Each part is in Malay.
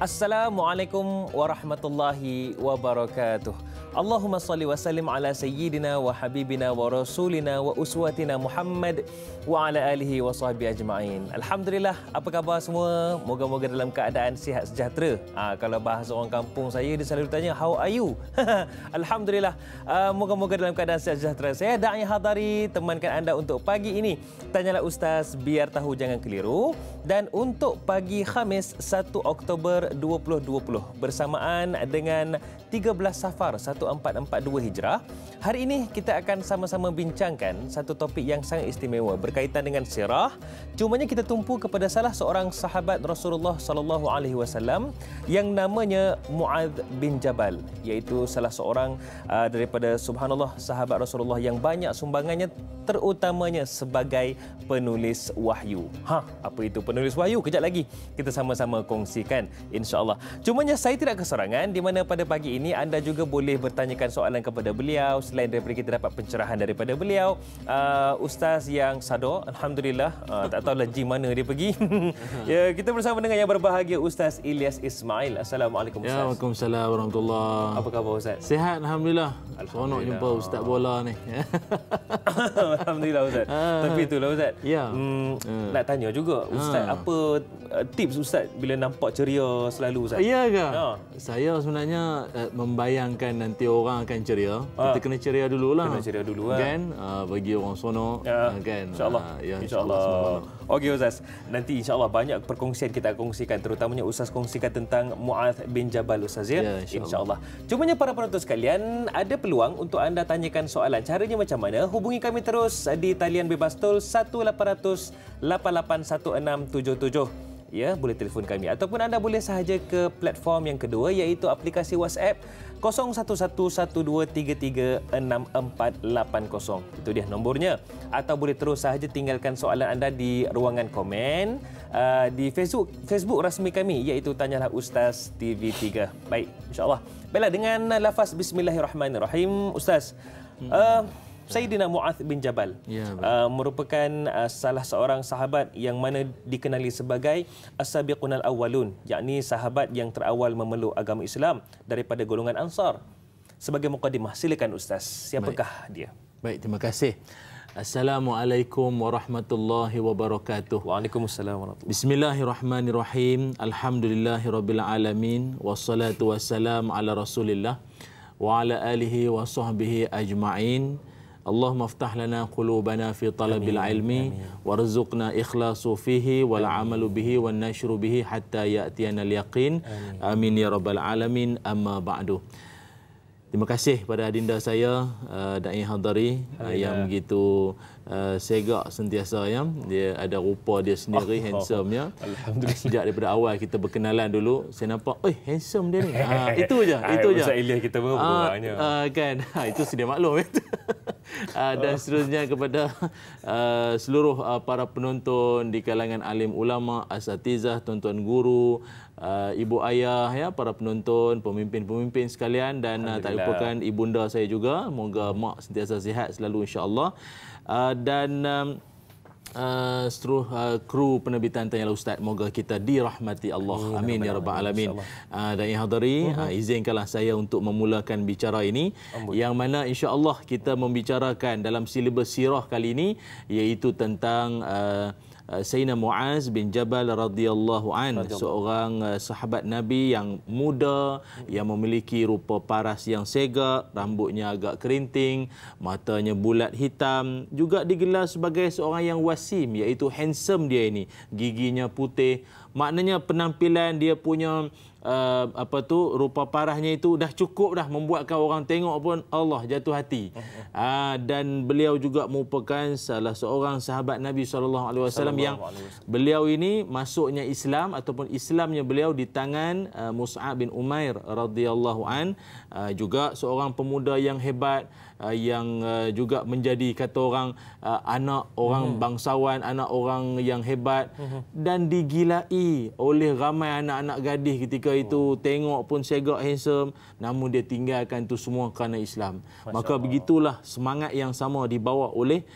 Assalamualaikum warahmatullahi wabarakatuh. Allahumma salli wa sallim ala sayyidina wa habibina wa rasulina wa uswatina Muhammad wa ala alihi wa sahbihi ajma'in. Alhamdulillah, apa khabar semua? Moga-moga dalam keadaan sihat sejahtera. Kalau bahasa orang kampung saya, dia selalu tanya, how are you? Alhamdulillah, moga-moga dalam keadaan sihat sejahtera. Saya Da'i Hadari, temankan anda untuk pagi ini. Tanyalah Ustaz, biar tahu jangan keliru. Dan untuk pagi Khamis 1 Oktober 2020 bersamaan dengan 13 Safar 1442 Hijrah, hari ini kita akan sama-sama bincangkan satu topik yang sangat istimewa berkaitan dengan sirah. Cumanya kita tumpu kepada salah seorang sahabat Rasulullah sallallahu alaihi wasallam yang namanya Muadz bin Jabal, iaitu salah seorang daripada subhanallah sahabat Rasulullah yang banyak sumbangannya, terutamanya sebagai penulis wahyu. Apa itu penulis wahyu? Kejap lagi kita sama-sama kongsikan insya-Allah. Cumanya saya tidak kesorangan, di mana pada pagi ini anda juga boleh bertanyakan soalan kepada beliau. Selain daripada kita dapat pencerahan daripada beliau, ustaz yang sado, alhamdulillah, tak tahu lagi mana dia pergi. Ya, kita bersama dengan yang berbahagia Ustaz Ilyas Ismail. Assalamualaikum Ustaz. Ya, waalaikumsalam warahmatullahi. Apa khabar Ustaz? Sihat alhamdulillah. Seronok jumpa ustaz bola ni. Alhamdulillah Ustaz. Tapi itulah Ustaz. Ya. Nak tanya juga Ustaz, apa tips Ustaz bila nampak ceria selalu Ustaz? Ya ke? Saya sebenarnya membayangkan nanti orang akan ceria. Kita kena ceria dululah. Kena ceria dulu kan? Bagi orang seronok kan. Insya-Allah. Ya, insya-Allah. Okey Ustaz. Nanti insya-Allah banyak perkongsian kita kongsikan, terutamanya Ustaz kongsikan tentang Muadz bin Jabal Ustaz ya. Insya-Allah. Cumanya para penonton sekalian, ada peluang untuk anda tanyakan soalan. Caranya macam mana? Hubungi kami terus di talian bebas tol 1800 881677. Ya, boleh telefon kami ataupun anda boleh sahaja ke platform yang kedua, iaitu aplikasi WhatsApp 0111233480. Itu dia nombornya. Atau boleh terus sahaja tinggalkan soalan anda di ruangan komen di Facebook rasmi kami, iaitu Tanyalah Ustaz TV3. Baik, insya-Allah. Baiklah, dengan lafaz bismillahirrahmanirrahim, Ustaz. Sayyidina Muadz bin Jabal merupakan salah seorang sahabat yang mana dikenali sebagai as-sabiqunal awwalun, yakni sahabat yang terawal memeluk agama Islam daripada golongan Ansar. Sebagai mukadimah, silakan Ustaz, siapakah dia? Baik, terima kasih. Assalamualaikum warahmatullahi wabarakatuh. Waalaikumsalam warahmatullahi. Bismillahirrahmanirrahim. Alhamdulillahirabbil alamin, wassalatu wassalamu ala Rasulillah wa ala alihi wa sahbihi ajma'in. Allahumma aftah lana qulubana fi talabil ilmi warzuqna ikhlasu fihi wal amalu bihi wan nashru bihi hatta ya'tiyana al yaqin. Amin ya rabbal alamin. Amma ba'du. Terima kasih pada adinda saya Da'i Hadari yang begitu segak sentiasa ya. Dia ada rupa dia sendiri, handsome-nya. Alhamdulillah. Sejak daripada awal kita berkenalan dulu, saya nampak, handsome dia ni. Itu je, itu je. Ustaz Ilyas kita berbualnya. Kan, itu sedia maklum. Dan seterusnya kepada seluruh para penonton di kalangan alim ulama, asatizah, tuan-tuan guru, ibu ayah ya, para penonton, pemimpin-pemimpin sekalian, dan tak lupakan ibunda saya juga. Moga mak sentiasa sihat selalu insya-Allah. Dan seluruh kru penerbitan Tanyalah Ustaz, moga kita dirahmati Allah. Amin ya rabbal alamin. Dan yang hadiri, izinkanlah saya untuk memulakan bicara ini, yang mana insya-Allah kita membicarakan dalam silibus sirah kali ini, iaitu tentang Sayyidina Muadz bin Jabal radhiyallahu an, seorang sahabat Nabi yang muda, yang memiliki rupa paras yang segak, rambutnya agak kerinting, matanya bulat hitam, juga digelar sebagai seorang yang wasim, iaitu handsome dia ini, giginya putih. Maknanya penampilan dia punya rupa parahnya itu dah cukup dah membuatkan orang tengok pun Allah jatuh hati. Dan beliau juga merupakan salah seorang sahabat Nabi SAW yang beliau ini masuknya Islam ataupun Islamnya beliau di tangan Mus'ab bin Umair radhiyallahu an, juga seorang pemuda yang hebat, yang juga menjadi kata orang anak orang bangsawan, anak orang yang hebat, dan digilai oleh ramai anak-anak gadis ketika itu tengok pun segak handsome, namun dia tinggalkan itu semua kerana Islam. Maka begitulah semangat yang sama dibawa oleh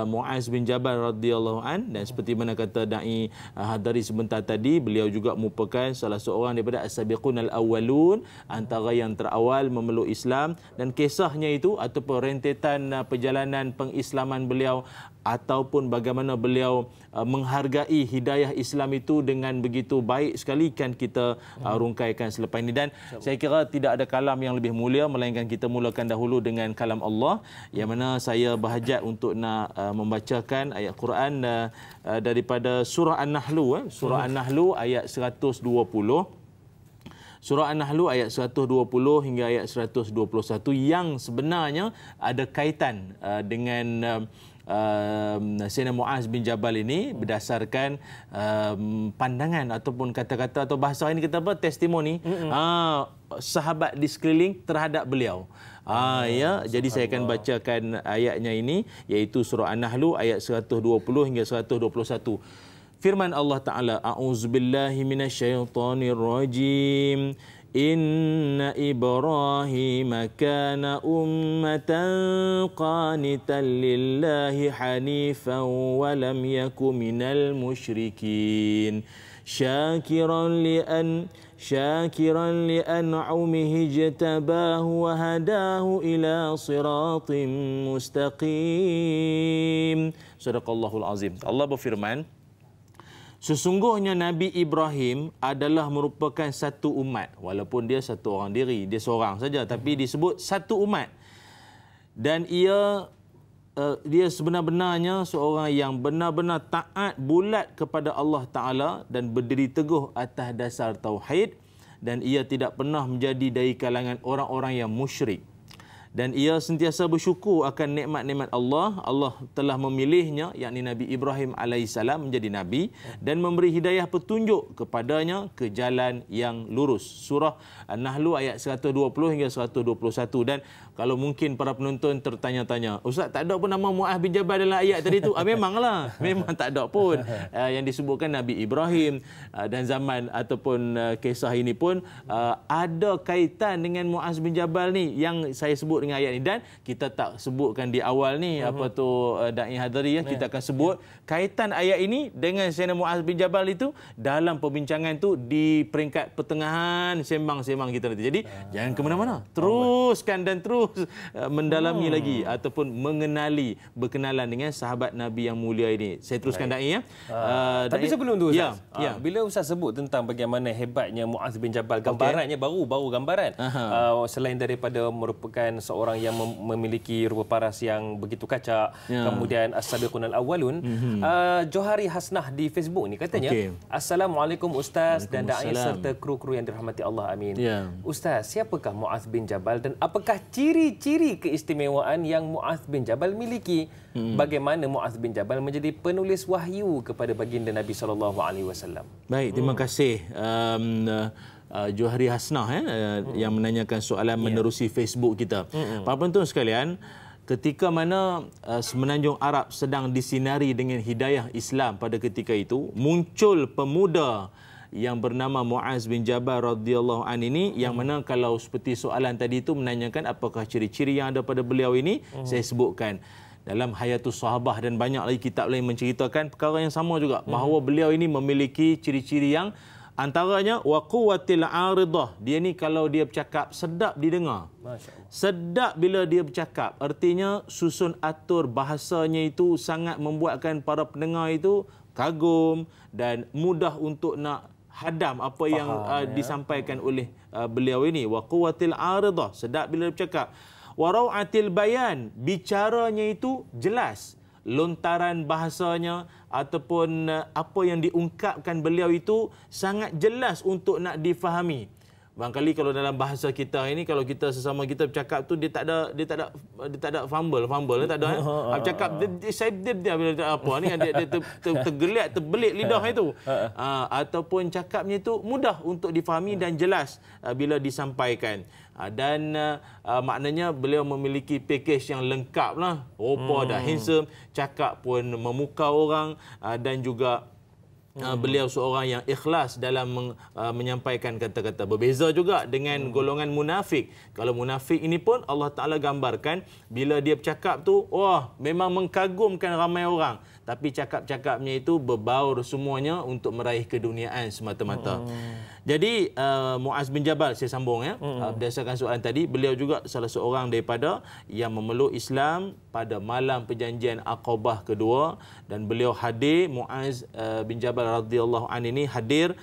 Muaz bin Jabal radhiyallahu an, dan seperti mana kata dai Hadari sebentar tadi, beliau juga merupakan salah seorang daripada as-sabiqun al-awwalun, antara yang terawal memeluk Islam, dan kisahnya itu ataupun rentetan perjalanan pengislaman beliau ataupun bagaimana beliau menghargai hidayah Islam itu dengan begitu baik sekali kan kita rungkaikan selepas ini. Dan saya kira tidak ada kalam yang lebih mulia melainkan kita mulakan dahulu dengan kalam Allah, yang mana saya berhajat untuk nak membacakan ayat Quran daripada surah An-Nahlu, surah An-Nahlu ayat 120. Surah An-Nahlu ayat 120 hingga ayat 121 yang sebenarnya ada kaitan dengan Sayyidina Muaz bin Jabal ini berdasarkan pandangan ataupun kata-kata atau bahasa ini kita apa, testimoni sahabat di sekeliling terhadap beliau. Ya, jadi saya akan bacakan ayatnya ini, iaitu surah An-Nahlu ayat 120 hingga 121. Firman Allah Ta'ala, A'udzubillahi minasyaitonirrajim. Inna Ibrahim kana ummatan qanitan lillahi hanifan wa lam yaku minal musyrikin. Syakiran li'an'umihi ijtabahu wa hadahu ila siratim mustaqim. Sadaqallahul azim. Allah berfirman, sesungguhnya Nabi Ibrahim adalah merupakan satu umat. Walaupun dia satu orang diri, dia seorang saja, tapi disebut satu umat. Dan dia sebenar-benarnya seorang yang benar-benar taat bulat kepada Allah Ta'ala dan berdiri teguh atas dasar tauhid. Dan ia tidak pernah menjadi dari kalangan orang-orang yang musyrik. Dan ia sentiasa bersyukur akan nikmat-nikmat Allah. Allah telah memilihnya, yakni Nabi Ibrahim alaihissalam, menjadi Nabi dan memberi hidayah petunjuk kepadanya ke jalan yang lurus. Surah An-Nahlu ayat 120 hingga 121. Dan kalau mungkin para penonton tertanya-tanya, Ustaz, tak ada pun nama Muaz bin Jabal dalam ayat tadi tu? Memanglah, memang tak ada pun. Yang disebutkan Nabi Ibrahim dan zaman ataupun kisah ini pun ada kaitan dengan Muaz bin Jabal ni yang saya sebut dengan ayat ini. Dan kita tak sebutkan di awal ni apa tu Dai Hadari, ya, kita akan sebut kaitan ayat ini dengan Sayyidina Muaz bin Jabal itu dalam perbincangan tu di peringkat pertengahan sembang-sembang kita nanti. Jadi jangan ke mana-mana, teruskan dan terus mendalami lagi ataupun berkenalan dengan sahabat Nabi yang mulia ini. Saya teruskan Dai, ya. Tapi sebelum tu Ustaz, ya. bila Ustaz sebut tentang bagaimana hebatnya Muaz bin Jabal, gambarannya baru gambaran, selain daripada merupakan seorang yang memiliki rupa paras yang begitu kacak, kemudian as-sabiqun al-awwalun, Johari Hasnah di Facebook ni katanya, Assalamualaikum Ustaz dan Dai serta kru-kru yang dirahmati Allah, amin. Ustaz, siapakah Muaz bin Jabal dan apakah ciri-ciri keistimewaan yang Muaz bin Jabal miliki? Bagaimana Muaz bin Jabal menjadi penulis wahyu kepada baginda Nabi SAW? Baik, terima kasih Johari Hasnah yang menanyakan soalan menerusi Facebook kita. Para penonton sekalian, ketika mana Semenanjung Arab sedang disinari dengan hidayah Islam pada ketika itu, muncul pemuda yang bernama Muaz bin Jabal radhiyallahu an ini, yang mana kalau seperti soalan tadi itu menanyakan apakah ciri-ciri yang ada pada beliau ini, saya sebutkan dalam Hayatus Sahabah dan banyak lagi kitab lain menceritakan perkara yang sama juga, bahawa beliau ini memiliki ciri-ciri yang antaranya wa quwwatil aridah. Dia ni kalau dia bercakap sedap didengar. Masya-Allah. Sedap bila dia bercakap, artinya susun atur bahasanya itu sangat membuatkan para pendengar itu kagum dan mudah untuk nak hadam apa yang disampaikan oleh beliau ini. Wa quwwatil aridah, sedap bila bercakap. Wa rau'atil bayan, bicaranya itu jelas. Lontaran bahasanya ataupun apa yang diungkapkan beliau itu sangat jelas untuk nak difahami. Barangkali kalau dalam bahasa kita ini, kalau kita sesama kita bercakap tu dia tak ada fumble tak ada. Bercakap dia bila apa ni dia tergeliat terbelit lidah itu. Ataupun cakapnya itu mudah untuk difahami dan jelas bila disampaikan. Dan maknanya beliau memiliki package yang lengkap lah. Rupa dah handsome, cakap pun memukau orang, dan juga Beliau seorang yang ikhlas dalam menyampaikan kata-kata. Berbeza juga dengan golongan munafik. Kalau munafik ini pun Allah Ta'ala gambarkan bila dia bercakap tu, wah, memang mengkagumkan ramai orang. Tapi cakap-cakapnya itu berbaur semuanya untuk meraih keduniaan semata-mata. Jadi Muaz bin Jabal, saya sambung ya. Berdasarkan soalan tadi, beliau juga salah seorang daripada yang memeluk Islam pada malam perjanjian Aqabah kedua, dan beliau hadir. Muaz bin Jabal radhiyallahu anhu ini hadir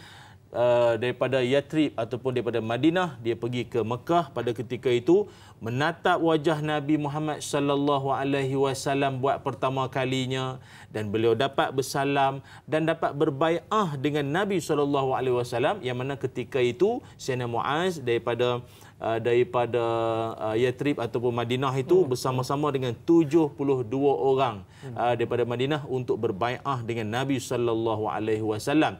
daripada Yathrib ataupun daripada Madinah. Dia pergi ke Mekah pada ketika itu, menatap wajah Nabi Muhammad sallallahu alaihi wasallam buat pertama kalinya, dan beliau dapat bersalam dan dapat berbai'ah dengan Nabi sallallahu alaihi wasallam, yang mana ketika itu Sayyidina Muaz daripada Yathrib ataupun Madinah itu bersama-sama dengan 72 orang daripada Madinah untuk berbai'ah dengan Nabi sallallahu alaihi wasallam.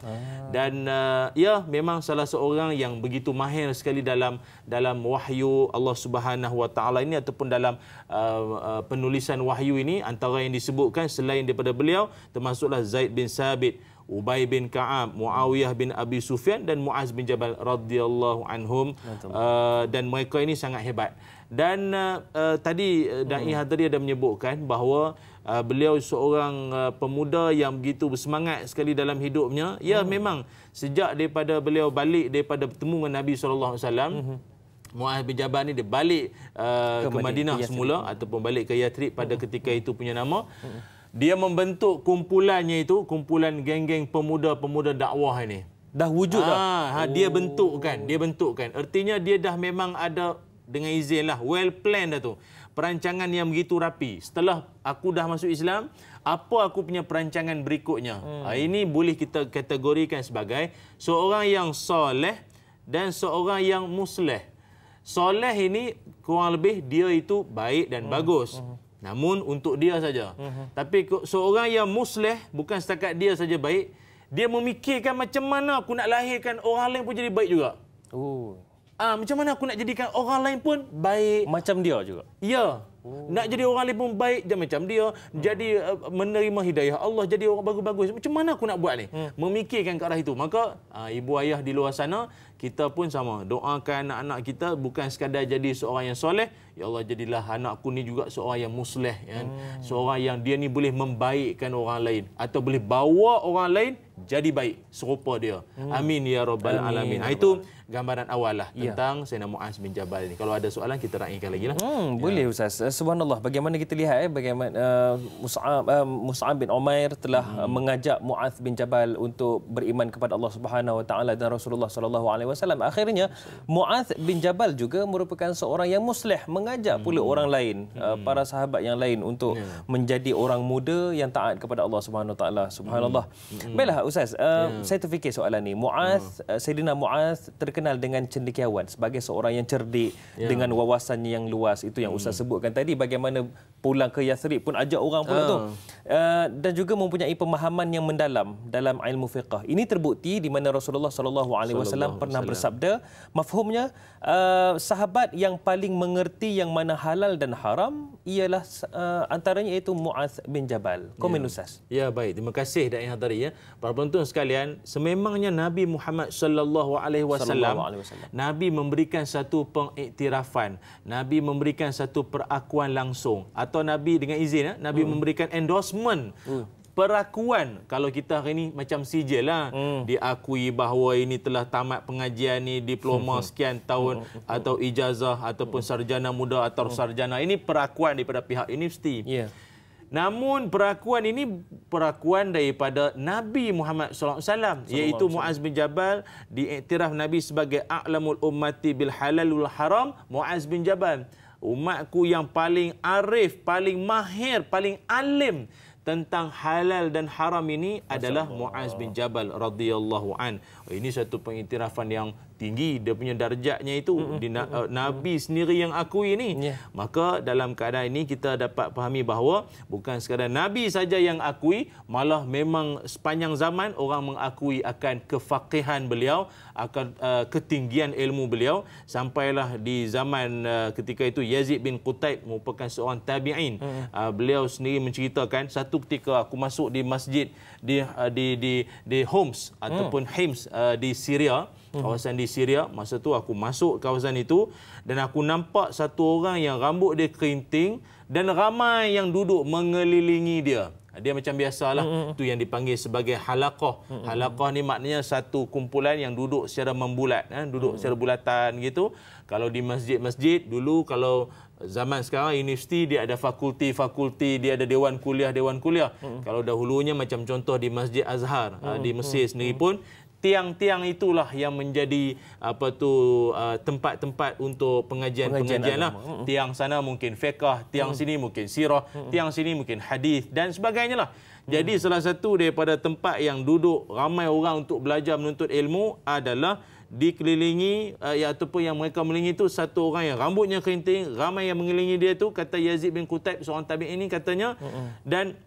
Dan ya, memang salah seorang yang begitu mahir sekali dalam wahyu Allah Subhanahu wa taala ini ataupun dalam penulisan wahyu ini. Antara yang disebutkan selain daripada beliau termasuklah Zaid bin Sabit, Ubay bin Ka'ab, Muawiyah bin Abi Sufyan dan Muaz bin Jabal radhiyallahu anhum. Dan mereka ini sangat hebat. Dan tadi Da'i Hadri ada menyebutkan bahawa beliau seorang pemuda yang begitu bersemangat sekali dalam hidupnya. Ya, memang sejak daripada beliau balik daripada bertemu dengan Nabi SAW, Muaz bin Jabal ni dia balik ke Madinah semula ataupun balik ke Yathrib pada ketika itu punya nama. Dia membentuk kumpulannya itu, kumpulan geng-geng pemuda-pemuda dakwah ini. Dah wujud dah. Dia bentukkan. Artinya dia dah memang ada dengan izin lah, well planned dah tu. Perancangan yang begitu rapi. Setelah aku dah masuk Islam, apa aku punya perancangan berikutnya? Ini boleh kita kategorikan sebagai seorang yang soleh dan seorang yang musleh. Soleh ini kurang lebih dia itu baik dan bagus. Namun untuk dia saja. Tapi seorang yang musleh, bukan setakat dia saja baik, dia memikirkan macam mana aku nak lahirkan orang lain pun jadi baik juga. Macam mana aku nak jadikan orang lain pun baik Macam dia juga. Ya. Nak jadi orang lain pun baik je macam dia, jadi menerima hidayah Allah, jadi orang bagus-bagus. Macam mana aku nak buat ni? Memikirkan ke arah itu. Maka ibu ayah di luar sana, kita pun sama. Doakan anak-anak kita bukan sekadar jadi seorang yang soleh. Ya Allah, jadilah anakku ni juga seorang yang musleh. Kan? Seorang yang dia ni boleh membaikkan orang lain. Atau boleh bawa orang lain jadi baik serupa dia. Amin ya rabbal alamin. Itu gambaran awal lah tentang Sayyidina Muaz bin Jabal ni. Kalau ada soalan kita raikan lagi lah. Boleh Ustaz. Subhanallah, bagaimana kita lihat bagaimana Mus'ab bin Umair telah mengajak Muaz bin Jabal untuk beriman kepada Allah Subhanahu wa taala dan Rasulullah sallallahu alaihi wasallam. Akhirnya Muaz bin Jabal juga merupakan seorang yang musleh, mengajak pula orang lain, para sahabat yang lain untuk menjadi orang muda yang taat kepada Allah Subhanahu wa taala. Subhanallah. Baiklah Ustaz, saya terfikir soalan ni. Sayyidina Muaz terkenal dengan cendekiawan sebagai seorang yang cerdik dengan wawasannya yang luas. Itu yang Ustaz sebutkan tadi, bagaimana pulang ke Yathrib pun ajak orang pula tu. Dan juga mempunyai pemahaman yang mendalam dalam ilmu fiqh. Ini terbukti di mana Rasulullah SAW pernah bersabda, mafhumnya sahabat yang paling mengerti yang mana halal dan haram ialah antaranya iaitu Muaz bin Jabal. Komen Ustaz. Ya, baik. Terima kasih Da'i Hadari ya. Para penonton sekalian, sememangnya Nabi Muhammad sallallahu alaihi wasallam, Nabi memberikan satu pengiktirafan, Nabi memberikan satu perakuan langsung, atau Nabi dengan izin Nabi memberikan endorsement, perakuan. Kalau kita hari ini macam sijil lah, diakui bahawa ini telah tamat pengajian ni, diploma sekian tahun atau ijazah ataupun sarjana muda atau sarjana. Ini perakuan daripada pihak universiti. Namun perakuan ini perakuan daripada Nabi Muhammad SAW, iaitu Muaz bin Jabal diiktiraf Nabi sebagai a'lamul ummati bil halal wal haram. Muaz bin Jabal, umatku yang paling arif, paling mahir, paling alim tentang halal dan haram ini adalah Muaz bin Jabal radhiyallahu an. Ini satu pengiktirafan yang tinggi, dia punya darjatnya itu Nabi sendiri yang akui ni. Maka dalam keadaan ini kita dapat fahami bahawa bukan sekadar Nabi saja yang akui, malah memang sepanjang zaman orang mengakui akan kefaqihan beliau, akan ketinggian ilmu beliau, sampailah di zaman ketika itu Yazid bin Qutaib merupakan seorang tabi'in. Beliau sendiri menceritakan, satu ketika aku masuk di masjid di Homs ataupun Hims di Syria, kawasan di Syria. Masa tu aku masuk kawasan itu dan aku nampak satu orang yang rambut dia kerinting dan ramai yang duduk mengelilingi dia. Dia macam biasalah, tu yang dipanggil sebagai halaqah. Halaqah ni maknanya satu kumpulan yang duduk secara membulat, duduk secara bulatan gitu. Kalau di masjid-masjid dulu, kalau zaman sekarang universiti dia ada fakulti, dia ada dewan kuliah. Kalau dahulunya macam contoh di Masjid Azhar di Mesir sendiri pun, tiang-tiang itulah yang menjadi tempat-tempat untuk pengajian lah. Tiang sana mungkin fiqh, tiang sini mungkin sirah, tiang sini mungkin hadis dan sebagainya lah. Jadi salah satu daripada tempat yang duduk ramai orang untuk belajar menuntut ilmu adalah dikelilingi ataupun yang mereka mengelilingi itu satu orang yang rambutnya kerinting, ramai yang mengelilingi dia tu, kata Yazid bin Qutaib, seorang tabi'in ini katanya. Dan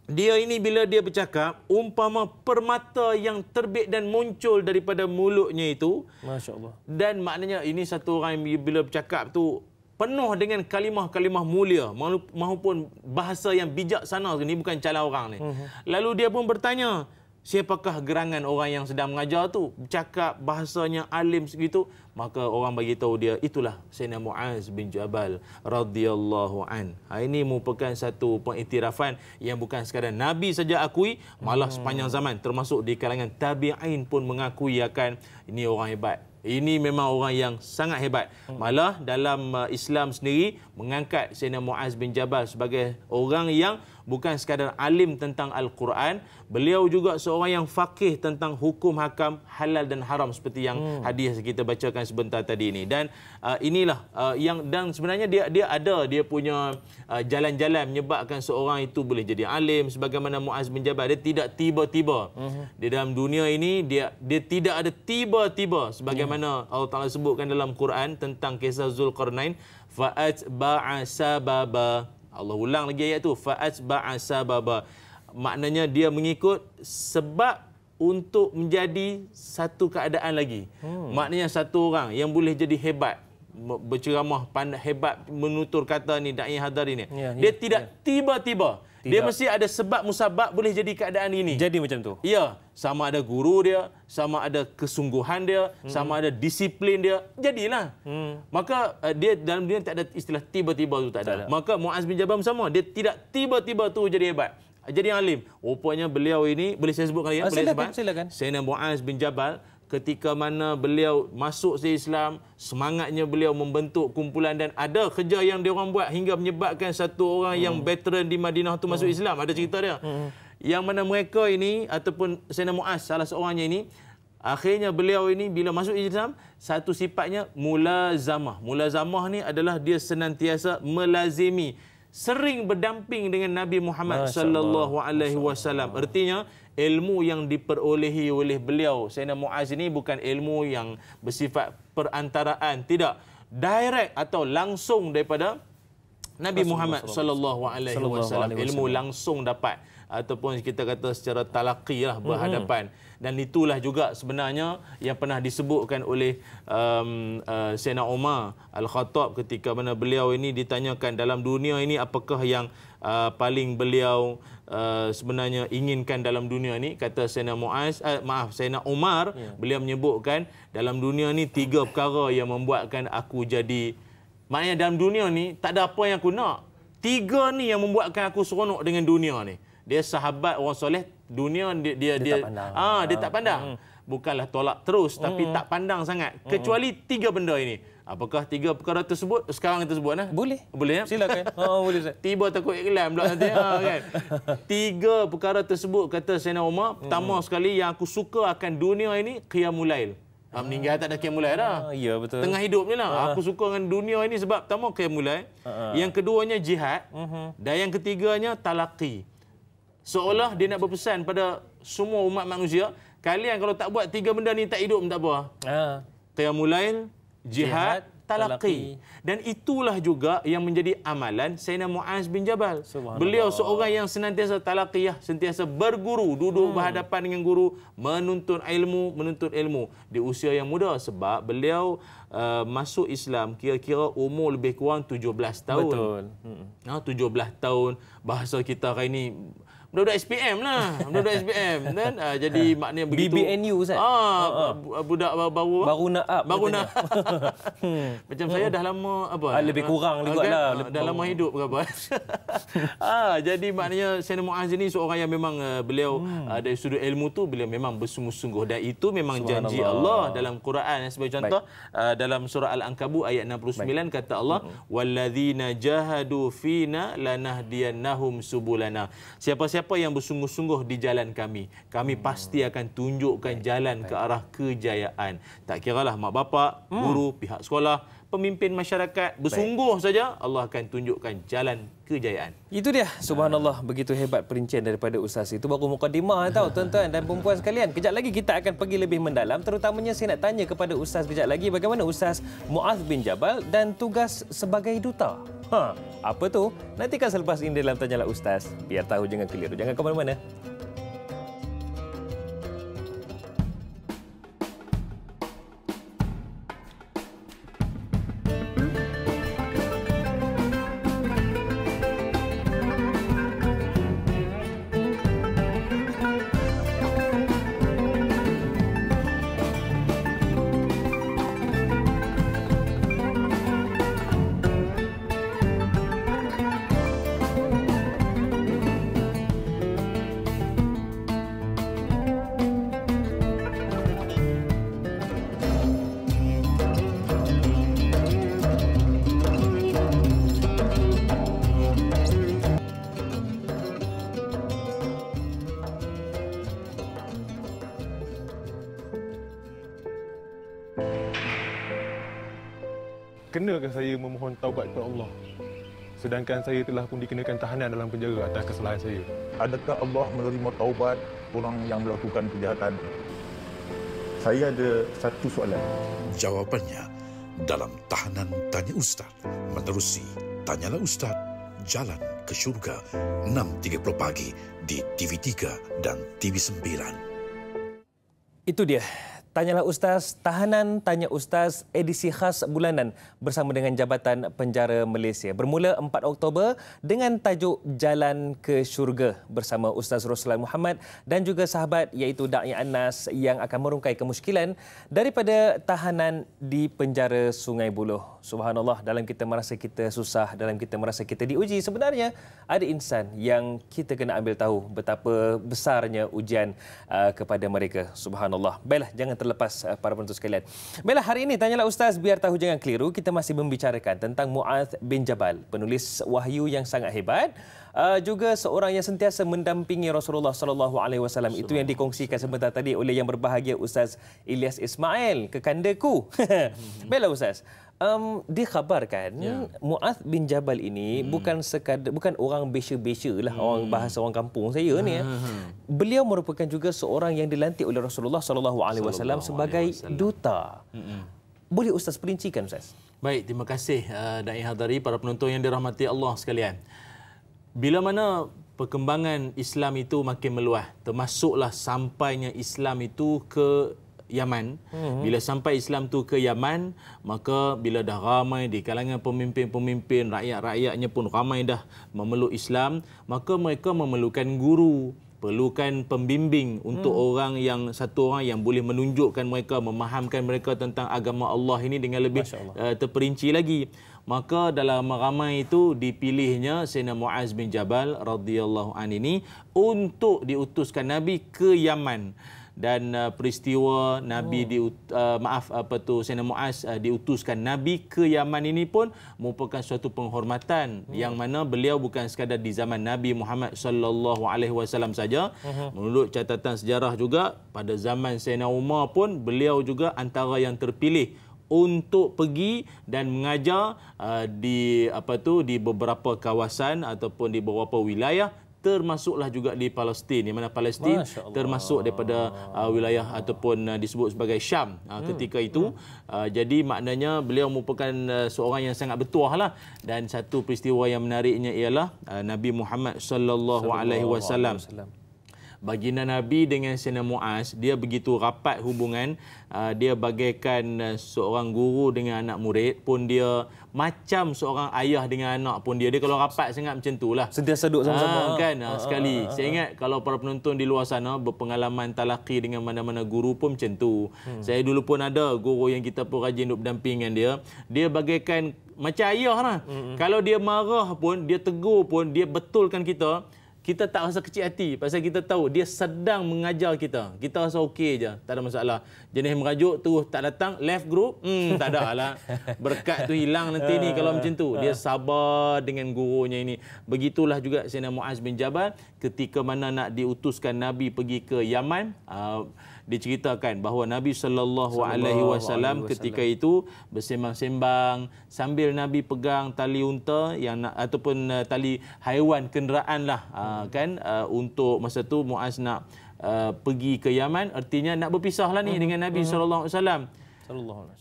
dia ini bila dia bercakap, umpama permata yang terbit dan muncul daripada mulutnya itu. Masya Allah. Dan maknanya ini satu orang yang bila bercakap tu penuh dengan kalimah-kalimah mulia maupun bahasa yang bijaksana. Ini bukan cala orang ni. Lalu dia pun bertanya, siapakah gerangan orang yang sedang mengajar tu? Bercakap bahasanya alim segitu. Maka orang bagi tahu dia, itulah Sayyidina Muaz bin Jabal radhiyallahu an. Ini merupakan satu pengiktirafan yang bukan sekadar Nabi saja akui, malah sepanjang zaman termasuk di kalangan tabi'in pun mengakui akan ini orang hebat. Ini memang orang yang sangat hebat. Malah dalam Islam sendiri mengangkat Sayyidina Muaz bin Jabal sebagai orang yang bukan sekadar alim tentang Al-Quran, beliau juga seorang yang faqih tentang hukum hakam halal dan haram seperti yang hadis kita bacakan sebentar tadi ini. Dan inilah dan sebenarnya dia punya jalan-jalan menyebabkan seorang itu boleh jadi alim sebagaimana Muaz bin Jabal. Dia tidak tiba-tiba. Di dalam dunia ini dia tidak ada tiba-tiba sebagaimana Allah Taala sebutkan dalam Quran tentang kisah Zulkarnain, fa'atba'a sababa. Allah ulang lagi ayat tu, fa'atba'a sababa. Maknanya dia mengikut sebab untuk menjadi satu keadaan lagi. Maknanya satu orang yang boleh jadi hebat, berceramah, pandai, hebat menutur kata ni, dai hadari ni. Dia tidak tiba-tiba. Dia mesti ada sebab musabab boleh jadi keadaan ini. Jadi macam tu. Ya, sama ada guru dia, sama ada kesungguhan dia, sama ada disiplin dia, jadilah. Maka dia dalam dunia tak ada istilah tiba-tiba tu, tak ada. Maka Muaz bin Jabal sama, dia tidak tiba-tiba tu jadi hebat, jadi alim. Rupanya beliau ini, boleh saya sebut kali ya? Silakan. Sayyidina Muaz bin Jabal, ketika mana beliau masuk ke Islam, semangatnya beliau membentuk kumpulan dan ada kerja yang dia orang buat hingga menyebabkan satu orang yang veteran di Madinah tu masuk Islam. Ada cerita dia. Yang mana mereka ini ataupun Sayyidina Muaz salah seorangnya ini, akhirnya beliau ini bila masuk Islam, satu sifatnya mulazamah. Mulazamah ni adalah dia senantiasa melazimi, sering berdamping dengan Nabi Muhammad sallallahu alaihi wasallam. Artinya ilmu yang diperolehi oleh beliau Sayyidina Muaz ini bukan ilmu yang bersifat perantaraan, tidak, direct atau langsung daripada Nabi Muhammad sallallahu alaihi wasallam. Ilmu langsung dapat ataupun kita kata secara talaqi lah, berhadapan. Dan itulah juga sebenarnya yang pernah disebutkan oleh Sayyidina Umar Al-Khattab ketika mana beliau ini ditanyakan dalam dunia ini apakah yang paling beliau sebenarnya inginkan dalam dunia ini. Kata Sayyidina Umar, beliau menyebutkan dalam dunia ini 3 perkara yang membuatkan aku jadi, maknanya dalam dunia ni tak ada apa yang aku nak. 3 ni yang membuatkan aku seronok dengan dunia ni. Dia sahabat orang soleh, dunia dia tak pandang. Bukanlah tolak terus, tapi tak pandang sangat. Kecuali 3 benda ini. Apakah 3 perkara tersebut? Sekarang kita sebut nah. Boleh. Boleh ya? Silakan. Boleh Ustaz. Tiba takut iklan pula nanti kan. 3 perkara tersebut kata Sayyidina Umar, pertama sekali yang aku suka akan dunia ini qiyamul lail. Meninggal tak ada qiyamul lail dah. Ya betul. Tengah hidup ni lah. Aku suka dengan dunia ini sebab pertama qiyamul lail. Yang keduanya jihad. Dan yang ketiganya talaqi. Seolah dia nak berpesan pada semua umat manusia, kalian kalau tak buat 3 benda ni tak hidup tak apa. qiyamul lail, jihad, talaqi. Dan itulah juga yang menjadi amalan Sayyidina Muaz bin Jabal. Beliau seorang yang senantiasa talaqiyah, sentiasa berguru, duduk berhadapan dengan guru, menuntut ilmu di usia yang muda, sebab beliau masuk Islam kira-kira umur lebih kurang 17 tahun. Betul. 17 tahun, bahasa kita hari ini budak-budak SPM lah, budak-budak SPM kan. Jadi maknanya begitu. BBNU Ustaz. Budak baru nak up. Macam saya dah lama lebih kurang juga lah. Dah lama hidup berapa. Jadi maknanya Sayyidina Muaz ini seorang yang memang beliau dari sudut ilmu tu beliau memang bersungguh-sungguh, dan itu memang janji Allah dalam Quran. Sebagai contoh dalam surah Al-Ankabut ayat 69 kata Allah, walladzina jahadu fina lanahdiyannahum subulana. Siapa yang bersungguh-sungguh di jalan kami pasti akan tunjukkan jalan ke arah kejayaan. Tak kiralah mak bapak, guru, pihak sekolah, pemimpin masyarakat, bersungguh saja Allah akan tunjukkan jalan kejayaan. Itu dia, subhanallah, begitu hebat perincian daripada Ustaz. Itu baru mukadimah tahu tuan-tuan dan perempuan sekalian. Kejap lagi kita akan pergi lebih mendalam, terutamanya saya nak tanya kepada Ustaz kejap lagi bagaimana Ustaz Muaz bin Jabal dan tugas sebagai duta. Apa tu? Nantikan selepas ini dalam Tanyalah Ustaz. Biar tahu jangan keliru. Jangan ke mana-mana. Kenakah saya memohon taubat kepada Allah, sedangkan saya telah pun dikenakan tahanan dalam penjara atas kesalahan saya? Adakah Allah menerima taubat orang yang melakukan kejahatan? Saya ada satu soalan. Jawapannya dalam Tahanan Tanya Ustaz menerusi Tanyalah Ustaz, Jalan ke Syurga, 6.30 pagi di TV3 dan TV9. Itu dia. Tanyalah Ustaz, Tahanan Tanya Ustaz, edisi khas bulanan bersama dengan Jabatan Penjara Malaysia. Bermula 4 Oktober dengan tajuk Jalan ke Syurga bersama Ustaz Roslan Muhammad dan juga sahabat iaitu Da'i Anas yang akan merungkai kemusykilan daripada tahanan di penjara Sungai Buloh. Subhanallah, dalam kita merasa kita susah, dalam kita merasa kita diuji, sebenarnya ada insan yang kita kena ambil tahu betapa besarnya ujian kepada mereka. Subhanallah. Baiklah, jangan terlepas para penonton sekalian. Baiklah, hari ini Tanyalah Ustaz, biar tahu jangan keliru, kita masih membicarakan tentang Muaz bin Jabal, penulis wahyu yang sangat hebat, juga seorang yang sentiasa mendampingi Rasulullah SAW. Itu yang dikongsikan sebentar tadi oleh yang berbahagia Ustaz Ilyas Ismail, kekandaku. Baiklah Ustaz, dikhabarkan Muaz bin Jabal ini bukan orang besya-besya lah, orang bahasa orang kampung saya ni. Beliau merupakan juga seorang yang dilantik oleh Rasulullah SAW sebagai duta. Boleh Ustaz perincikan Ustaz? Baik, terima kasih Da'i Hadari, para penonton yang dirahmati Allah sekalian. Bila mana perkembangan Islam itu makin meluas, termasuklah sampainya Islam itu ke Yaman. Bila sampai Islam tu ke Yaman, maka bila dah ramai di kalangan pemimpin-pemimpin, rakyat-rakyatnya pun ramai dah memeluk Islam, maka mereka memerlukan guru, perlukan pembimbing untuk satu orang yang boleh menunjukkan mereka, memahamkan mereka tentang agama Allah ini dengan lebih terperinci lagi. Maka dalam ramai itu dipilihnya Sayyidina Muaz bin Jabal radhiyallahu anhu ini untuk diutuskan Nabi ke Yaman. Dan peristiwa Nabi Sayyidina Muaz diutuskan Nabi ke Yaman ini pun merupakan suatu penghormatan yang mana beliau bukan sekadar di zaman Nabi Muhammad sallallahu alaihi wasallam saja. Menurut catatan sejarah juga pada zaman Sayyidina Umar pun beliau juga antara yang terpilih untuk pergi dan mengajar di beberapa kawasan ataupun di beberapa wilayah termasuklah juga di Palestin, di mana Palestin termasuk daripada wilayah ataupun disebut sebagai Syam ketika itu. Jadi maknanya beliau merupakan seorang yang sangat bertuah lah. Dan satu peristiwa yang menariknya ialah Nabi Muhammad sallallahu alaihi wasallam, baginda Nabi dengan Sayyidina Muaz, dia begitu rapat hubungan. Dia bagaikan seorang guru dengan anak murid pun dia, macam seorang ayah dengan anak pun dia. Dia kalau rapat sangat macam tu lah. Sentiasa duduk sama-sama. Kan sekali. Saya ingat kalau para penonton di luar sana berpengalaman talaqi dengan mana-mana guru pun macam tu. Saya dulu pun ada guru yang kita pun rajin duduk berdampingan dia. Dia bagaikan macam ayah lah. Kalau dia marah pun, dia tegur pun, dia betulkan kita. Kita tak rasa kecil hati pasal kita tahu dia sedang mengajar kita. Kita rasa okey je, tak ada masalah. Jenis merajuk terus tak datang, left group, tak ada lah. Berkat tu hilang nanti ni kalau macam tu. Dia sabar dengan gurunya ini. Begitulah juga Sayyidina Muaz bin Jabal ketika mana nak diutuskan Nabi pergi ke Yaman. Diceritakan bahawa Nabi sallallahu alaihi wasallam ketika itu bersembang-sembang sambil Nabi pegang tali unta yang ataupun tali haiwan kenderaan lah untuk masa tu Muaz nak pergi ke Yaman, artinya nak berpisah lah ni dengan Nabi sallallahu alaihi wasallam.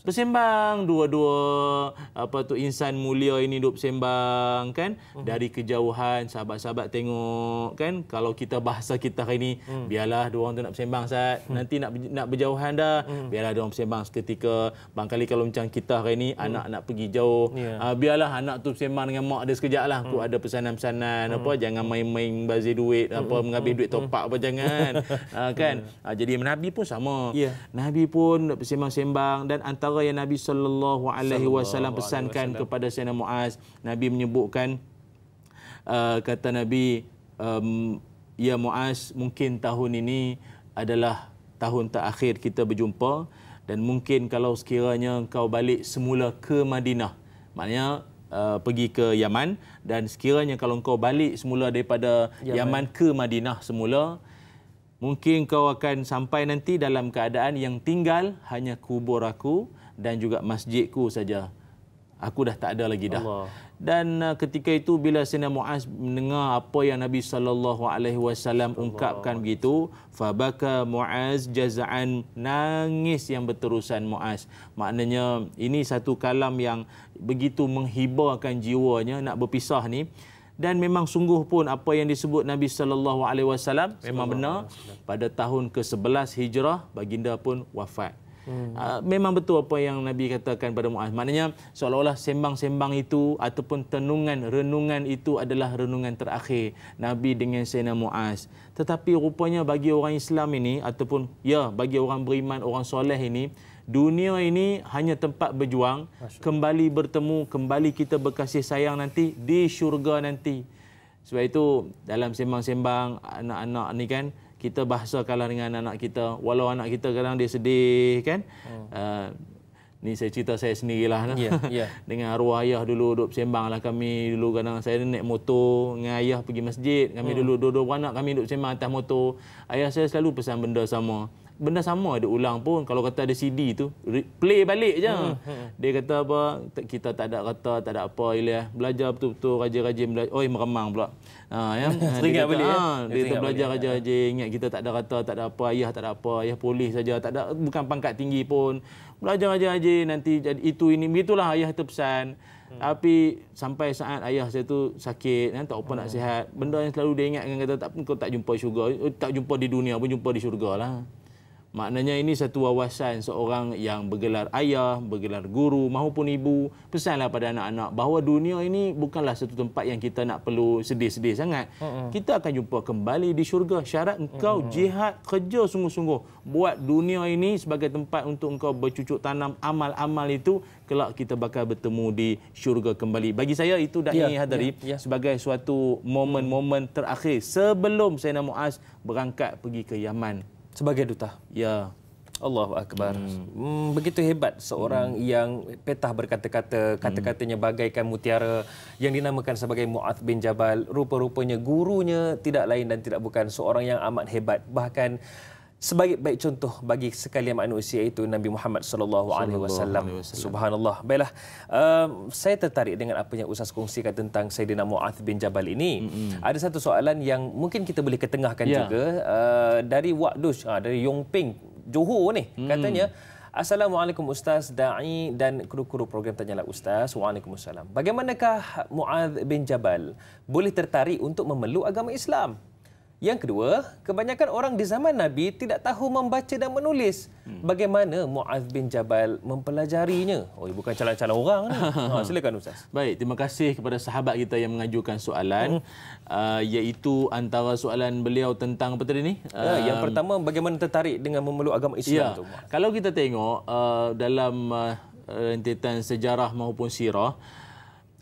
Bersembang dua-dua insan mulia ini duk bersembang kan. Dari kejauhan sahabat-sahabat tengok kan. Kalau kita bahasa kita hari ni, biarlah dua orang tu nak bersembang Ustaz. Nanti nak berjauhan dah. Biarlah dia orang bersembang seketika. Barangkali kalau macam kita hari ni anak nak pergi jauh, biarlah anak tu bersembang dengan mak dia sekejap lah. Aku ada pesanan-pesanan jangan main-main bazir duit mengambil duit top up jangan. Kan. Jadi Nabi pun sama. Nabi pun bersembang-sembang. Dan antara yang Nabi sallallahu alaihi wasallam pesankan kepada Sayyidina Muaz, Nabi menyebutkan kata Nabi, ya Muaz, mungkin tahun ini adalah tahun terakhir kita berjumpa dan mungkin kalau sekiranya kau balik semula ke Madinah, maknanya pergi ke Yaman, dan sekiranya kalau kau balik semula daripada Yaman ke Madinah semula, mungkin kau akan sampai nanti dalam keadaan yang tinggal hanya kubur aku dan juga masjidku saja. Aku dah tak ada lagi dah. Dan ketika itu bila Sayyidina Muaz mendengar apa yang Nabi sallallahu alaihi wasallam ungkapkan begitu, fabaka Muaz jaz'an, nangis yang berterusan Muaz. Maknanya ini satu kalam yang begitu menghibarkan jiwanya nak berpisah ni. Dan memang sungguh pun apa yang disebut Nabi sallallahu alaihi wasallam memang benar. Pada tahun ke-11 Hijrah baginda pun wafat. Memang betul apa yang Nabi katakan pada Muaz. Maknanya seolah-olah sembang-sembang itu ataupun renungan itu adalah renungan terakhir Nabi dengan Sayyidina Muaz. Tetapi rupanya bagi orang Islam ini ataupun bagi orang beriman, orang soleh ini, dunia ini hanya tempat berjuang, kembali bertemu, kembali kita berkasih sayang nanti di syurga nanti. Sebab itu dalam sembang-sembang anak-anak ni kan, kita bahasakanlah dengan anak kita, walau anak kita kadang dia sedih kan. Ni saya cerita saya sendirilah. Dengan arwah ayah dulu duduk bersembang lah kami. Dulu kadang saya naik motor dengan ayah pergi masjid. Kami dulu dua-dua anak kami duduk bersembang atas motor. Ayah saya selalu pesan benda sama. Benda sama ada ulang pun. Kalau kata ada CD tu, play balik je. Dia kata apa, kita tak ada kata, tak ada apa, Ilyas. Belajar betul-betul, rajin-rajin belajar. Meremang pula. Teringat balik. Dia kata belajar rajin-rajin. Ingat kita tak ada kata, tak ada apa, ayah tak ada apa, ayah polis saja, tak ada, bukan pangkat tinggi pun. Belajar rajin-rajin, nanti jadi itu, ini. Begitulah ayah tu pesan. Tapi sampai saat ayah saya tu sakit, tak apa nak sihat. Benda yang selalu dia ingatkan, kata kau tak jumpa syurga, tak jumpa di dunia pun jumpa di syurga lah. Maknanya ini satu wawasan seorang yang bergelar ayah, bergelar guru maupun ibu. Pesanlah pada anak-anak bahawa dunia ini bukanlah satu tempat yang kita nak perlu sedih-sedih sangat. Kita akan jumpa kembali di syurga. Syarat engkau jihad, kerja sungguh-sungguh. Buat dunia ini sebagai tempat untuk engkau bercucuk tanam amal-amal itu. Kelak kita bakal bertemu di syurga kembali. Bagi saya itu Da'i Hadari sebagai suatu momen-momen terakhir sebelum Sayyidina Muaz berangkat pergi ke Yaman. Sebagai duta. Ya. Allahu Akbar. Begitu hebat seorang yang petah berkata-kata, kata-katanya bagaikan mutiara, yang dinamakan sebagai Muaz bin Jabal. Rupa-rupanya gurunya tidak lain dan tidak bukan seorang yang amat hebat. Bahkan sebaik-baik contoh bagi sekalian manusia itu Nabi Muhammad sallallahu alaihi wasallam. Subhanallah. Baiklah, saya tertarik dengan apa yang Ustaz kongsikan tentang Saidina Mu'adz bin Jabal ini. Ada satu soalan yang mungkin kita boleh ketengahkan juga dari Wakdush, dari Yongping, Johor ni. Katanya, Assalamualaikum Ustaz, Da'i dan kru-kru program Tanyalah Ustaz. Waalaikumsalam. Bagaimanakah Mu'adz bin Jabal boleh tertarik untuk memeluk agama Islam? Yang kedua, kebanyakan orang di zaman Nabi tidak tahu membaca dan menulis. Bagaimana Mu'adz bin Jabal mempelajarinya? Oh, bukan calon-calon orang ni. Silakan Ustaz. Baik, terima kasih kepada sahabat kita yang mengajukan soalan, iaitu antara soalan beliau tentang apa tadi ni? Yang pertama, bagaimana tertarik dengan memeluk agama Islam tu? Kalau kita tengok dalam rentetan sejarah maupun sirah,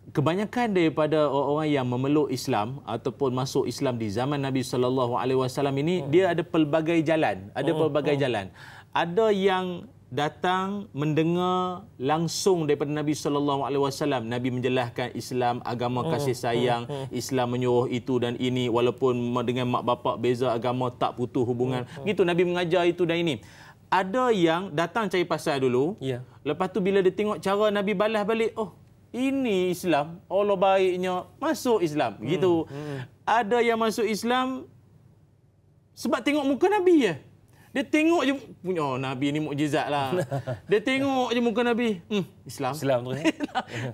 kebanyakan daripada orang-orang yang memeluk Islam ataupun masuk Islam di zaman Nabi sallallahu alaihi wasallam ini, dia ada pelbagai jalan, Ada yang datang mendengar langsung daripada Nabi sallallahu alaihi wasallam, Nabi menjelaskan Islam, agama kasih sayang, Islam menyuruh itu dan ini, walaupun dengan mak bapak beza agama tak putus hubungan. Gitu Nabi mengajar itu dan ini. Ada yang datang cari pasal dulu. Lepas tu bila dia tengok cara Nabi balas balik, oh, ini Islam, Allah baiknya, masuk Islam. Gitu. Ada yang masuk Islam sebab tengok muka Nabi je. Dia tengok je, oh, Nabi ni mukjizat lah. Dia tengok je muka Nabi, Islam tu.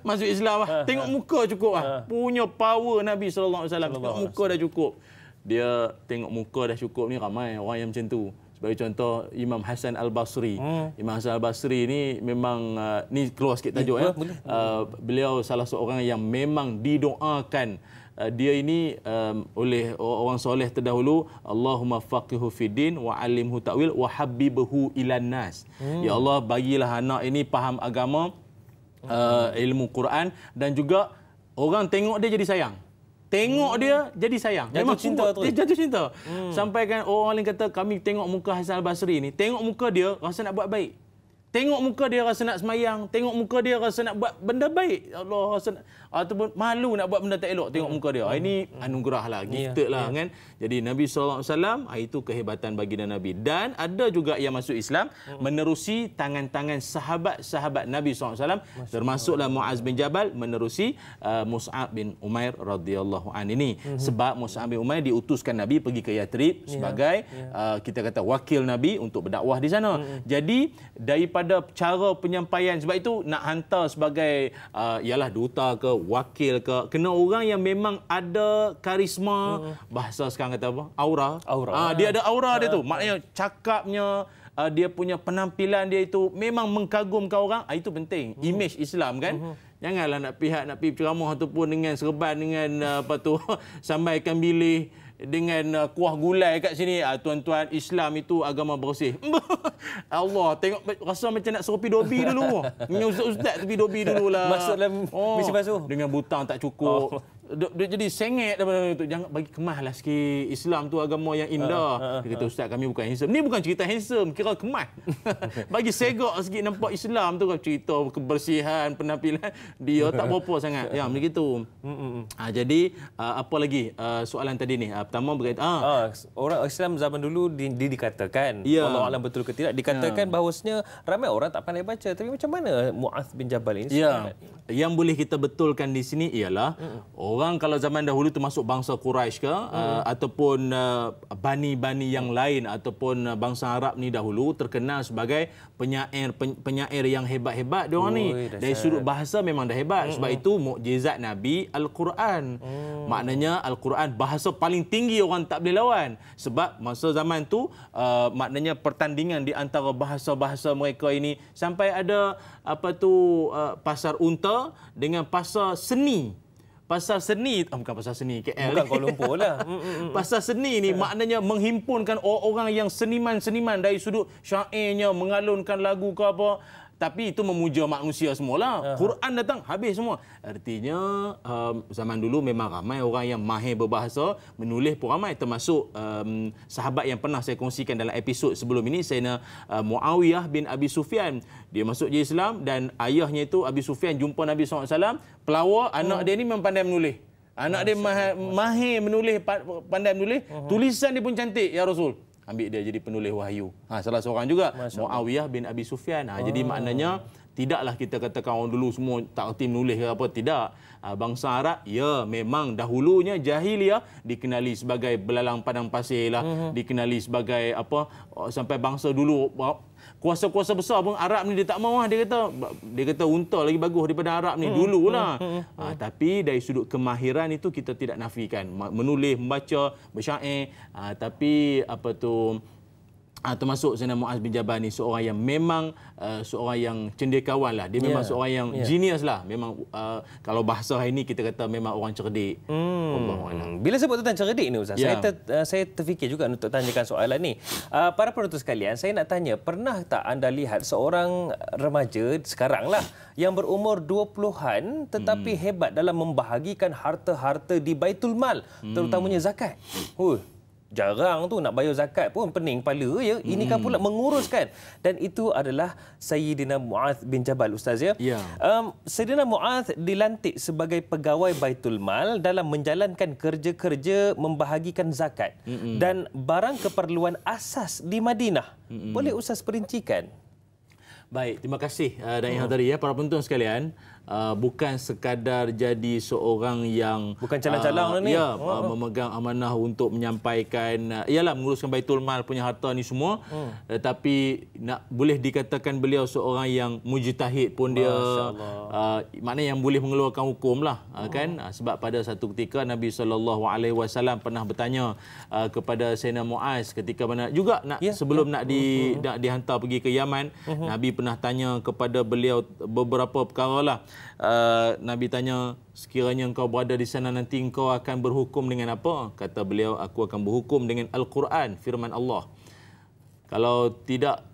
Masuk Islam lah. Tengok muka cukup lah. Punya power Nabi SAW. Tengok muka dah cukup. Dia tengok muka dah cukup ni, ramai orang yang macam tu. Sebagai contoh, Imam Hasan Al-Basri. Imam Hasan Al-Basri ni memang, ni keluar sikit tajuk ya. Beliau salah seorang yang memang didoakan. Dia ini oleh orang soleh terdahulu, Allahumma faqihu fiddin wa alimhu ta'wil wa habibhu ilan nas. Ya Allah, bagilah anak ini faham agama, ilmu Quran, dan juga orang tengok dia jadi sayang. Tengok dia jadi sayang. Memang cinta terus. Dia jatuh cinta. Sampai kan orang lain kata, kami tengok muka Hasan Al-Basri ni, tengok muka dia rasa nak buat baik. Tengok muka dia rasa nak semayang, tengok muka dia rasa nak buat benda baik. Allah rasa nak, ataupun malu nak buat benda tak elok, tengok muka dia. Ini anugerah lah, gifted lah kan. Jadi Nabi SAW, itu kehebatan baginda Nabi. Dan ada juga yang masuk Islam menerusi tangan-tangan sahabat-sahabat Nabi SAW, termasuklah Mu'adz bin Jabal menerusi Mus'ab bin Umair radhiyallahu an ini. Sebab Mus'ab bin Umair diutuskan Nabi pergi ke Yathrib sebagai kita kata wakil Nabi untuk berdakwah di sana. Jadi daripada cara penyampaian, sebab itu nak hantar sebagai ialah duta ke wakil ke, kena orang yang memang ada karisma, bahasa sekarang kata apa? Aura. Dia ada aura dia tu. Maknanya cakapnya, dia punya penampilan dia itu memang mengkagumkan orang. Itu penting. Image Islam kan. Janganlah nak pergi ceramah ataupun dengan serban dengan apa tu sambal ikan bilis dengan kuah gulai kat sini. Tuan-tuan, Islam itu agama bersih. Allah, tengok rasa macam nak suruh pergi dobi dulu. Ustaz-ustaz pergi dobi dululah. Masuk dalam misi basuh. Dengan butang tak cukup. Dia jadi sengit daripada itu. Jangan bagi kemaslah sikit. Islam tu agama yang indah. Dia kata, Ustaz, kami bukan handsome. Ni bukan cerita handsome, kira kemas. Bagi segak sikit nampak Islam tu, cerita kebersihan, penampilan. Dia tak berapa sangat. Ya, begitu. Jadi, apa lagi soalan tadi ni? Pertama berkaitan orang Islam zaman dulu dikatakan, Allah Alam betul ke tidak, dikatakan bahawasanya ramai orang tak pandai baca. Tapi macam mana Mu'adz bin Jabal ini? Yang boleh kita betulkan di sini ialah orang kalau zaman dahulu termasuk bangsa Quraisy ke ataupun bani-bani yang lain ataupun bangsa Arab ni dahulu terkenal sebagai penyair yang hebat-hebat dia orang ni. Dari sudut bahasa memang dah hebat. Sebab itu mukjizat Nabi Al-Quran. Maknanya Al-Quran bahasa paling tinggi, orang tak boleh lawan. Sebab masa zaman tu maknanya pertandingan di antara bahasa-bahasa mereka ini sampai ada apa tu pasar unta dengan pasar seni. Pasar seni, bukan pasar seni KL. Bukan Kuala Lumpur lah. Pasar seni ni maknanya menghimpunkan orang-orang yang seniman-seniman dari sudut syairnya, mengalunkan lagu ke apa. Tapi itu memuja manusia semualah. Quran datang, habis semua. Artinya zaman dulu memang ramai orang yang mahir berbahasa, menulis pun ramai. Termasuk sahabat yang pernah saya kongsikan dalam episod sebelum ini, Sayyidina Muawiyah bin Abi Sufyan. Dia masuk je Islam dan ayahnya itu Abi Sufyan jumpa Nabi SAW. Pelawak, anak dia ni memang pandai menulis. Anak dia mahir menulis, pandai menulis. Tulisan dia pun cantik, ya Rasul. ambil dia jadi penulis wahyu. Salah seorang juga Muawiyah bin Abi Sufyan. Jadi maknanya tidaklah kita katakan orang dulu semua tak erti menulis ke apa, tidak. Bangsa Arab ya memang dahulunya jahiliah dikenali sebagai belalang padang pasir lah, dikenali sebagai apa, sampai bangsa dulu kuasa-kuasa besar pun Arab ni dia tak mahu. Dia kata unta lagi bagus daripada Arab ni dululah. Tapi dari sudut kemahiran itu kita tidak nafikan, menulis, membaca, bersyair. Tapi apa tu, termasuk Sayyidina Muaz bin Jabal ni seorang yang memang seorang yang cendekiawan lah. Dia memang seorang yang genius lah. Memang kalau bahasa hari ni kita kata memang orang cerdik. Bila sebut tentang cerdik ni Ustaz, saya terfikir juga untuk tanyakan soalan ni. Para penonton sekalian, saya nak tanya, pernah tak anda lihat seorang remaja sekarang lah yang berumur 20-an tetapi hebat dalam membahagikan harta-harta di Baitul Mal, terutamanya zakat? Jarang tu nak bayar zakat pun pening kepala ya. Ini kan pula menguruskan. Dan itu adalah Sayyidina Muaz bin Jabal, Ustaz ya. Sayyidina Muaz dilantik sebagai pegawai Baitul Mal dalam menjalankan kerja-kerja membahagikan zakat dan barang keperluan asas di Madinah. Boleh Ustaz perincikan? Baik, terima kasih dan yang hadiri ya, para penonton sekalian. Bukan sekadar jadi seorang yang bukan calang-calang ni. Memegang amanah untuk menyampaikan, ialah menguruskan Baitul Mal punya harta ni semua. Tapi boleh dikatakan beliau seorang yang mujtahid pun dia. Maknanya yang boleh mengeluarkan hukum lah, kan? Sebab pada satu ketika Nabi SAW pernah bertanya kepada Sayyidina Muaz ketika mana juga sebelum nak dihantar pergi ke Yaman. Nabi pernah tanya kepada beliau beberapa perkara lah. Nabi tanya, sekiranya engkau berada di sana nanti engkau akan berhukum dengan apa? Kata beliau, aku akan berhukum dengan Al-Quran, firman Allah. Kalau tidak,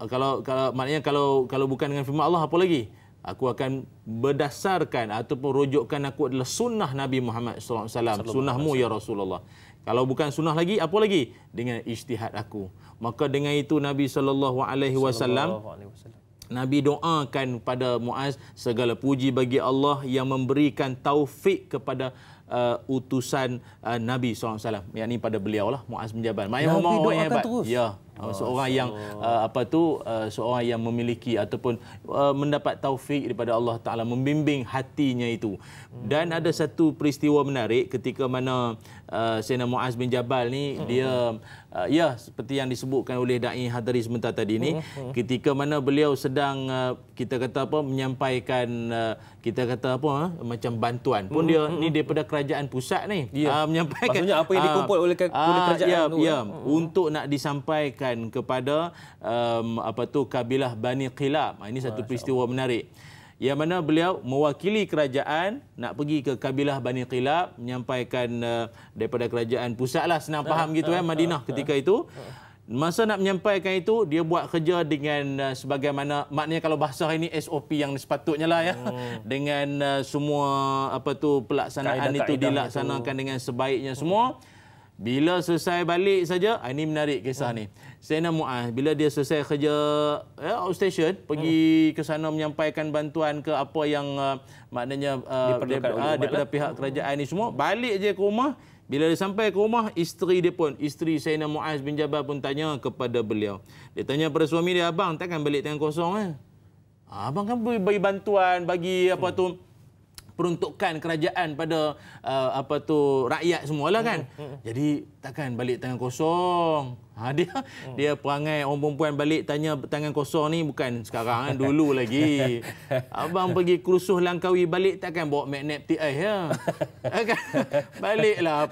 maknanya kalau bukan dengan firman Allah, apa lagi? Aku akan berdasarkan ataupun rujukkan aku adalah sunnah Nabi Muhammad SAW. Sunnahmu ya Rasulullah. Kalau bukan sunnah lagi, apa lagi? Dengan ijtihad aku. Maka dengan itu Nabi SAW Nabi doakan pada Muaz, segala puji bagi Allah yang memberikan taufik kepada utusan Nabi SAW, yakni pada beliau lah, Muaz bin Jabal. Maknanya orang yang hebat. Ya, seorang yang seorang yang memiliki ataupun mendapat taufik daripada Allah Taala, membimbing hatinya itu. Dan ada satu peristiwa menarik ketika mana Sayyidina Muaz bin Jabal ni dia seperti yang disebutkan oleh dai hadiri sebentar tadi ni, ketika mana beliau sedang kita kata apa, menyampaikan kita kata apa, macam bantuan pun dia ni daripada kerajaan pusat ni, menyampaikan maksudnya apa yang dikumpul oleh kerajaan untuk nak disampaikan kepada kabilah Bani Qilab. Ini satu peristiwa menarik yang mana beliau mewakili kerajaan nak pergi ke kabilah Bani Qilab, menyampaikan daripada kerajaan pusat lah, senang faham gitu Madinah ketika itu. Masa nak menyampaikan itu, dia buat kerja dengan sebagaimana, maknanya kalau bahasa hari ini SOP yang sepatutnya lah ya. Dengan semua pelaksanaan itu dilaksanakan dengan sebaiknya semua. Bila selesai balik saja, ini menarik kisah ni. Sayyidina Muaz bila dia selesai kerja outstation, pergi ke sana menyampaikan bantuan ke apa yang maknanya daripada pihak kerajaan ni semua, balik je ke rumah. Bila dia sampai ke rumah, isteri Sayyidina Muaz bin Jabal pun tanya kepada beliau. Dia tanya pada suami dia, abang takkan balik tangan kosong Abang kan bagi bantuan, bagi peruntukan kerajaan pada rakyat semualah kan. Jadi takkan balik tangan kosong. Dia perangai orang perempuan balik tanya tangan kosong ni bukan sekarang dulu lagi. Abang pergi kursus Langkawi balik takkan bawa magnet TI ya. Baliklah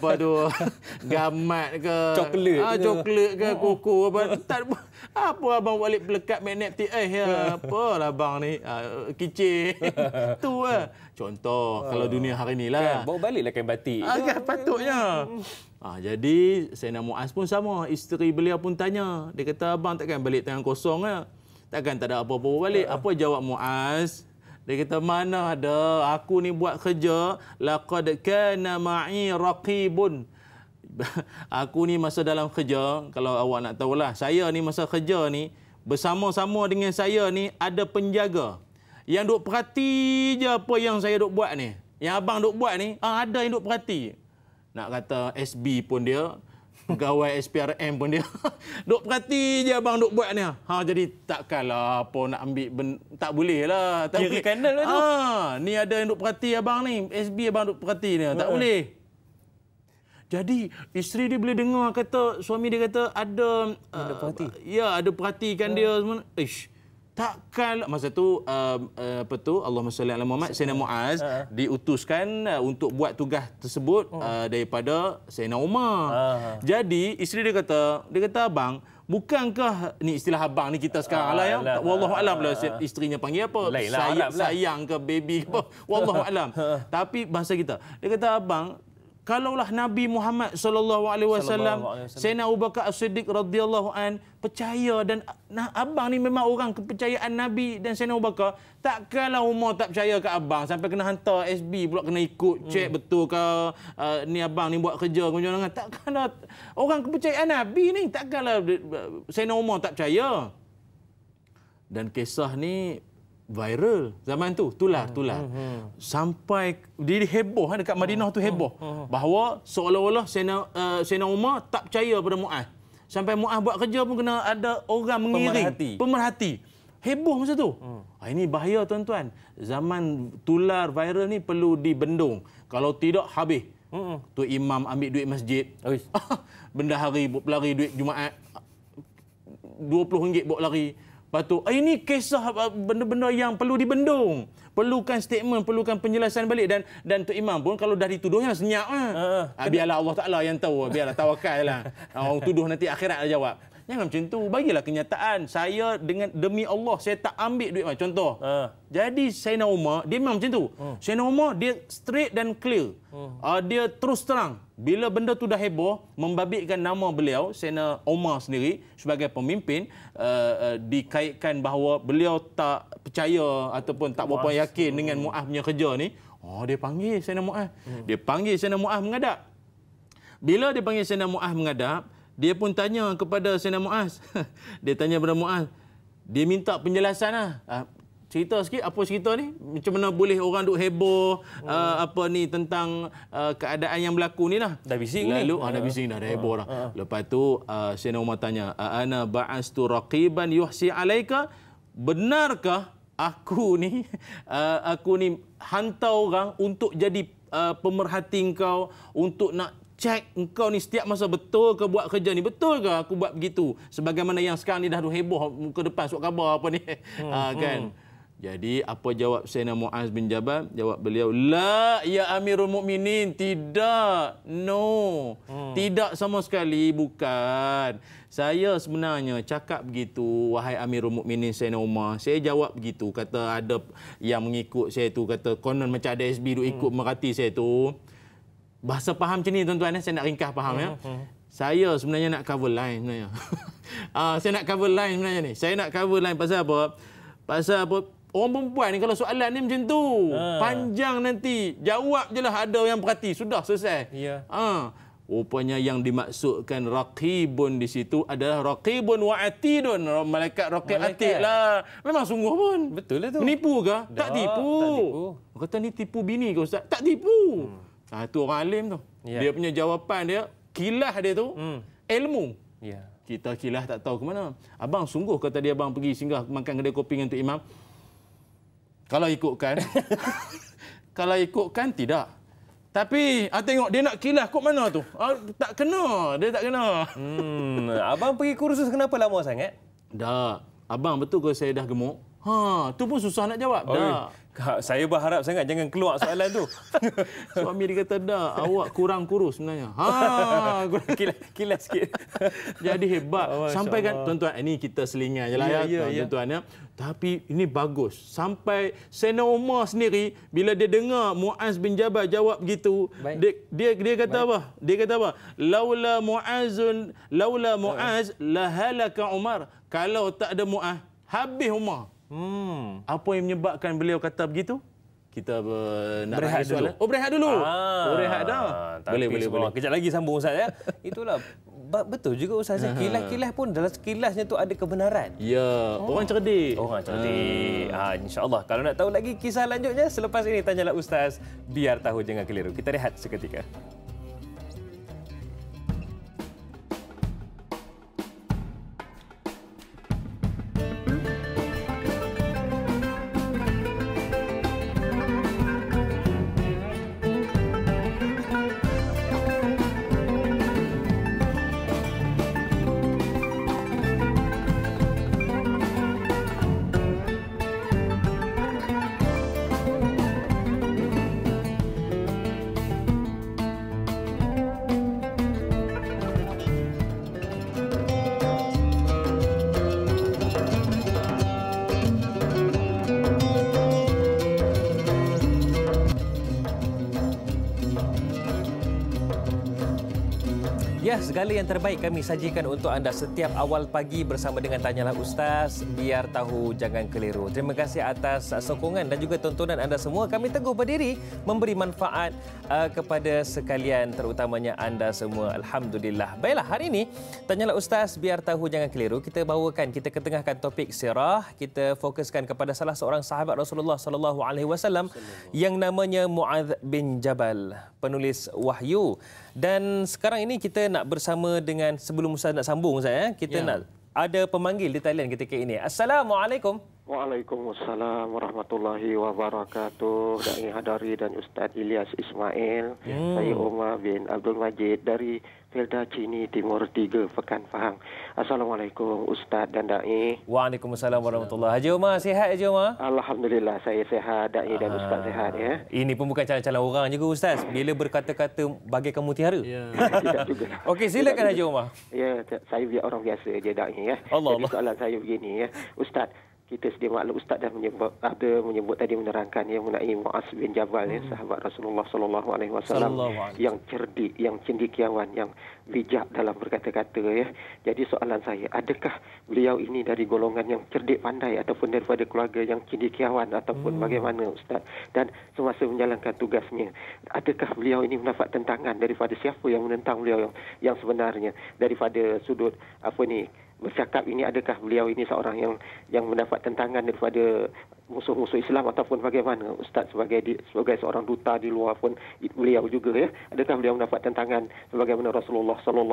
gamat ke coklat ke kuku apa abang balik pelekat magnet TI ya. Apalah abang ni kicik. Tu contoh kalau dunia hari ni lah. Bawa baliklah kain batik. Patutnya. Jadi Sayyidina Muaz pun sama, isteri beliau pun tanya. Dia kata, abang takkan balik tangan kosong takkan tak ada apa-apa balik. Apa jawab Muaz? Dia kata, mana ada, aku ni buat kerja, laqad kana ma'i raqibun. Aku ni masa dalam kerja, kalau awak nak tahulah, saya ni masa kerja ni bersama-sama dengan saya ni ada penjaga yang duk perhati je apa yang saya duk buat ni. Yang abang duk buat ni, ada yang duk perhati. Nak kata SB pun dia pegawai SPRM pun dia duk perhati je abang duk buat ni. Jadi takkanlah apa nak ambil tak boleh lah. Kira kanal lah tu. Ni ada yang duk perhati abang ni. SB abang duk perhati ni. Tak boleh. Jadi isteri dia bila dengar kata suami dia kata ada perhati. Ya, ada perhatikan dia semua. Takkan masa tu Allahumma salli ala Muhammad, Sayyidina Muaz diutuskan untuk buat tugas tersebut daripada Sayyidina Umar. Jadi isteri dia kata abang, bukankah ni istilah abang ni kita sekarang lah ya. Wallahu alam lah isterinya panggil apa? Sayang ke baby ke apa? Wallahu alam. Tapi bahasa kita. Dia kata abang, kalaulah Nabi Muhammad sallallahu alaihi wasallam, Sayyidina Abu Bakar As-Siddiq radhiyallahu an percaya dan abang ni memang orang kepercayaan Nabi dan Sayyidina Abu Bakar, takkanlah Umar tak percaya ke abang sampai kena hantar SB pula kena ikut cek betul ke ni abang ni buat kerja macam mana. Takkanlah orang kepercayaan Nabi ni, takkanlah Sayyidina Umar tak percaya. Dan kisah ni viral zaman tu, tular. Sampai dia heboh dekat Madinah tu heboh bahawa seolah-olah Sayyidina Umar tak percaya pada Muaz. Sampai Muaz buat kerja pun kena ada orang mengiring, pemerhati. Heboh masa tu. Ini bahaya tuan-tuan. Zaman tular viral ni perlu dibendung. Kalau tidak habis. Tu imam ambil duit masjid. Bendahari pelari duit Jumaat. RM20 bawa lari. Lepas tu, ini kisah benda-benda yang perlu dibendung. Perlukan statement, perlukan penjelasan balik. Dan Tok Imam pun kalau dah dituduhnya senyap. Biarlah Allah Ta'ala yang tahu. Biarlah tawakal lah. Orang tuduh nanti akhirat dah jawab. Jangan macam tu. Bagilah kenyataan. Saya demi Allah, saya tak ambil duit. Contoh. Jadi Sayyidina Umar, dia memang macam tu. Sayyidina Umar, dia straight dan clear. Dia terus terang. Bila benda tu dah heboh, membabitkan nama beliau, Sayyidina Umar sendiri sebagai pemimpin, dikaitkan bahawa beliau tak percaya ataupun tak berapa yakin dengan Muaz punya kerja ni. Dia panggil Sayyidina Muaz. Dia panggil Sayyidina Muaz menghadap. Bila dia panggil Sayyidina Muaz menghadap, dia pun tanya kepada Sayyidina Muaz. Dia tanya kepada Muaz. Dia minta penjelasan lah. Cerita sikit, apa cerita ni? Macam mana boleh orang duk heboh apa ni tentang keadaan yang berlaku ni lah. Dah bising ni. Dah bising dah heboh dah. Lepas tu Sayyidina Umar tanya, ana ba'astu raqiban yuhsi alaika? Benarkah aku ni hantar orang untuk jadi pemerhati engkau, untuk nak cek engkau ni setiap masa betul ke buat kerja ni, betul ke aku buat begitu, sebagaimana yang sekarang ni dah heboh muka depan surat khabar apa ni. Kan. Jadi apa jawab Sayyidina Muaz bin Jabal? Jawab beliau, la ya Amirul Mukminin, tidak. No. Tidak sama sekali, bukan. Saya sebenarnya cakap begitu, wahai Amirul Mukminin Sayyidina Umar. Saya jawab begitu, kata ada yang mengikut saya tu, kata konon macam ada SB duk ikut merhati saya tu. Bahasa faham macam ni tuan-tuan, saya nak ringkas faham ya. Saya sebenarnya nak cover line sebenarnya. Saya nak cover line sebenarnya ni. Saya nak cover line pasal apa? Pasal apa? Orang perempuan ni kalau soalan ni macam tu. Panjang nanti. Jawab je lah, ada yang perhati. Sudah selesai. Ya. Rupanya yang dimaksudkan raqibun di situ adalah raqibun wa atidun. Malaikat raqib atid lah. Memang sungguh pun. Betul lah tu. Menipu ke? Tak tipu. Kata ni tipu bini ke Ustaz? Tak tipu. Tu orang alim tu. Ya. Dia punya jawapan dia, kilah dia tu, ilmu. Ya. Kita kilah tak tahu ke mana. Abang sungguh kata dia abang pergi singgah makan kedai kopi dengan Tok Imam. Kalau ikutkan, kalau ikutkan tidak. Tapi tengok dia nak kilah kok mana tu. Tak kena, dia tak kena. Abang pergi kursus kenapa lama sangat? Dah. Abang betul ke saya dah gemuk? Tu pun susah nak jawab. Dah. Saya berharap sangat jangan keluar soalan tu. Suami dia kata, dah, awak kurang kurus sebenarnya. Kilas sikit. Jadi hebat. Sampai kan, tuan-tuan, ini kita selingan je lah tuan-tuan. Tapi ini bagus. Sampai Sayyidina Umar sendiri, bila dia dengar Muaz bin Jabal jawab begitu, dia kata apa? Dia kata apa? Laula Muaz lahalaka Umar. Kalau tak ada Muaz, habis Umar. Apa yang menyebabkan beliau kata begitu? Kita nak berehat dulu. Berehat dulu. Berehat dah. Boleh. Kejap lagi sambung Ustaz ya. Itulah betul juga Ustaz. Kilas-kilas pun dalam sekilasnya tu ada kebenaran. Ya, orang cerdik. Insya-Allah. Kalau nak tahu lagi kisah lanjutnya selepas ini, tanyalah Ustaz, biar tahu jangan keliru. Kita rehat seketika. Ya, segala yang terbaik kami sajikan untuk anda setiap awal pagi bersama dengan Tanyalah Ustaz. Biar tahu, jangan keliru. Terima kasih atas sokongan dan juga tontonan anda semua. Kami teguh berdiri memberi manfaat kepada sekalian, terutamanya anda semua. Alhamdulillah. Baiklah, hari ini Tanyalah Ustaz, biar tahu, jangan keliru. Kita bawakan, kita ketengahkan topik sirah. Kita fokuskan kepada salah seorang sahabat Rasulullah SAW yang namanya Mu'adz bin Jabal, penulis wahyu. Dan sekarang ini kita nak bersama dengan, sebelum Ustaz nak sambung saya, kita nak ada pemanggil di talian ketika ini. Assalamualaikum. Waalaikumsalam warahmatullahi wabarakatuh. Da'i Hadari dan Ustaz Ilyas Ismail. Saya Umar bin Abdul Majid dari Felda Cini Timur 3, Pekan Pahang. Assalamualaikum Ustaz dan Da'i. Waalaikumsalam warahmatullahi. Haji Umar, sihat Haji Umar? Alhamdulillah saya sihat, Da'i dan Ustaz sihat ya. Ini pun bukan calon-calon orang juga Ustaz. Bila berkata-kata bagaikan mutiara. Tidak juga. Okey, silakan Haji Umar. Ya, saya biar orang biasa je Da'i ya. Jadi soalan saya begini ya. Ustaz, kita sedia maklum Ustaz dah menyebut tadi, menerangkan yang mengenai Mu'adz bin Jabal ya, sahabat Rasulullah SAW yang cerdik, yang cendekiawan, yang bijak dalam berkata-kata ya. Jadi soalan saya, adakah beliau ini dari golongan yang cerdik pandai ataupun daripada keluarga yang cendekiawan ataupun bagaimana Ustaz? Dan semasa menjalankan tugasnya, adakah beliau ini mendapat tentangan daripada siapa yang menentang beliau yang sebenarnya, daripada sudut bercakap ini, adakah beliau ini seorang yang mendapat tentangan daripada musuh-musuh Islam ataupun bagaimana Ustaz, sebagai seorang duta di luar pun beliau juga ya, adakah beliau mendapat tentangan sebagaimana Rasulullah SAW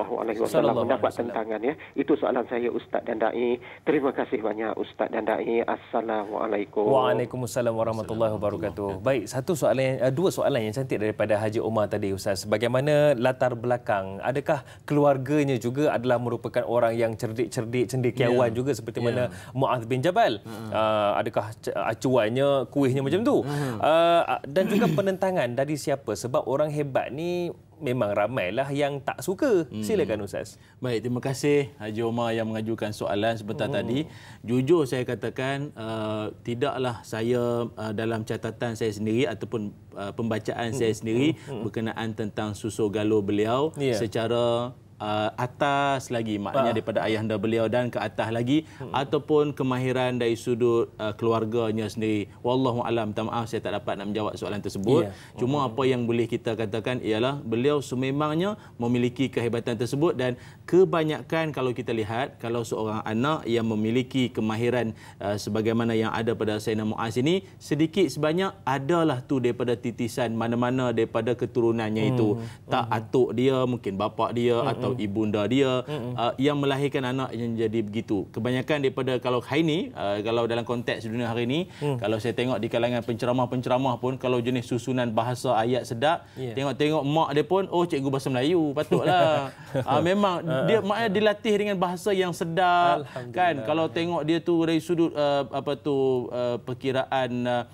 mendapat tentangan ya? Itu soalan saya Ustaz dan Da'i. Terima kasih banyak Ustaz dan Da'i. Assalamualaikum. Waalaikumsalam warahmatullahi wabarakatuh. Baik, dua soalan yang cantik daripada Haji Umar tadi Ustaz. Bagaimana latar belakang? Adakah keluarganya juga adalah merupakan orang yang cerdik, cendekiawan juga seperti mana Mu'adz bin Jabal? Adakah acuannya, kuihnya macam tu? Dan juga penentangan dari siapa? Sebab orang hebat ni memang ramailah yang tak suka. Silakan Ustaz. Baik, terima kasih Haji Umar yang mengajukan soalan sebentar tadi. Jujur saya katakan, tidaklah saya dalam catatan saya sendiri ataupun pembacaan saya sendiri berkenaan tentang susul galur beliau secara atas lagi, maknanya daripada ayahanda beliau dan ke atas lagi, ataupun kemahiran dari sudut keluarganya sendiri. Wallahu alam, minta maaf saya tak dapat nak menjawab soalan tersebut. Cuma apa yang boleh kita katakan ialah beliau sememangnya memiliki kehebatan tersebut, dan kebanyakan kalau kita lihat, kalau seorang anak yang memiliki kemahiran sebagaimana yang ada pada Sayyidina Mu'adz ini, sedikit sebanyak adalah tu daripada titisan mana-mana daripada keturunannya itu. Tak atuk dia, mungkin bapa dia atau ibunda dia yang melahirkan anak yang jadi begitu. Kebanyakan daripada, kalau hari ini, kalau dalam konteks dunia hari ini, kalau saya tengok di kalangan penceramah-penceramah pun, kalau jenis susunan bahasa ayat sedap, tengok-tengok mak dia pun, oh cikgu bahasa Melayu, patutlah. Memang dia maknanya dilatih dengan bahasa yang sedap kan. Kalau tengok dia tu dari sudut perkiraan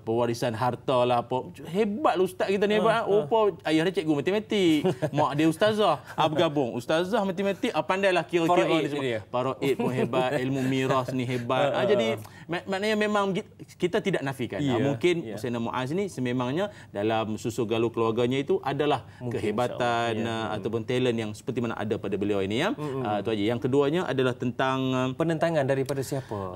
pewarisan harta lah, apa hebat lah ustaz kita ni, hebat. Ayah dia cikgu matematik, mak dia ustazah, bergabung ustazah matematik, pandailah kira-kira ni semua. Faraid pun hebat, ilmu miras ni hebat. Jadi maknanya memang kita tidak nafikan. Mungkin Sayyidina Mu'adz ni sememangnya dalam susul galur keluarganya itu adalah mungkin kehebatan ataupun talent yang seperti mana ada pada beliau ini ya. Itu aja. Yang keduanya adalah tentang penentangan daripada siapa?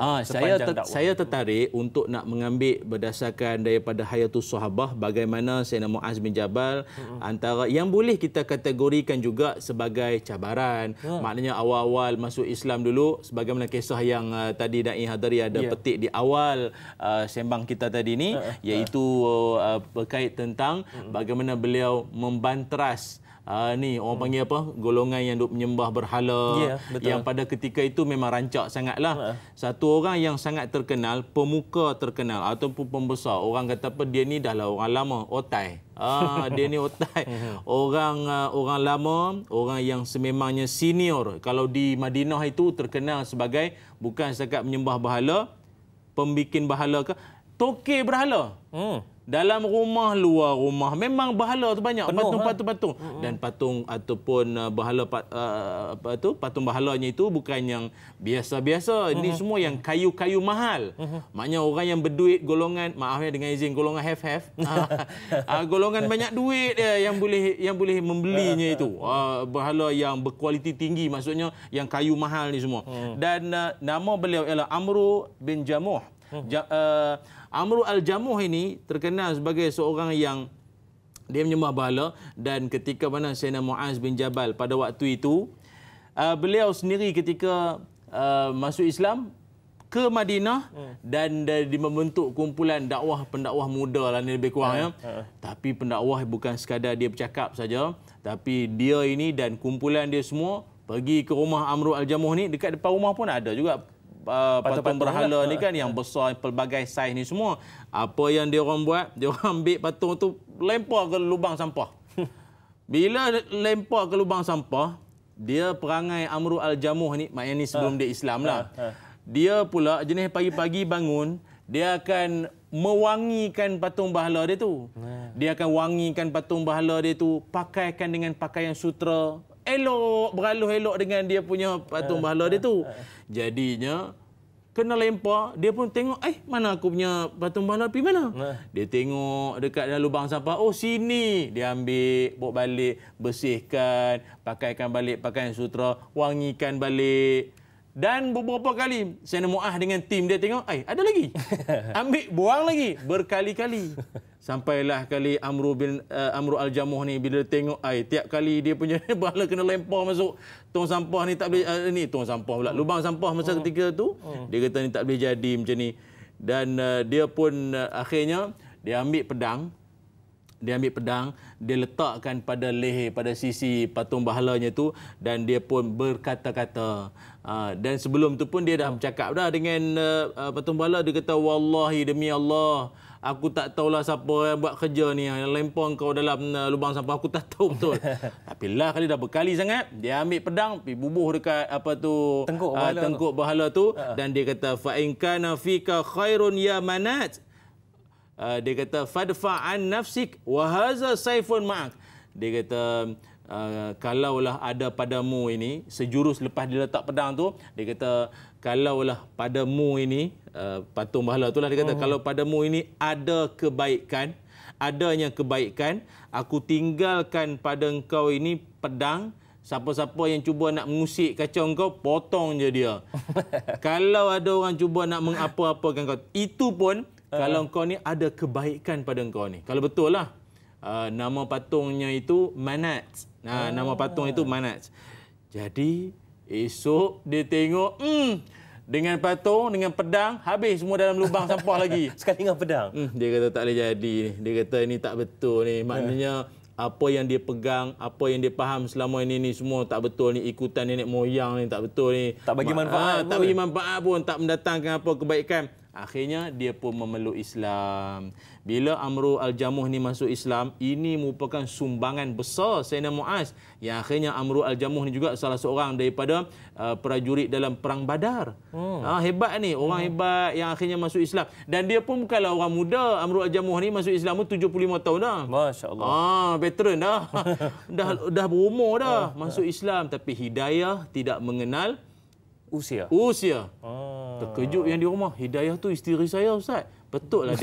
Saya tertarik untuk nak mengambil berdasarkan daripada Hayatus Sahabah, bagaimana Sayyidina Mu'adz bin Jabal antara yang boleh kita kategorikan juga sebagai cabaran. Maknanya awal-awal masuk Islam dulu, sebagaimana kisah yang tadi Da'i Hadari ada petik di awal sembang kita tadi ni, iaitu berkait tentang bagaimana beliau membanteras ni orang panggil apa, golongan yang duk menyembah berhala, yang pada ketika itu memang rancak sangatlah. Satu orang yang sangat terkenal, pemuka terkenal ataupun pembesar, orang kata apa, dia ni dah lah orang lama, otai. Dia ni otai. Orang lama, orang yang sememangnya senior. Kalau di Madinah itu terkenal sebagai bukan setakat menyembah berhala, pembikin berhala ke, tokeh berhala. dalam rumah, luar rumah, memang berhala tu banyak, Penuh, patung. Dan patung ataupun berhala patung berhalanya itu bukan yang biasa-biasa. Ini semua yang kayu-kayu mahal. Maknanya orang yang berduit, golongan, maaf ya dengan izin, golongan have-have, golongan banyak duit dia yang boleh membelinya itu. Berhala yang berkualiti tinggi, maksudnya yang kayu mahal ni semua. Dan nama beliau ialah Amru bin Jamuh. Amru al-Jamuh ini terkenal sebagai seorang yang dia menyembah berhala, dan ketika mana Sayyidina Muaz bin Jabal pada waktu itu, beliau sendiri ketika masuk Islam ke Madinah dan dia membentuk kumpulan pendakwah muda lah ni lebih kurang ya. Tapi pendakwah bukan sekadar dia bercakap saja, tapi dia ini dan kumpulan dia semua pergi ke rumah Amru al-Jamuh ni. Dekat depan rumah pun ada juga patung berhala ni kan, yang besar, pelbagai saiz ni semua. Apa yang dia orang buat? Dia orang ambil patung tu lempar ke lubang sampah. Bila lempar ke lubang sampah, dia perangai Amru al-Jamuh ni, maknanya ni sebelum dia Islam lah. Dia pula jenis pagi-pagi bangun, dia akan mewangikan patung berhala dia tu. Dia akan wangikan patung berhala dia tu, pakaikan dengan pakaian sutra, elok, beraluh elok dengan dia punya patung berhala dia tu. Jadinya kena lempar, dia pun tengok, mana aku punya patung berhala pergi mana? Dia tengok dekat dalam lubang sampah, oh sini. Dia ambil, bawa balik, bersihkan, pakaikan balik pakaian sutra, wangikan balik. Dan beberapa kali Sayyidina Muaz dengan tim dia tengok, ada lagi. Ambil, buang lagi berkali-kali. Sampailah kali Amru al-Jamuh ni bila tengok tiap kali dia punya berhala kena lempar masuk tong sampah ni, tak boleh tong sampah pula, lubang sampah masa ketika tu, dia kata ni tak boleh jadi macam ni. Dan dia pun akhirnya dia ambil pedang, dia letakkan pada leher, pada sisi patung berhalanya tu, dan dia pun berkata-kata. Dan sebelum tu pun dia dah bercakap dah dengan patung berhala. Dia kata, wallahi demi Allah, aku tak tahulah siapa yang buat kerja ni, yang lempar kau dalam lubang sampah, aku tak tahu betul. Tapi lah kali dah berkali sangat, dia ambil pedang, pergi bubuh dekat tengkuk berhala tu. Dan dia kata, fa in kana fika khairun ya Manat. Dia kata, fadfa'an nafsik wa haza saifun ma'ak. Dia kata, kalaulah ada padamu ini, sejurus lepas dia letak pedang tu, dia kata, kalaulah padamu ini, patung berhala tu lah, dia kata, kalau padamu ini adanya kebaikan, aku tinggalkan pada engkau ini pedang. Siapa-siapa yang cuba nak mengusik kacau engkau, potong je dia. Kalau ada orang cuba nak mengapa-apakan kau, itu pun kalau engkau ni ada kebaikan pada engkau ni. Kalau betul lah. Nama patungnya itu Manat. Nama patung itu Manat. Jadi esok dia tengok dengan patung, dengan pedang, habis semua dalam lubang sampah lagi. Sekali dengan pedang. Dia kata tak boleh jadi. Dia kata ini tak betul ni. Maknanya apa yang dia pegang, apa yang dia faham selama ini semua tak betul ni. Ikutan nenek moyang ni tak betul ni. Tak bagi manfaat pun. Tak bagi manfaat pun. Tak mendatangkan apa kebaikan. Akhirnya dia pun memeluk Islam. Bila Amru al-Jamuh ni masuk Islam, ini merupakan sumbangan besar Sayyidina Muaz. Yang akhirnya Amru al-Jamuh ni juga salah seorang daripada prajurit dalam perang Badar. Hebat ni, orang hebat yang akhirnya masuk Islam. Dan dia pun bukanlah orang muda. Amru al-Jamuh ni masuk Islam pun 75 tahun dah. Masya-Allah. Veteran dah. dah berumur dah masuk Islam, tapi hidayah tidak mengenal usia. Terkejut yang di rumah. Hidayah tu isteri saya, Ustaz. Betul lah,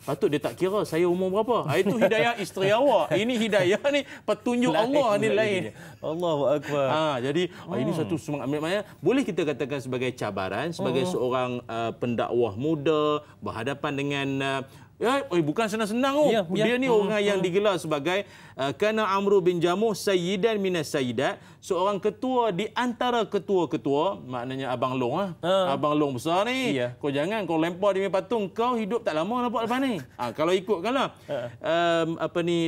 patut dia tak kira saya umur berapa. Itu hidayah isteri awak. Ini hidayah ni petunjuk Allah ni lain. Allahu akbar. Jadi ini satu semangat. Maknanya boleh kita katakan sebagai cabaran sebagai seorang pendakwah muda berhadapan dengan bukan senang-senang. Dia ni orang yang digelar sebagai kana Amru bin Jamuh sayyidan minas sayyidat, seorang ketua di antara ketua-ketua, maknanya abang long lah. Abang long besar ni. Kau jangan kau lempar dia punya patung, kau hidup tak lama nampak lepas ni. Kalau ikutkanlah.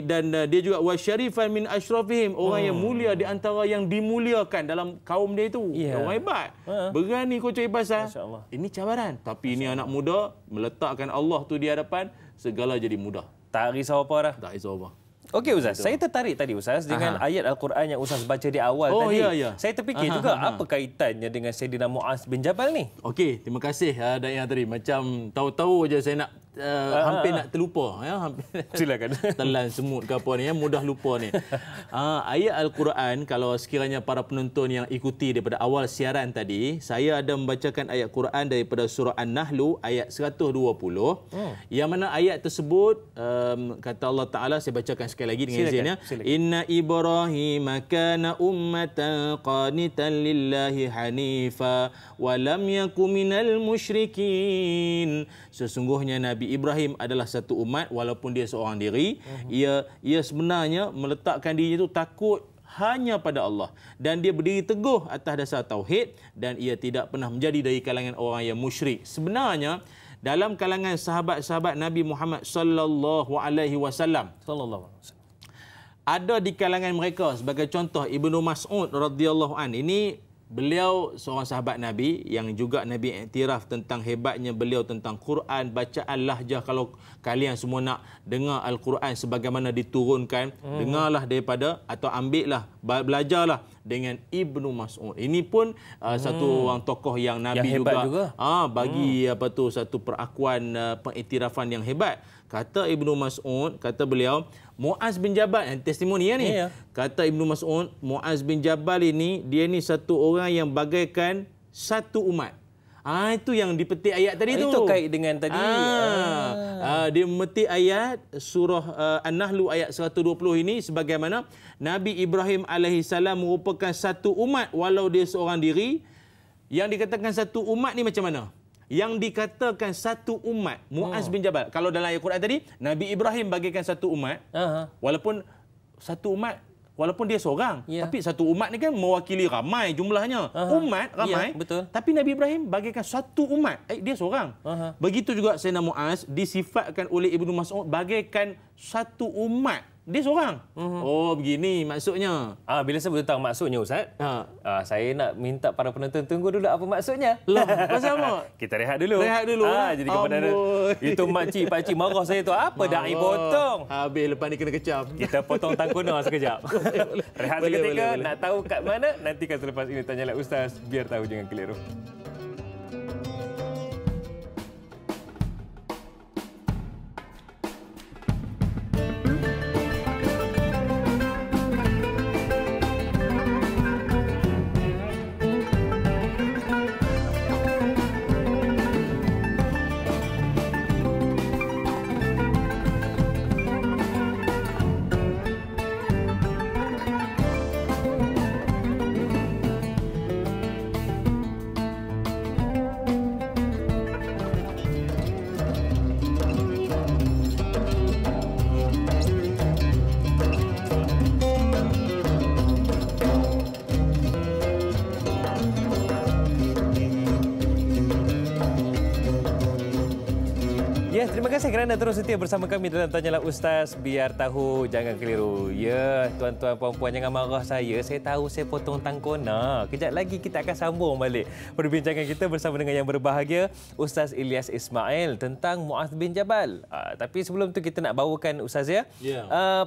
Dan dia juga wasyarifan min asyrafihim, orang yang mulia di antara yang dimuliakan dalam kaum dia itu. Orang hebat. Berani kau cari pasal. Ini cabaran. Tapi ini anak muda meletakkan Allah tu di hadapan, segala jadi mudah. Tak risau apa dah. Tak risau apa. Okey Ustaz, saya tertarik tadi Ustaz dengan ayat Al-Quran yang Ustaz baca di awal tadi. Saya terfikir juga apa kaitannya dengan Sayyidina Muaz bin Jabal ni? Okey, terima kasih Dayang tadi. Macam tahu-tahu je saya nak hampir nak terlupa ya, hampir silakan. telan semut ke apa ni ya, mudah lupa ni. Ayat Al-Quran, kalau sekiranya para penonton yang ikuti daripada awal siaran tadi, saya ada membacakan ayat Quran daripada surah An-Nahl ayat 120. Yang mana ayat tersebut kata Allah Taala, saya bacakan sekali lagi dengan izinnya. Inna Ibrahim kana ummatan qanitan lillahi hanifa wa lam yakun minal musyrikin. Sesungguhnya Nabi Ibrahim adalah satu umat walaupun dia seorang diri. Ia sebenarnya meletakkan dirinya itu takut hanya pada Allah dan dia berdiri teguh atas dasar tauhid dan ia tidak pernah menjadi dari kalangan orang yang musyrik. Sebenarnya dalam kalangan sahabat-sahabat Nabi Muhammad sallallahu alaihi wasallam ada di kalangan mereka, sebagai contoh Ibnu Mas'ud radhiyallahu an. Ini beliau seorang sahabat Nabi yang juga Nabi iktiraf tentang hebatnya beliau tentang Quran, bacaan lahjah. Kalau kalian semua nak dengar Al-Quran sebagaimana diturunkan, dengarlah daripada atau ambillah, belajarlah dengan Ibnu Mas'ud. Ini pun satu orang tokoh yang Nabi yang juga. Bagi satu perakuan pengiktirafan yang hebat. Kata Ibnu Mas'ud, kata beliau, Muaz bin Jabal, testimoni ni. Kata Ibnu Mas'ud, Muaz bin Jabal ini, dia ni satu orang yang bagaikan satu umat. Itu yang dipetik ayat tadi tu. Itu kait dengan tadi. Dia memetik ayat surah An-Nahl ayat 120 ini sebagaimana Nabi Ibrahim alaihissalam merupakan satu umat walau dia seorang diri. Yang dikatakan satu umat ni macam mana? Yang dikatakan satu umat, Muaz bin Jabal. Kalau dalam ayat Quran tadi, Nabi Ibrahim bagaikan satu umat. Walaupun satu umat, walaupun dia seorang. Tapi satu umat ni kan mewakili ramai jumlahnya. Umat ramai. Betul. Tapi Nabi Ibrahim bagaikan satu umat. Dia seorang. Begitu juga Sayyidina Muaz disifatkan oleh Ibnu Mas'ud bagaikan satu umat. Dia seorang. Oh, begini maksudnya. Bila sebut tentang maksudnya, Ustaz, saya nak minta para penonton tunggu dulu apa maksudnya. Lah, pasal apa? Kita rehat dulu. Jadi kepada itu makcik, pakcik marah saya tu, apa da'i potong? Habis lepas ni kena kecam. Kita potong tangkuna sekejap. Rehat seketika, nak tahu kat mana? Nantikan selepas ini Tanyalah Ustaz, biar tahu jangan keliru. Terima kasih kerana terus setia bersama kami dalam Tanyalah Ustaz, biar tahu jangan keliru. Ya, tuan-tuan puan-puan jangan marah saya. Saya tahu saya potong tangkona. Kejap lagi kita akan sambung balik perbincangan kita bersama dengan yang berbahagia Ustaz Ilyas Ismail tentang Muaz bin Jabal. Tapi sebelum tu kita nak bawakan Ustaz ya.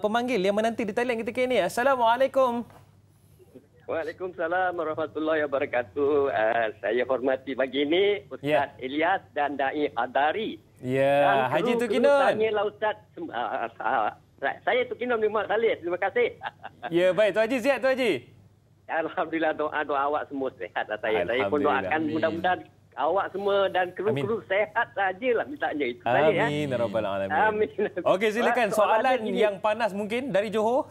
Pemanggil yang menanti di talian ketika ini. Assalamualaikum. Waalaikumsalam warahmatullahi wabarakatuh. Saya hormati pagi ini Ustaz Ilyas dan Da'i Hadari. Ya, Haji Tukinun. Tanyalah Ustaz. Saya Tukinun bin Muhammad Saleh. Terima kasih. Ya, baik. Tuan Haji, sihat Tuan Haji? Alhamdulillah, doa awak semua sehat. Saya pun doakan mudah-mudahan awak semua dan kru-kru sehat sajalah mintanya itu. Amin. Rabbal alamin. Amin. Okey, silakan soalan yang panas mungkin dari Johor.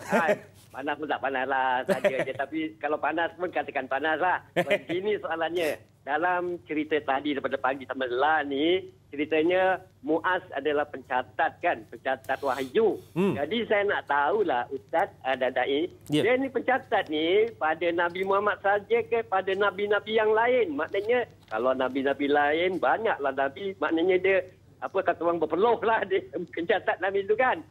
Panas pun tak panas lah saja je. Tapi kalau panas pun katakan panas lah. Begini soalannya. Dalam cerita tadi daripada pagi sampai malam ni, ceritanya Muaz adalah pencatat kan, pencatat wahyu. Jadi saya nak tahulah Ustaz Dadai, dia ni pencatat ni pada Nabi Muhammad saja ke pada nabi-nabi yang lain? Maknanya kalau nabi-nabi lain banyaklah nabi, maknanya dia apa kata orang berpeluh lah dia pencatat Nabi itu kan.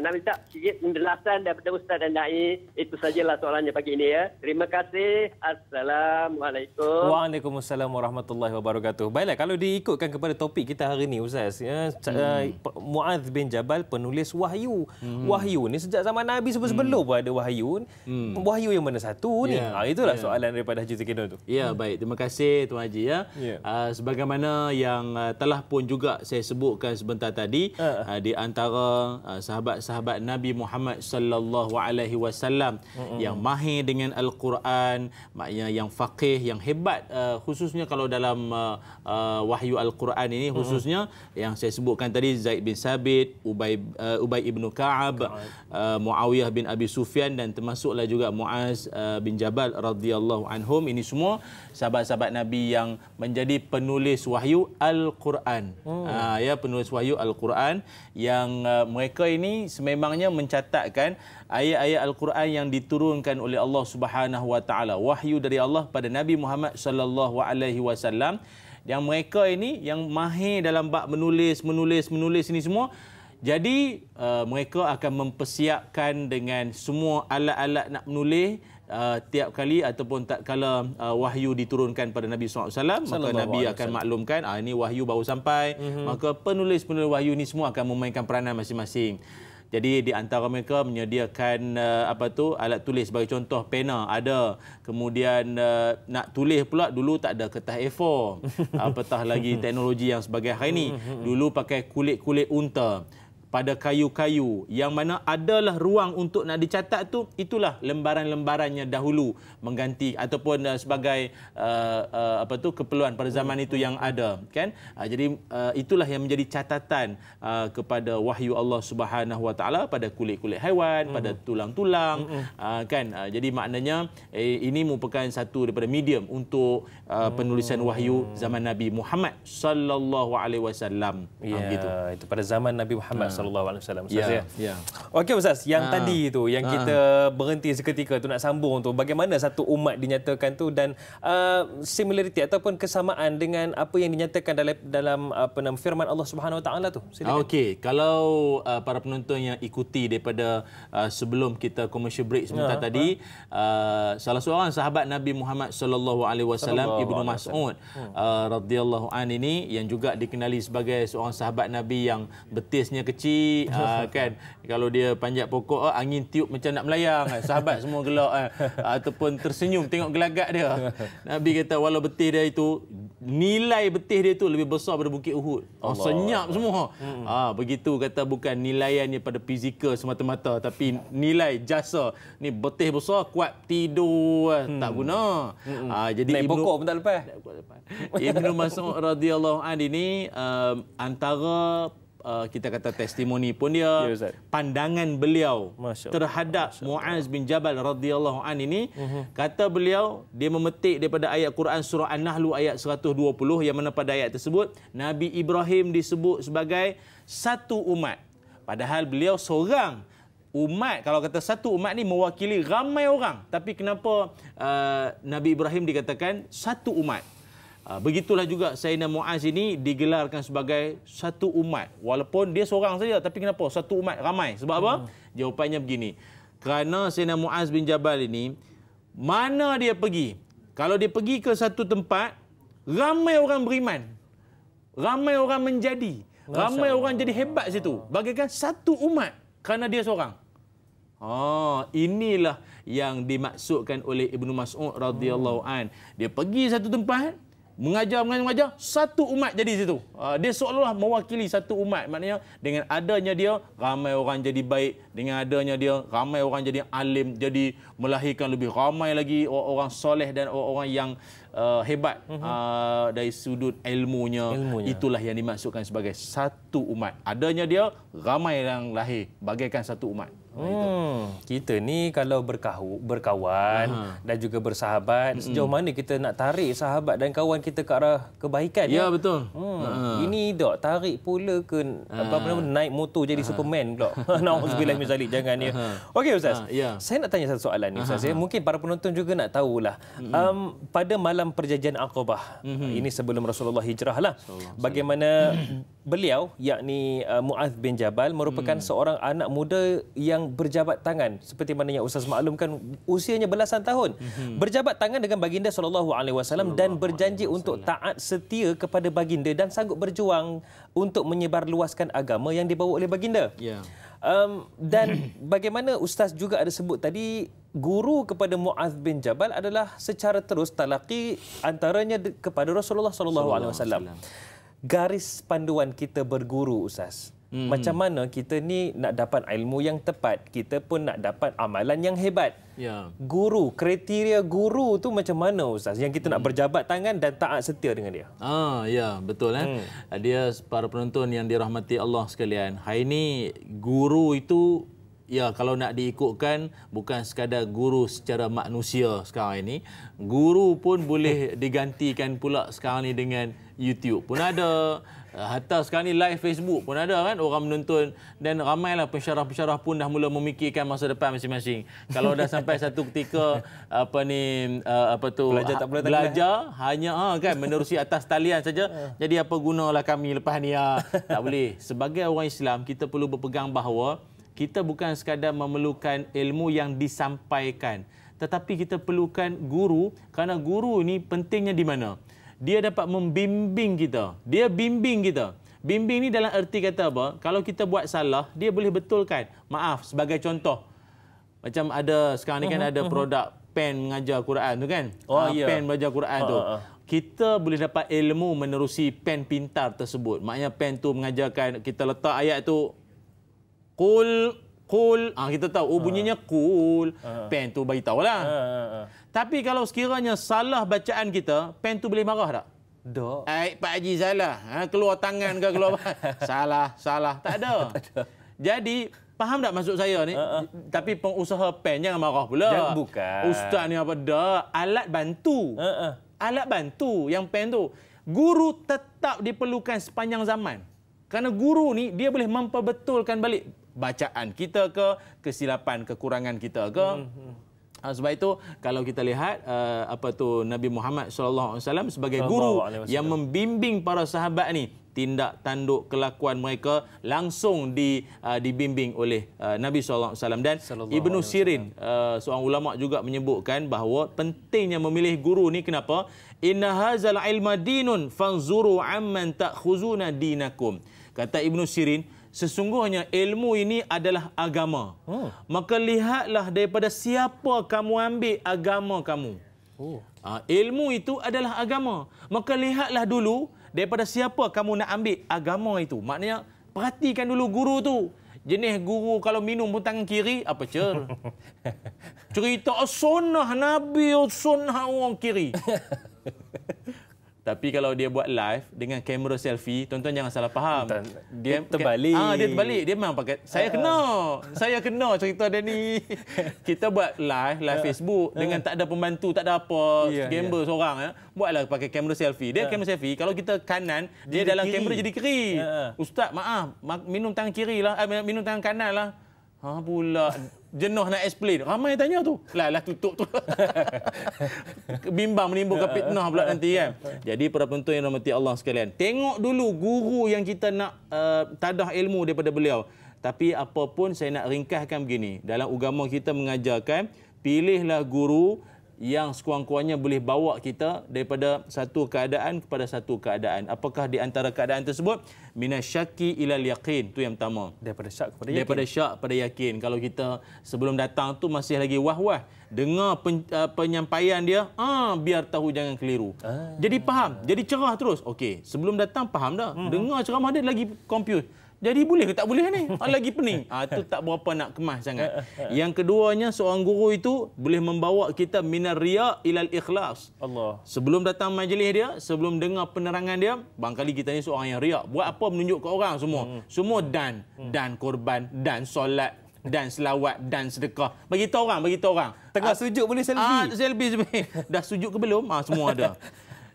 Nabi tak sikit penjelasan daripada Ustaz dan Da'i. Itu sajalah soalannya pagi ini ya. Terima kasih. Assalamualaikum. Waalaikumsalam warahmatullahi wabarakatuh. Baiklah, kalau diikutkan kepada topik kita hari ini Ustaz, ya, Muaz bin Jabal penulis wahyu. Wahyu ni sejak zaman Nabi sebelum pun ada wahyu. Wahyu yang mana satu ni? Itulah soalan daripada Haji Tukinun tu. Ya, baik. Terima kasih Tuan Haji ya. Sebagaimana yang telah pun juga saya sebut sebutkan sebentar tadi, di antara sahabat-sahabat Nabi Muhammad sallallahu alaihi wasallam yang mahir dengan Al-Quran, maknanya yang faqih, yang hebat, khususnya kalau dalam wahyu Al-Quran ini, khususnya yang saya sebutkan tadi, Zaid bin Sabit, Ubay ibnu Ka'ab, Muawiyah bin Abi Sufyan, dan termasuklah juga Muaz bin Jabal radhiyallahu anhum. Ini semua sahabat-sahabat Nabi yang menjadi penulis wahyu Al-Quran. Ya, penulis wahyu Al-Quran yang mereka ini sememangnya mencatatkan ayat-ayat Al-Quran yang diturunkan oleh Allah Subhanahu wa taala, wahyu dari Allah pada Nabi Muhammad sallallahu alaihi wasallam, yang mereka ini yang mahir dalam bab menulis ini semua. Jadi mereka akan mempersiapkan dengan semua alat-alat nak menulis tiap kali ataupun tak kala wahyu diturunkan pada Nabi SAW, maka Nabi akan maklumkan ini wahyu baru sampai, maka penulis wahyu ini semua akan memainkan peranan masing-masing. Jadi di antara mereka menyediakan alat tulis, sebagai contoh pena ada, kemudian nak tulis pula dulu tak ada kertas A4, apatah lagi teknologi yang sebagai hari ini. Dulu pakai kulit-kulit unta pada kayu-kayu yang mana adalah ruang untuk nak dicatat tu, itulah lembaran-lembarannya dahulu mengganti ataupun sebagai keperluan pada zaman itu yang ada, kan. Jadi itulah yang menjadi catatan kepada wahyu Allah Subhanahu wa taala pada kulit-kulit haiwan, pada tulang-tulang, kan. Jadi maknanya ini merupakan satu daripada medium untuk penulisan wahyu zaman Nabi Muhammad sallallahu alaihi wasallam. Gitu. Itu pada zaman Nabi Muhammad sallallahu alaihi wasallam, Ustaz, ya. Okey Ustaz, yang tadi tu yang kita berhenti seketika tu nak sambung tu, bagaimana satu umat dinyatakan tu dan similarity ataupun kesamaan dengan apa yang dinyatakan dalam firman Allah Subhanahu wa taala tu. Silakan. Okey, kalau para penonton yang ikuti daripada sebelum kita commercial break sebentar tadi, salah seorang sahabat Nabi Muhammad sallallahu alaihi wasallam, Ibnu Mas'ud radhiyallahu an ini, yang juga dikenali sebagai seorang sahabat Nabi yang betisnya kecil, kan. Kalau dia panjat pokok, angin tiup macam nak melayang, sahabat semua gelak, ataupun tersenyum tengok gelagat dia. Nabi kata walau betis dia itu, nilai betis dia itu lebih besar daripada Bukit Uhud. Senyap semua. Begitu kata, bukan nilaiannya pada fizikal semata-mata, tapi nilai jasa. Ni betis besar, kuat tidur tak guna. Jadi naik pokok pun tak lepas. Ibnu Mas'ud radhiyallahu anhu ini antara kita kata testimoni pun dia, pandangan beliau terhadap Muaz bin Jabal radhiyallahu an ini, kata beliau, dia memetik daripada ayat Quran surah An-Nahl ayat 120, yang mana pada ayat tersebut Nabi Ibrahim disebut sebagai satu umat, padahal beliau seorang umat. Kalau kata satu umat ni mewakili ramai orang, tapi kenapa Nabi Ibrahim dikatakan satu umat? Begitulah juga Sayyidina Muaz ini digelarkan sebagai satu umat. Walaupun dia seorang saja, tapi kenapa satu umat ramai? Sebab apa? Jawapannya begini. Kerana Sayyidina Muaz bin Jabal ini, mana dia pergi, kalau dia pergi ke satu tempat, ramai orang beriman, ramai orang menjadi, ramai orang jadi hebat situ, bagaikan satu umat kerana dia seorang. Inilah yang dimaksudkan oleh Ibnu Mas'ud radhiyallahu an. Dia pergi satu tempat, mengajar, satu umat jadi situ. Dia seolah-olah mewakili satu umat. Maknanya dengan adanya dia, ramai orang jadi baik. Dengan adanya dia, ramai orang jadi alim. Jadi melahirkan lebih ramai lagi orang soleh dan orang yang hebat dari sudut ilmunya. Itulah yang dimaksudkan sebagai satu umat. Adanya dia, ramai yang lahir bagaikan satu umat. Kita ni kalau berkawan dan juga bersahabat, sejauh mana kita nak tarik sahabat dan kawan kita ke arah kebaikan? Ya, betul. Ini dok tarik pula ke naik motor jadi Superman pula. Nauzubillah min zalik, jangan ya. Okey Ustaz. Saya nak tanya satu soalan ni Ustaz. Mungkin para penonton juga nak tahulah. Pada malam perjanjian Aqabah, ini sebelum Rasulullah hijrah lah, bagaimana beliau, yakni Muaz bin Jabal, merupakan seorang anak muda yang berjabat tangan, seperti mana yang Ustaz maklumkan, usianya belasan tahun, berjabat tangan dengan baginda SAW dan berjanji untuk taat setia kepada baginda dan sanggup berjuang untuk menyebarluaskan agama yang dibawa oleh baginda. Dan bagaimana Ustaz juga ada sebut tadi, guru kepada Muaz bin Jabal adalah secara terus talaqi antaranya kepada Rasulullah SAW. garis panduan kita berguru, Ustaz. Macam mana kita ni nak dapat ilmu yang tepat, kita pun nak dapat amalan yang hebat. Ya. Guru, kriteria guru tu macam mana, Ustaz? Yang kita nak berjabat tangan dan taat setia dengan dia. Ya, betul Dia para penonton yang dirahmati Allah sekalian. Hari ini guru itu ya, kalau nak diikutkan bukan sekadar guru secara manusia sekarang ini, guru pun boleh digantikan pula sekarang ni dengan YouTube pun ada. Hatta sekarang ni live Facebook pun ada kan, orang menonton, dan ramailah pensyarah-pensyarah pun dah mula memikirkan masa depan masing-masing. Kalau dah sampai satu ketika belajar tak boleh belajar hanya kan menerusi atas talian saja, jadi apa gunalah kami lepas ni tak boleh. Sebagai orang Islam kita perlu berpegang bahawa kita bukan sekadar memerlukan ilmu yang disampaikan, tetapi kita perlukan guru, kerana guru ni pentingnya di mana? Dia dapat membimbing kita. Dia bimbing kita. Bimbing ni dalam erti kata apa? Kalau kita buat salah, dia boleh betulkan. Maaf, sebagai contoh. Macam ada, sekarang ni kan ada produk pen mengajar Quran tu kan? Pen belajar Quran tu. Kita boleh dapat ilmu menerusi pen pintar tersebut. Maknanya pen tu mengajarkan, kita letak ayat tu, Qul, kita tahu, bunyinya Qul. Pen tu bagi tahulah. Tapi kalau sekiranya salah bacaan kita, pen tu boleh marah tak? Tak. Pak Haji salah. Keluar tangan ke keluar salah. Tak ada. Jadi, faham tak maksud saya ni? Tapi pengusaha pen jangan marah pula. Bukan. Ustaz ni apa dah? Alat bantu. Alat bantu yang pen tu. Guru tetap diperlukan sepanjang zaman. Kerana guru ni dia boleh memperbetulkan balik bacaan kita ke, kesilapan, kekurangan kita ke. Sebab itu kalau kita lihat Nabi Muhammad SAW sebagai guru yang membimbing para sahabat ni, tindak tanduk kelakuan mereka langsung dibimbing oleh Nabi SAW. Dan Ibnu Sirin, seorang ulama juga menyebutkan bahawa pentingnya memilih guru ni. Kenapa? Inna hazal ilma dinun fanzuru amman ta'khuzuna dinakum. Kata Ibnu Sirin, sesungguhnya ilmu ini adalah agama. Maka lihatlah daripada siapa kamu ambil agama kamu. Ilmu itu adalah agama. Maka lihatlah dulu daripada siapa kamu nak ambil agama itu. Maknanya perhatikan dulu guru tu. Jenis guru kalau minum pun tangan kiri, apa cer? Cerita sunnah Nabi, sunnah orang kiri. Tapi kalau dia buat live dengan kamera selfie, tuan-tuan jangan salah faham. Dia terbalik. Dia terbalik. Dia memang pakai. Saya kena cerita dia ni. Kita buat live Facebook dengan tak ada pembantu, tak ada apa, gambar seorang buatlah pakai kamera selfie. Dia kamera selfie, kalau kita kanan, dia dalam kamera jadi kiri. Ustaz, maaf, minum tangan kiri lah, minum tangan kanan lah. Pula jenuh nak explain. Ramai tanya tu. Lah tutup tu. Bimbang menimbulkan fitnah pula nanti kan. Jadi para penonton yang rahmati Allah sekalian, tengok dulu guru yang kita nak tadah ilmu daripada beliau. Tapi apapun saya nak ringkaskan begini. Dalam agama kita mengajarkan, pilihlah guru yang sekurang-kurangnya boleh bawa kita daripada satu keadaan kepada satu keadaan. Apakah di antara keadaan tersebut? Minasyaki ilal yaqin. Itu yang pertama. Daripada syak kepada yakin. Kalau kita sebelum datang tu masih lagi wah-wah, dengar penyampaian dia, biar tahu jangan keliru. Jadi faham, jadi cerah terus. Okey, sebelum datang faham dah. Dengar ceramah dia lagi confused. Jadi boleh ke tak boleh ni? Lagi pening. Itu tak berapa nak kemas sangat. Yang keduanya, seorang guru itu boleh membawa kita minar riya ilal ikhlas. Allah. Sebelum datang majlis dia, sebelum dengar penerangan dia, barangkali kita ni seorang yang riya. Buat apa menunjuk ke orang semua? Semua dan korban, dan solat, dan selawat, dan sedekah. Bagi tahu orang. Tengah sujud boleh selfie. Selfie. Dah sujud ke belum? Semua ada.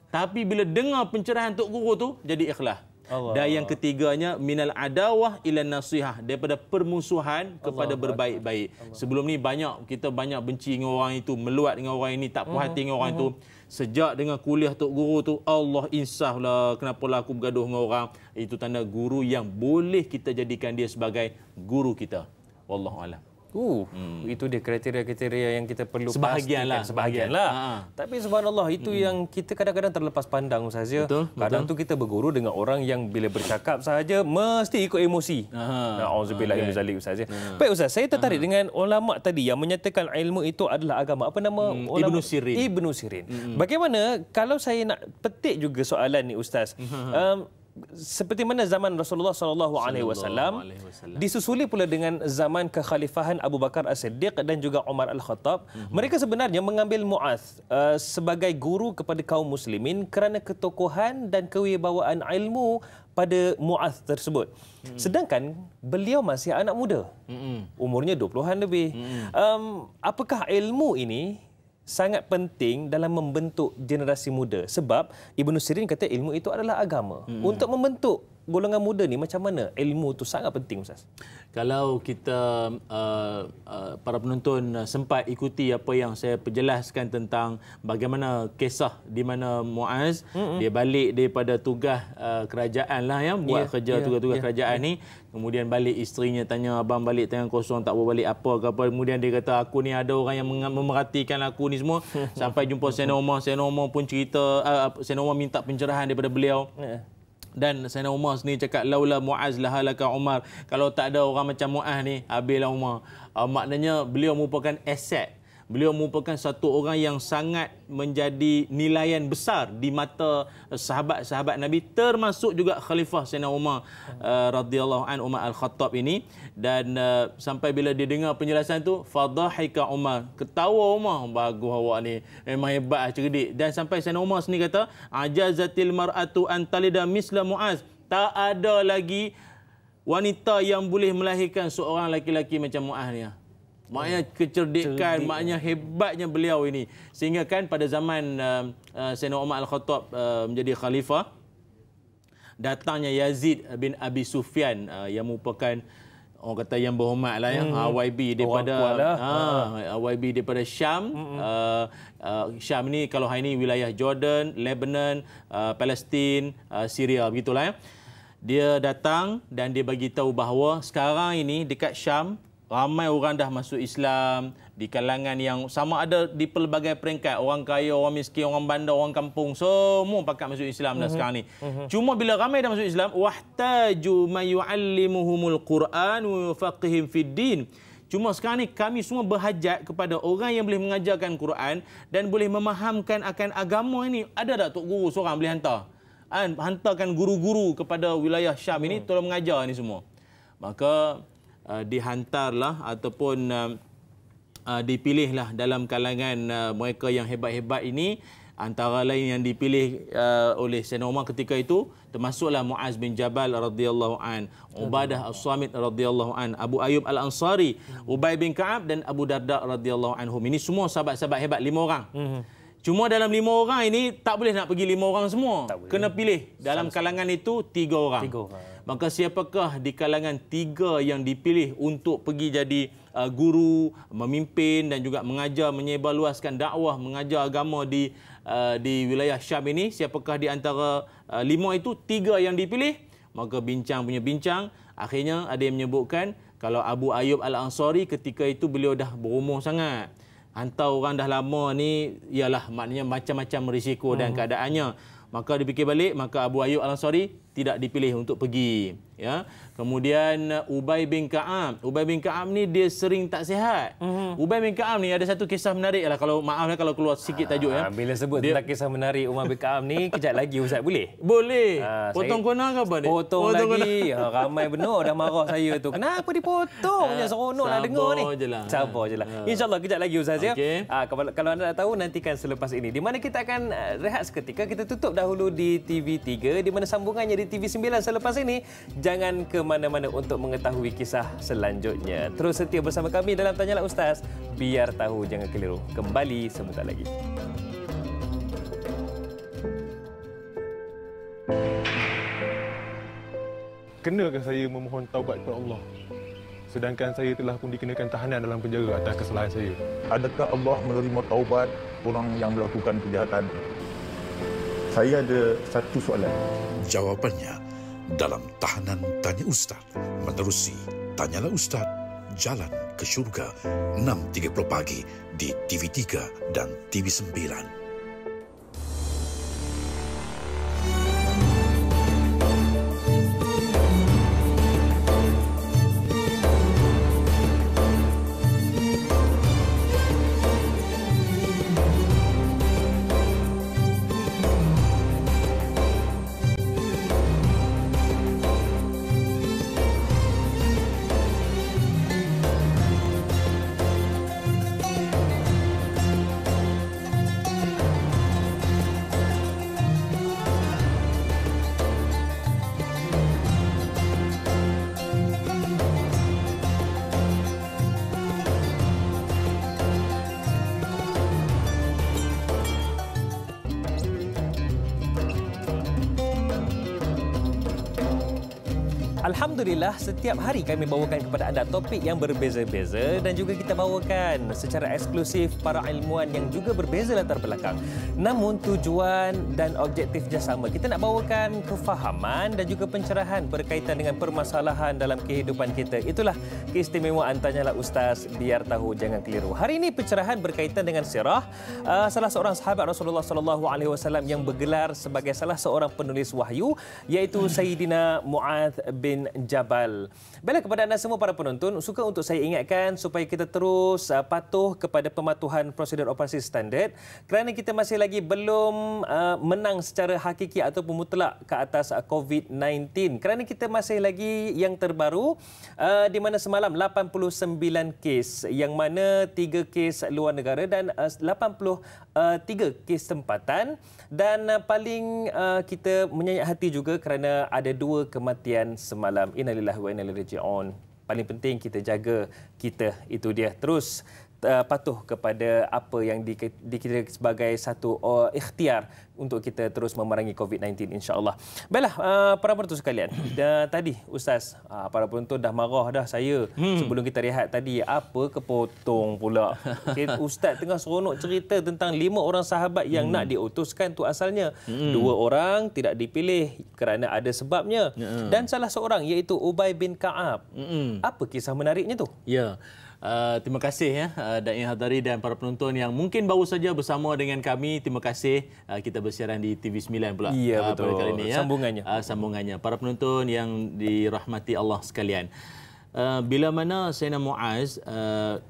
Tapi bila dengar pencerahan Tok Guru tu, jadi ikhlas. Allah. Dan yang ketiganya, minal adawah ila nasihah, daripada permusuhan kepada berbaik-baik. Sebelum ni kita banyak benci dengan orang itu, meluat dengan orang ini, tak puas hati dengan orang itu. Sejak dengan kuliah Tok Guru tu, Allah insaflah, kenapalah aku bergaduh dengan orang. Itu tanda guru yang boleh kita jadikan dia sebagai guru kita. Wallahu a'lam. Itu dia kriteria-kriteria yang kita perlu Sebahagianlah. Tapi subhanallah, itu yang kita kadang-kadang terlepas pandang, Ustaz. Kadang tu kita berguru dengan orang yang bila bercakap sahaja mesti ikut emosi. Na'udzubillah min zalik, Ustaz. Baik Ustaz, saya tertarik dengan ulama tadi yang menyatakan ilmu itu adalah agama. Apa nama ulama? Ibnu Sirin. Bagaimana kalau saya nak petik juga soalan ni, Ustaz? seperti mana zaman Rasulullah SAW disusuli pula dengan zaman kekhalifahan Abu Bakar As-Siddiq dan juga Umar Al-Khattab. Mereka sebenarnya mengambil Muaz sebagai guru kepada kaum muslimin kerana ketokohan dan kewibawaan ilmu pada Muaz tersebut. Sedangkan beliau masih anak muda. Umurnya 20-an lebih. Apakah ilmu ini sangat penting dalam membentuk generasi muda? Sebab Ibnu Sirin kata ilmu itu adalah agama. Untuk membentuk golongan muda ni macam mana ilmu itu sangat penting, Ustaz? Kalau kita para penonton sempat ikuti apa yang saya perjelaskan tentang bagaimana kisah di mana Muaz dia balik daripada tugas kerajaan lah ya, buat kerja tugas-tugas kerajaan ni, kemudian balik isterinya tanya, abang balik tangan kosong tak boleh balik apa ke apa, kemudian dia kata aku ni ada orang yang memerhatikan aku ni semua. Sampai jumpa Sayyidina Umar pun cerita, Sayyidina Umar minta pencerahan daripada beliau. Dan Sayyidina Umar sendiri cakap laula Muaz lahalaka Umar, kalau tak ada orang macam Muaz ni habislah Umar. Maknanya beliau merupakan aset, beliau merupakan satu orang yang sangat menjadi nilaian besar di mata sahabat-sahabat Nabi, termasuk juga Khalifah Sayyidina Umar radhiyallahu an, Umar Al-Khattab ini. Dan sampai bila dia dengar penjelasan tu, fadhahika Umar, ketawa Umar, bagus awak ni, memang hebat, cerdik. Dan sampai Sayyidina Umar sendiri kata ajazatil mar'atu an talida misla Muaz, tak ada lagi wanita yang boleh melahirkan seorang lelaki macam Muaz ni. Maknanya kecerdikan, maknanya hebatnya beliau ini. Sehingga kan pada zaman Sayyidina Umar Al-Khattab menjadi khalifah, datangnya Yazid bin Abi Sufyan yang merupakan orang kata yang berhormat lah ya, YB daripada YB daripada Syam. Syam ni kalau hari ni wilayah Jordan, Lebanon, Palestin, Syria, begitulah ya. Dia datang dan dia bagi tahu bahawa sekarang ini dekat Syam ramai orang dah masuk Islam di kalangan yang sama ada di pelbagai peringkat, orang kaya, orang miskin, orang bandar, orang kampung, semua pakat masuk Islam dah sekarang ni. Cuma bila ramai dah masuk Islam, wahtaju may yuallimuhumul Quran wa yufaqihim fid din. Cuma sekarang ni kami semua berhajat kepada orang yang boleh mengajarkan Quran dan boleh memahamkan akan agama ini. Ada tak tok guru seorang boleh hantar? Hantarkan guru-guru kepada wilayah Syam ini tolong mengajar ni semua. Maka dihantarlah ataupun dipilihlah dalam kalangan mereka yang hebat-hebat ini. Antara lain yang dipilih oleh Sayyidina Umar ketika itu termasuklah Muaz bin Jabal radhiyallahu an, Ubadah As-Samit radhiyallahu an, Abu Ayyub Al-Ansari, Ubay bin Ka'ab dan Abu Darda radhiyallahu anhum. Ini semua sahabat-sahabat hebat, 5 orang. Cuma dalam 5 orang ini tak boleh nak pergi 5 orang semua. Kena pilih dalam kalangan itu 3 orang. Maka siapakah di kalangan 3 yang dipilih untuk pergi jadi guru, memimpin dan juga mengajar, menyebarluaskan dakwah, mengajar agama di wilayah Syam ini? Siapakah di antara 5 itu 3 yang dipilih? Maka bincang punya bincang, akhirnya ada yang menyebutkan kalau Abu Ayyub Al-Ansari ketika itu beliau dah berumur sangat. Hantar orang dah lama ni ialah maknanya macam-macam risiko dan keadaannya. Maka dipikir balik, maka Abu Ayyub Al-Ansari tidak dipilih untuk pergi. Ya. Kemudian Ubay bin Ka'ab. Ubay bin Ka'ab ni dia sering tak sihat. Ubay bin Ka'ab ni ada satu kisah menarik lah, kalau maaflah kalau keluar sikit tajuk ya. Bila sebut tentang kisah menarik Umar bin Ka'ab ni, kejap lagi Ustaz boleh? Boleh. Potong kona ke apa ni? Potong lagi. Ramai benar dah marah saya tu. Kenapa dipotong? Macam seronok nak dengar ni. Sabar je lah. InsyaAllah kejap lagi Ustaz ya. Kalau anda nak tahu, nantikan selepas ini. Di mana kita akan rehat seketika. Kita tutup dahulu di TV3, di mana sambungannya di TV9 selepas ini. Jangan ke mana-mana untuk mengetahui kisah selanjutnya. Terus setia bersama kami dalam Tanyalah Ustaz. Biar tahu, jangan keliru. Kembali sebentar lagi. Kenakah saya memohon taubat kepada Allah? Sedangkan saya telah pun dikenakan tahanan dalam penjara atas kesalahan saya. Adakah Allah menerima taubat orang yang melakukan kejahatan? Saya ada satu soalan. Jawapannya dalam Tahanan Tanya Ustaz menerusi Tanyalah Ustaz, Jalan ke Syurga, 6.30 pagi di TV3 dan TV9. Alhamdulillah, setiap hari kami bawakan kepada anda topik yang berbeza-beza dan juga kita bawakan secara eksklusif para ilmuwan yang juga berbeza latar belakang. Namun tujuan dan objektifnya sama. Kita nak bawakan kefahaman dan juga pencerahan berkaitan dengan permasalahan dalam kehidupan kita. Itulah keistimewaan Tanyalah Ustaz, biar tahu jangan keliru. Hari ini pencerahan berkaitan dengan sirah salah seorang sahabat Rasulullah SAW yang bergelar sebagai salah seorang penulis wahyu, iaitu Sayyidina Mu'adz bin Jabal. Baiklah, kepada anda semua para penonton, suka untuk saya ingatkan supaya kita terus patuh kepada pematuhan prosedur operasi standard kerana kita masih lagi belum menang secara hakiki ataupun mutlak ke atas COVID-19. Kerana kita masih lagi yang terbaru di mana semalam 89 kes, yang mana 3 kes luar negara dan 83 kes tempatan, dan paling kita menyayat hati juga kerana ada 2 kematian semalam. Innalillahi wa inna ilaihi raji'un. Paling penting kita jaga kita, itu dia. Terus patuh kepada apa yang dikira sebagai satu ikhtiar untuk kita terus memerangi COVID-19, insya-Allah. Baiklah, para penonton sekalian, tadi Ustaz, para penonton dah marah dah saya sebelum kita rehat tadi. Apa kepotong pula. Ustaz tengah seronok cerita tentang 5 orang sahabat yang nak diutuskan tu asalnya. 2 orang tidak dipilih kerana ada sebabnya. Dan salah seorang iaitu Ubay bin Ka'ab. Apa kisah menariknya tu? Ya. Terima kasih ya Da'i Hadari dan para penonton yang mungkin baru saja bersama dengan kami. Terima kasih kita bersiaran di TV9 pula. Ya, betul. Pada kali ini ya. Sambungannya. Para penonton yang dirahmati Allah sekalian. Bila mana Sayyidina Mu'adz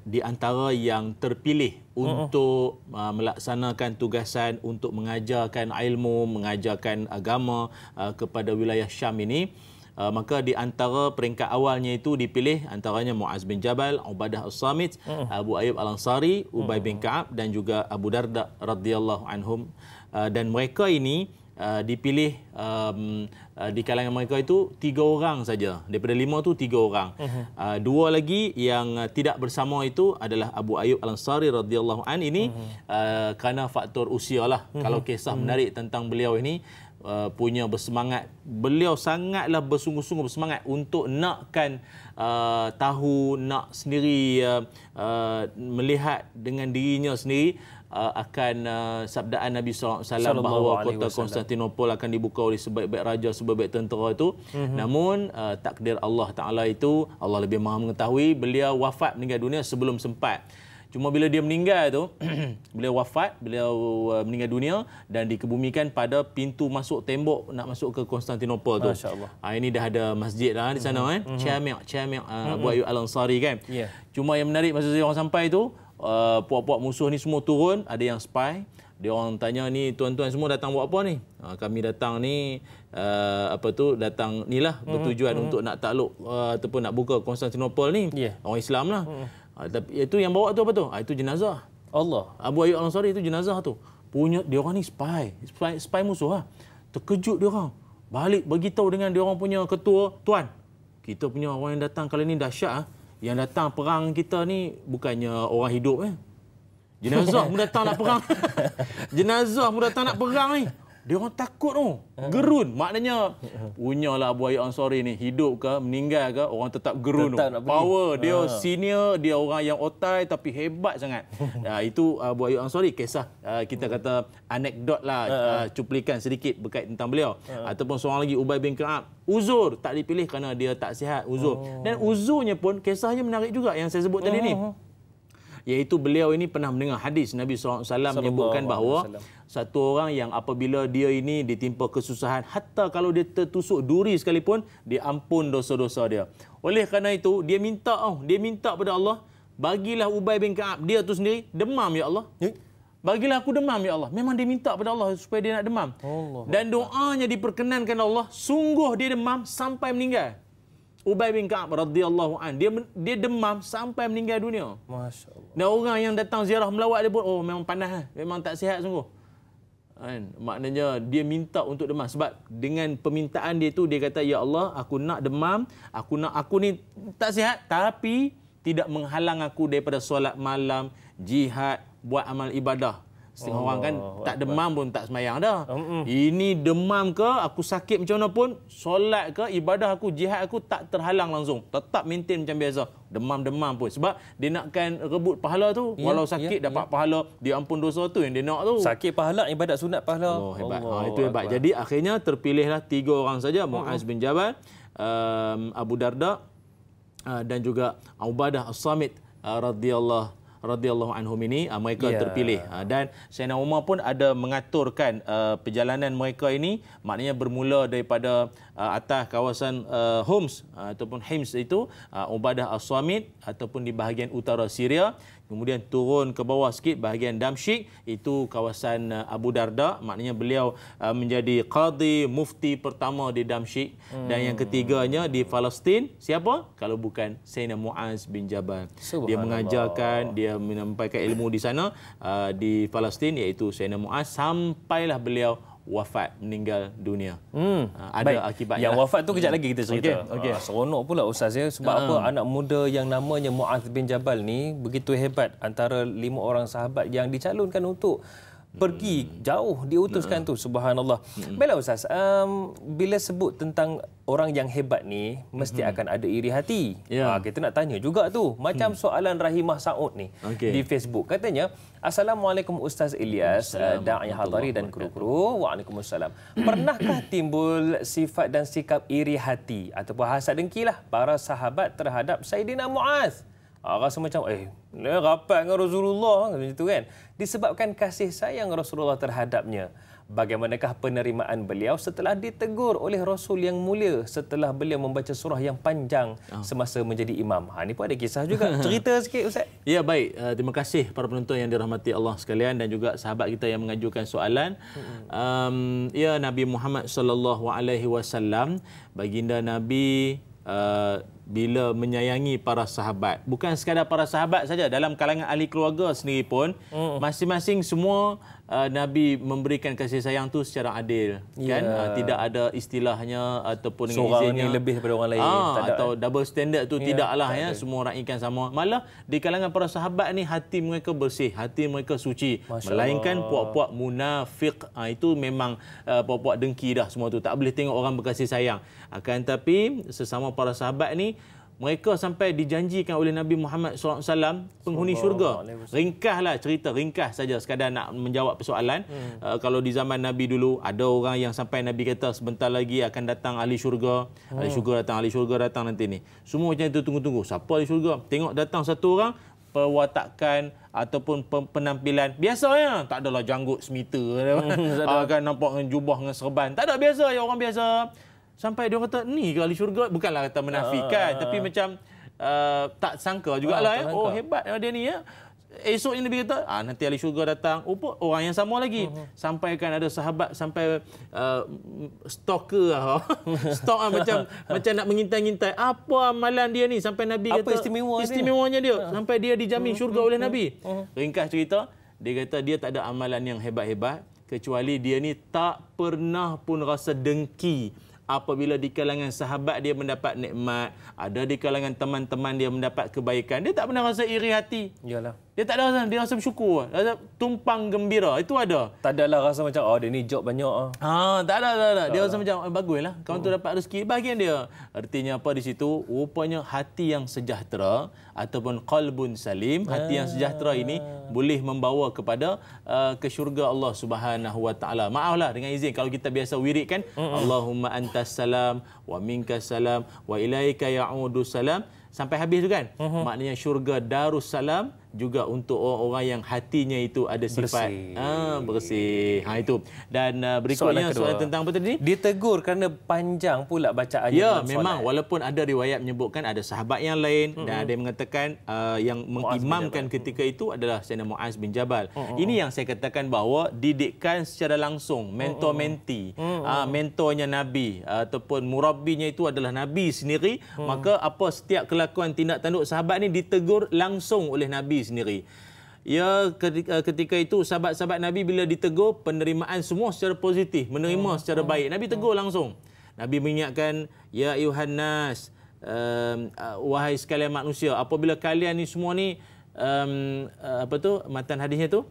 di antara yang terpilih untuk melaksanakan tugasan untuk mengajarkan ilmu, mengajarkan agama kepada wilayah Syam ini, maka di antara peringkat awalnya itu dipilih antaranya Mu'adz bin Jabal, Ubadah As-Samit, Abu Ayyub Al-Ansari, Ubay bin Ka'ab dan juga Abu Darda radhiyallahu anhum. Dan mereka ini dipilih di kalangan mereka itu 3 orang saja. Daripada 5 tu 3 orang. 2 lagi yang tidak bersama itu adalah Abu Ayyub Al-Ansari radhiyallahu an. Ini kerana faktor usia lah. Kalau kisah menarik tentang beliau ini, punya bersemangat. Beliau sangatlah bersungguh-sungguh bersemangat untuk nakkan tahu, nak sendiri melihat dengan dirinya sendiri akan sabdaan Nabi SAW bahawa kota Konstantinopel akan dibuka oleh sebaik-baik raja, sebaik-baik tentera itu. Namun takdir Allah Ta'ala itu, Allah lebih maha mengetahui, beliau wafat meninggal dunia sebelum sempat. Cuma bila dia meninggal tu, beliau wafat, beliau meninggal dunia dan dikebumikan pada pintu masuk tembok nak masuk ke Konstantinopel tu. Masya-Allah. Ini dah ada masjid lah di sana kan. Jami' Abu Ayyub Al-Ansari kan. Yeah. Cuma yang menarik masa orang sampai tu, puak-puak musuh ni semua turun, ada yang spy. Dia orang tanya, ni tuan-tuan semua datang buat apa ni? Kami datang ni datang nilah bertujuan untuk nak takluk ataupun nak buka Konstantinopel ni. Yeah. Orang Islam lah. Tapi itu yang bawa tu apa tu? Itu jenazah. Allah. Abu Ayyub Al-Ansari itu jenazah tu. Punya dia orang ni spy musuh lah. Terkejut dia orang. Balik beritahu dengan dia orang punya ketua, tuan, kita punya orang yang datang kali ni dahsyat. Yang datang perang kita ni bukannya orang hidup jenazah mu datang nak perang. Jenazah mu datang nak perang ni. Dia orang takut tu. Gerun. Maknanya punyalah Abu Ayyub Ansari ni hidup ke meninggal ke, orang tetap gerun tu. Power. Dia senior, dia orang yang otai tapi hebat sangat. Itu Abu Ayyub Ansari, kisah kita kata anekdot lah, cuplikan sedikit berkait tentang beliau. Ataupun seorang lagi Ubay bin Ka'ab, uzur, tak dipilih kerana dia tak sihat, uzur. Dan uzurnya pun kisahnya menarik juga yang saya sebut tadi ni. Iaitu beliau ini pernah mendengar hadis Nabi SAW menyebutkan bahawa satu orang yang apabila dia ini ditimpa kesusahan, hatta kalau dia tertusuk duri sekalipun, dia ampun dosa-dosa dia. Oleh kerana itu, dia minta pada Allah, bagilah Ubay bin Ka'ab, dia tu sendiri demam ya Allah. Bagilah aku demam ya Allah. Memang dia minta pada Allah supaya dia nak demam. Dan doanya diperkenankan Allah, sungguh dia demam sampai meninggal. Ubay bin Ka'ab radhiyallahu an, dia demam sampai meninggal dunia. Masya-Allah. Dan orang yang datang ziarah melawat dia pun, memang panas, memang tak sihat sungguh. Maknanya dia minta untuk demam sebab dengan permintaan dia tu dia kata, ya Allah, aku nak demam, aku ni tak sihat tapi tidak menghalang aku daripada solat malam, jihad, buat amal ibadah. Setengah orang kan tak demam pun tak semayang dah. Ini demam ke, aku sakit macam mana pun, solat ke, ibadah aku, jihad aku tak terhalang langsung. Tetap maintain macam biasa. Demam-demam pun. Sebab dia nakkan rebut pahala tu. Walau sakit dapat pahala, diampun dosa tu yang dia nak tu. Sakit pahala, ibadat sunat pahala. Oh, hebat. Itu hebat. Jadi akhirnya terpilihlah 3 orang saja. Muaz bin Jabal, Abu Darda, dan juga Ubadah As-Samit radhiyallahu anhum ini, mereka terpilih. Dan Sayyidina Umar pun ada mengaturkan perjalanan mereka ini, maknanya bermula daripada atas kawasan Homs ataupun Hims itu, Ubadah As-Samit, ataupun di bahagian utara Syria. Kemudian turun ke bawah sikit bahagian Damsyik, itu kawasan Abu Darda, maknanya beliau menjadi qadi mufti pertama di Damsyik. Dan yang ketiganya di Palestin, siapa? Kalau bukan Sayyidina Muaz bin Jabal. Dia mengajarkan, dia menyampaikan ilmu di sana di Palestin, iaitu Sayyidina Muaz, sampailah beliau wafat, meninggal dunia. Ada baik. akibatnya. Yang wafat tu kejap lagi kita cerita. Okey. Seronok pula Ustaz ya. Sebab apa? Anak muda yang namanya Muaz bin Jabal ni begitu hebat, antara 5 orang sahabat yang dicalonkan untuk pergi jauh, diutuskan tu. Subhanallah. Baiklah Ustaz, bila sebut tentang orang yang hebat ni, mesti akan ada iri hati. Kita nak tanya juga tu. Macam soalan Rahimah Saud ni di Facebook. Katanya, Assalamualaikum Ustaz Ilyas, Da'i Hadari dan kru-kru. Waalaikumsalam. Pernahkah timbul sifat dan sikap iri hati ataupun hasad dengkilah para sahabat terhadap Sayyidina Muaz? Rasa macam, rapat dengan Rasulullah, macam itu kan. Disebabkan kasih sayang Rasulullah terhadapnya. Bagaimanakah penerimaan beliau setelah ditegur oleh Rasul yang mulia setelah beliau membaca surah yang panjang semasa menjadi imam? Ini pun ada kisah juga. Cerita sikit Ustaz. Ya, baik. Terima kasih para penonton yang dirahmati Allah sekalian dan juga sahabat kita yang mengajukan soalan. Ya, Nabi Muhammad SAW, baginda Nabi bila menyayangi para sahabat, bukan sekadar para sahabat saja, dalam kalangan ahli keluarga sendiri pun masing-masing semua Nabi memberikan kasih sayang tu secara adil, kan? Tidak ada istilahnya ataupun seorang ni lebih daripada orang lain, atau double standard tu, tidaklah ya, semua rakyat sama. Malah di kalangan para sahabat ni hati mereka bersih, hati mereka suci, melainkan puak-puak munafik, itu memang puak-puak dengki dah semua tu, tak boleh tengok orang berkasih sayang. Akan tapi sesama para sahabat ni, mereka sampai dijanjikan oleh Nabi Muhammad SAW penghuni syurga. Ringkaslah cerita, ringkas saja sekadar nak menjawab persoalan. Kalau di zaman Nabi dulu, ada orang yang sampai Nabi kata sebentar lagi akan datang ahli syurga. Ahli syurga datang, ahli syurga datang nanti ni. Semua macam itu, tunggu-tunggu. Siapa ahli syurga? Tengok datang satu orang, perwatakan ataupun penampilan biasa ya, tak adalah janggut semita. Kan nampak dengan jubah dengan serban. Tak ada, biasa ya, orang biasa. Sampai dia kata, ni ke ahli syurga? Bukanlah kata menafikan, tapi macam tak sangka jugalah. Oh, hebat dia ni ya. Esok ini Nabi kata, nanti ahli syurga datang. Orang yang sama lagi. Sampaikan ada sahabat sampai stalker. Stalk macam nak mengintai-ngintai. Apa amalan dia ni? Sampai Nabi kata, istimewanya dia. Sampai dia dijamin syurga oleh Nabi. Ringkas cerita, dia kata dia tak ada amalan yang hebat-hebat, kecuali dia ni tak pernah pun rasa dengki apabila di kalangan sahabat dia mendapat nikmat, ada di kalangan teman-teman dia mendapat kebaikan. Dia tak pernah rasa iri hati. Iyalah. Dia tak ada rasa, dia rasa bersyukur, rasa tumpang gembira. Itu ada. Tak adalah rasa macam dia ni job banyak tak ada. Dia rasa macam baguslah kawan tu dapat rezeki, bahagian dia. Artinya apa di situ? Rupanya hati yang sejahtera ataupun qalbun salim, hati yang sejahtera ini boleh membawa kepada ke syurga Allah Subhanahu wa taala. Maaflah dengan izin kalau kita biasa wirid kan, Allahumma antas salam wa minkas salam wa ilaika ya'udu salam, sampai habis tu kan. Maknanya syurga Darussalam juga untuk orang-orang yang hatinya itu ada sifat bersih. Itu. Dan berikutnya soalan tentang apa tadi? Ditegur kerana panjang pula bacaannya. Ya, memang soalan. Walaupun ada riwayat menyebutkan ada sahabat yang lain dan ada yang mengatakan yang mengimamkan ketika itu adalah Sayyidina Muaz bin Jabal. Ini yang saya katakan bahawa didikan secara langsung, mentor-menti. Mentornya Nabi ataupun murabbinya itu adalah Nabi sendiri. Maka apa setiap kelakuan tindak tanduk sahabat ni ditegur langsung oleh Nabi sendiri. Ya, ketika itu sahabat-sahabat Nabi bila ditegur, penerimaan semua secara positif, menerima secara baik. Nabi tegur langsung. Nabi mengingatkan, ya ayuhan nas, wahai sekalian manusia, apabila kalian ni semua ni matan hadisnya tu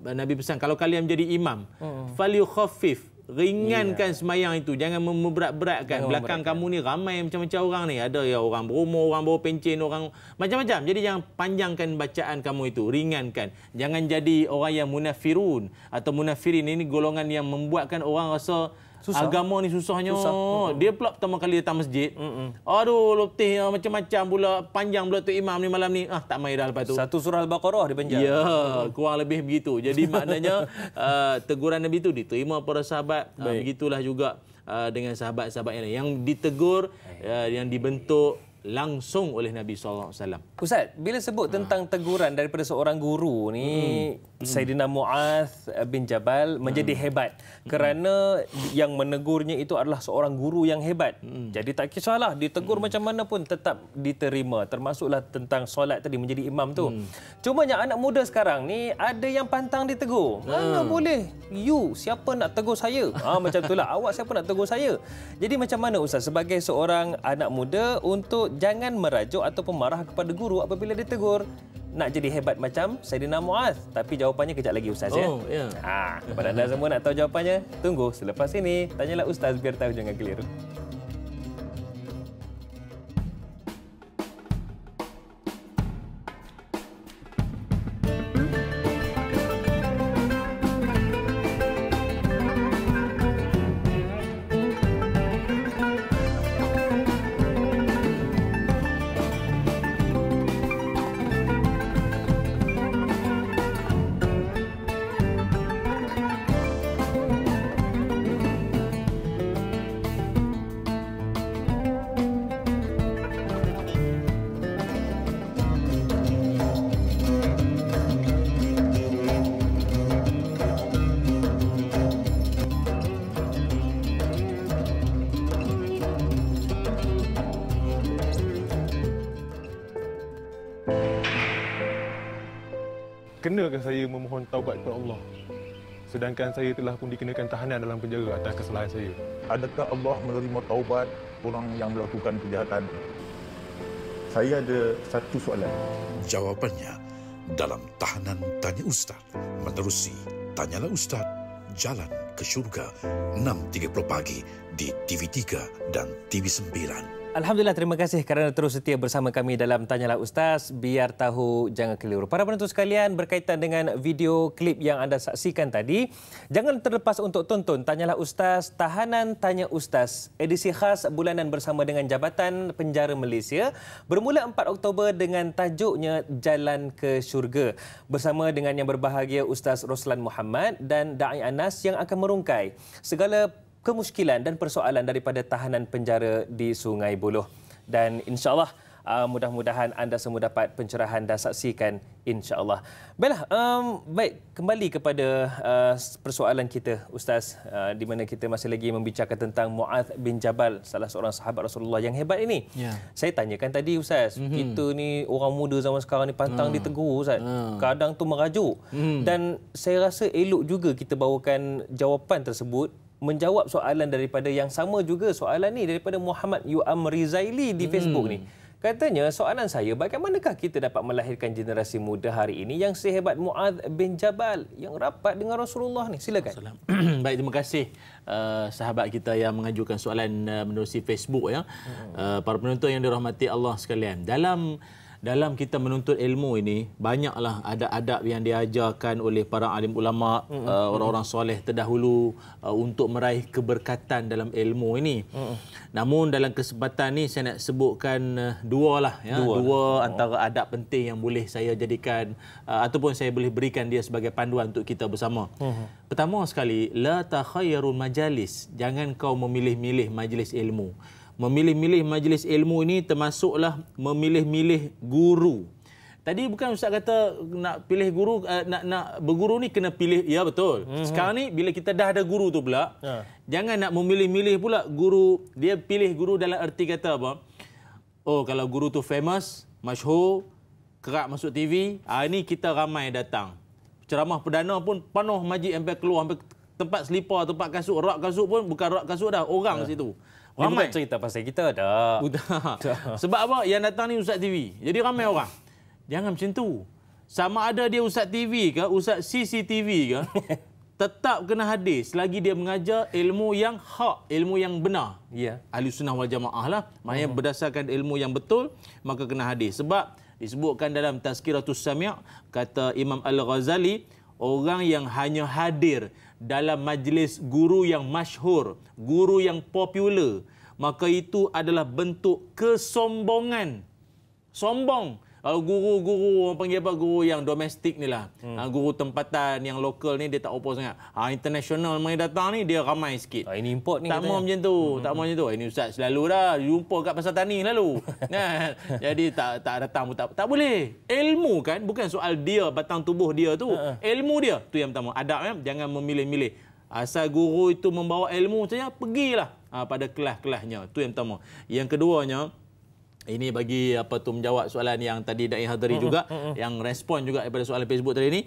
Nabi pesan kalau kalian menjadi imam falyukhaffif, ringankan semayang itu, jangan memberat-beratkan. Belakang kamu ni ramai macam-macam orang ni, ada ya orang berumur, orang bawa pencen, orang macam-macam. Jadi jangan panjangkan bacaan kamu itu, ringankan. Jangan jadi orang yang munafirun atau munafirin. Ini golongan yang membuatkan orang rasa susah. Agama ni susahnya. Dia pula pertama kali datang masjid. Aduh, letih macam-macam pula, panjang pula tu imam ni malam ni. Tak main dah lepas tu. Satu surah Al-Baqarah dia panjang. Ya, kurang lebih begitu. Jadi maknanya teguran Nabi itu diterima para sahabat. Begitulah juga dengan sahabat-sahabat yang ditegur, yang dibentuk langsung oleh Nabi SAW. Ustaz, bila sebut tentang teguran daripada seorang guru ni, Saidina Mu'adz bin Jabal menjadi hebat kerana yang menegurnya itu adalah seorang guru yang hebat. Jadi tak kisahlah ditegur macam mana pun tetap diterima. Termasuklah tentang solat tadi, menjadi imam tu. Cumanya anak muda sekarang ni ada yang pantang ditegur. Mana boleh? You, siapa nak tegur saya? Macam itulah. Awak siapa nak tegur saya? Jadi macam mana Ustaz sebagai seorang anak muda untuk jangan merajuk ataupun marah kepada guru apabila ditegur? Nak jadi hebat macam Saidina Mu'adz. Tapi jawapannya kejap lagi Ustaz ya. Kepada anda semua nak tahu jawapannya, tunggu selepas ini. Tanyalah Ustaz biar tahu, jangan keliru. Kenakah saya memohon taubat kepada Allah, sedangkan saya telah pun dikenakan tahanan dalam penjara atas kesalahan saya? Adakah Allah menerima taubat orang yang melakukan kejahatan? Saya ada satu soalan. Jawapannya dalam Tahanan Tanya Ustaz menerusi Tanyalah Ustaz, Jalan ke Syurga, 6.30 pagi di TV3 dan TV9. Alhamdulillah, terima kasih kerana terus setia bersama kami dalam Tanyalah Ustaz, biar tahu jangan keliru. Para penonton sekalian, berkaitan dengan video klip yang anda saksikan tadi, jangan terlepas untuk tonton Tanyalah Ustaz, Tahanan Tanya Ustaz, edisi khas bulanan bersama dengan Jabatan Penjara Malaysia, bermula 4 Oktober dengan tajuknya Jalan ke Syurga, bersama dengan yang berbahagia Ustaz Roslan Muhammad dan Da'i Anas yang akan merungkai segala kemusykilan dan persoalan daripada tahanan penjara di Sungai Buloh. Dan insya-Allah mudah-mudahan anda semua dapat pencerahan dan saksikan insya-Allah. Baiklah, baik, kembali kepada persoalan kita Ustaz, di mana kita masih lagi membicarakan tentang Mu'adz bin Jabal, salah seorang sahabat Rasulullah yang hebat ini. Saya tanyakan tadi Ustaz, kita ni orang muda zaman sekarang ni pantang ditegur Ustaz. Kadang tu merajuk. Dan saya rasa elok juga kita bawakan jawapan tersebut, menjawab soalan daripada yang sama juga soalan ni daripada Muhammad Yu'am Rizaili di Facebook ni. Katanya, soalan saya, bagaimanakah kita dapat melahirkan generasi muda hari ini yang sehebat Mu'adz bin Jabal yang rapat dengan Rasulullah ni? Silakan. Baik, terima kasih sahabat kita yang mengajukan soalan menerusi Facebook ya. Para penonton yang dirahmati Allah sekalian. Dalam kita menuntut ilmu ini, banyaklah adab-adab yang diajarkan oleh para alim ulama, orang-orang soleh terdahulu untuk meraih keberkatan dalam ilmu ini. Namun dalam kesempatan ini saya nak sebutkan dua antara adab penting yang boleh saya jadikan ataupun saya boleh berikan dia sebagai panduan untuk kita bersama. Pertama sekali, la takhayyarul majalis. Jangan kau memilih-milih majlis ilmu. Memilih-milih majlis ilmu ini termasuklah memilih-milih guru. Tadi bukan Ustaz kata nak pilih guru, nak berguru ni kena pilih, ya betul. Sekarang ni bila kita dah ada guru tu pula, jangan nak memilih-milih pula guru. Dia pilih guru dalam erti kata apa? Oh, kalau guru tu famous, masyhur, kerap masuk TV, ini kita ramai datang. Ceramah perdana pun penuh masjid sampai keluar, sampai tempat selipar, tempat kasut, rak kasut pun bukan rak kasut dah, orang situ. Ramai cerita pasal kita dah. Sebab apa? Yang datang ni Ustaz TV. Jadi ramai orang. Jangan macam tu. Sama ada dia ustaz TV ke, ustaz CCTV ke, tetap kena hadir selagi dia mengajar ilmu yang hak, ilmu yang benar. Ya. Ahli sunnah wal jamaah lah. Maknanya berdasarkan ilmu yang betul, maka kena hadir. Sebab disebutkan dalam Tazkiratus Sami', kata Imam Al-Ghazali, orang yang hanya hadir dalam majlis guru yang masyhur, guru yang popular, maka itu adalah bentuk kesombongan. Sombong. Kalau guru-guru, orang panggil apa, guru yang domestik ni lah. Guru tempatan yang lokal ni dia tak apa sangat. International mai datang ni dia ramai sikit. Ini import ni. Tak mau macam tu. Tak mau macam tu. Ini ustaz selalu dah jumpa kat pasar tani lalu. Kan? Jadi tak datang pun tak boleh. Ilmu kan bukan soal dia, batang tubuh dia tu. Ilmu dia. Tu yang pertama. Adab kan? Jangan memilih-milih. Asal guru itu membawa ilmu saja, pergilah pada kelas-kelasnya. Tu yang pertama. Yang keduanya, ini bagi menjawab soalan yang tadi Da'i hadiri juga, yang respon juga daripada soalan Facebook tadi ni.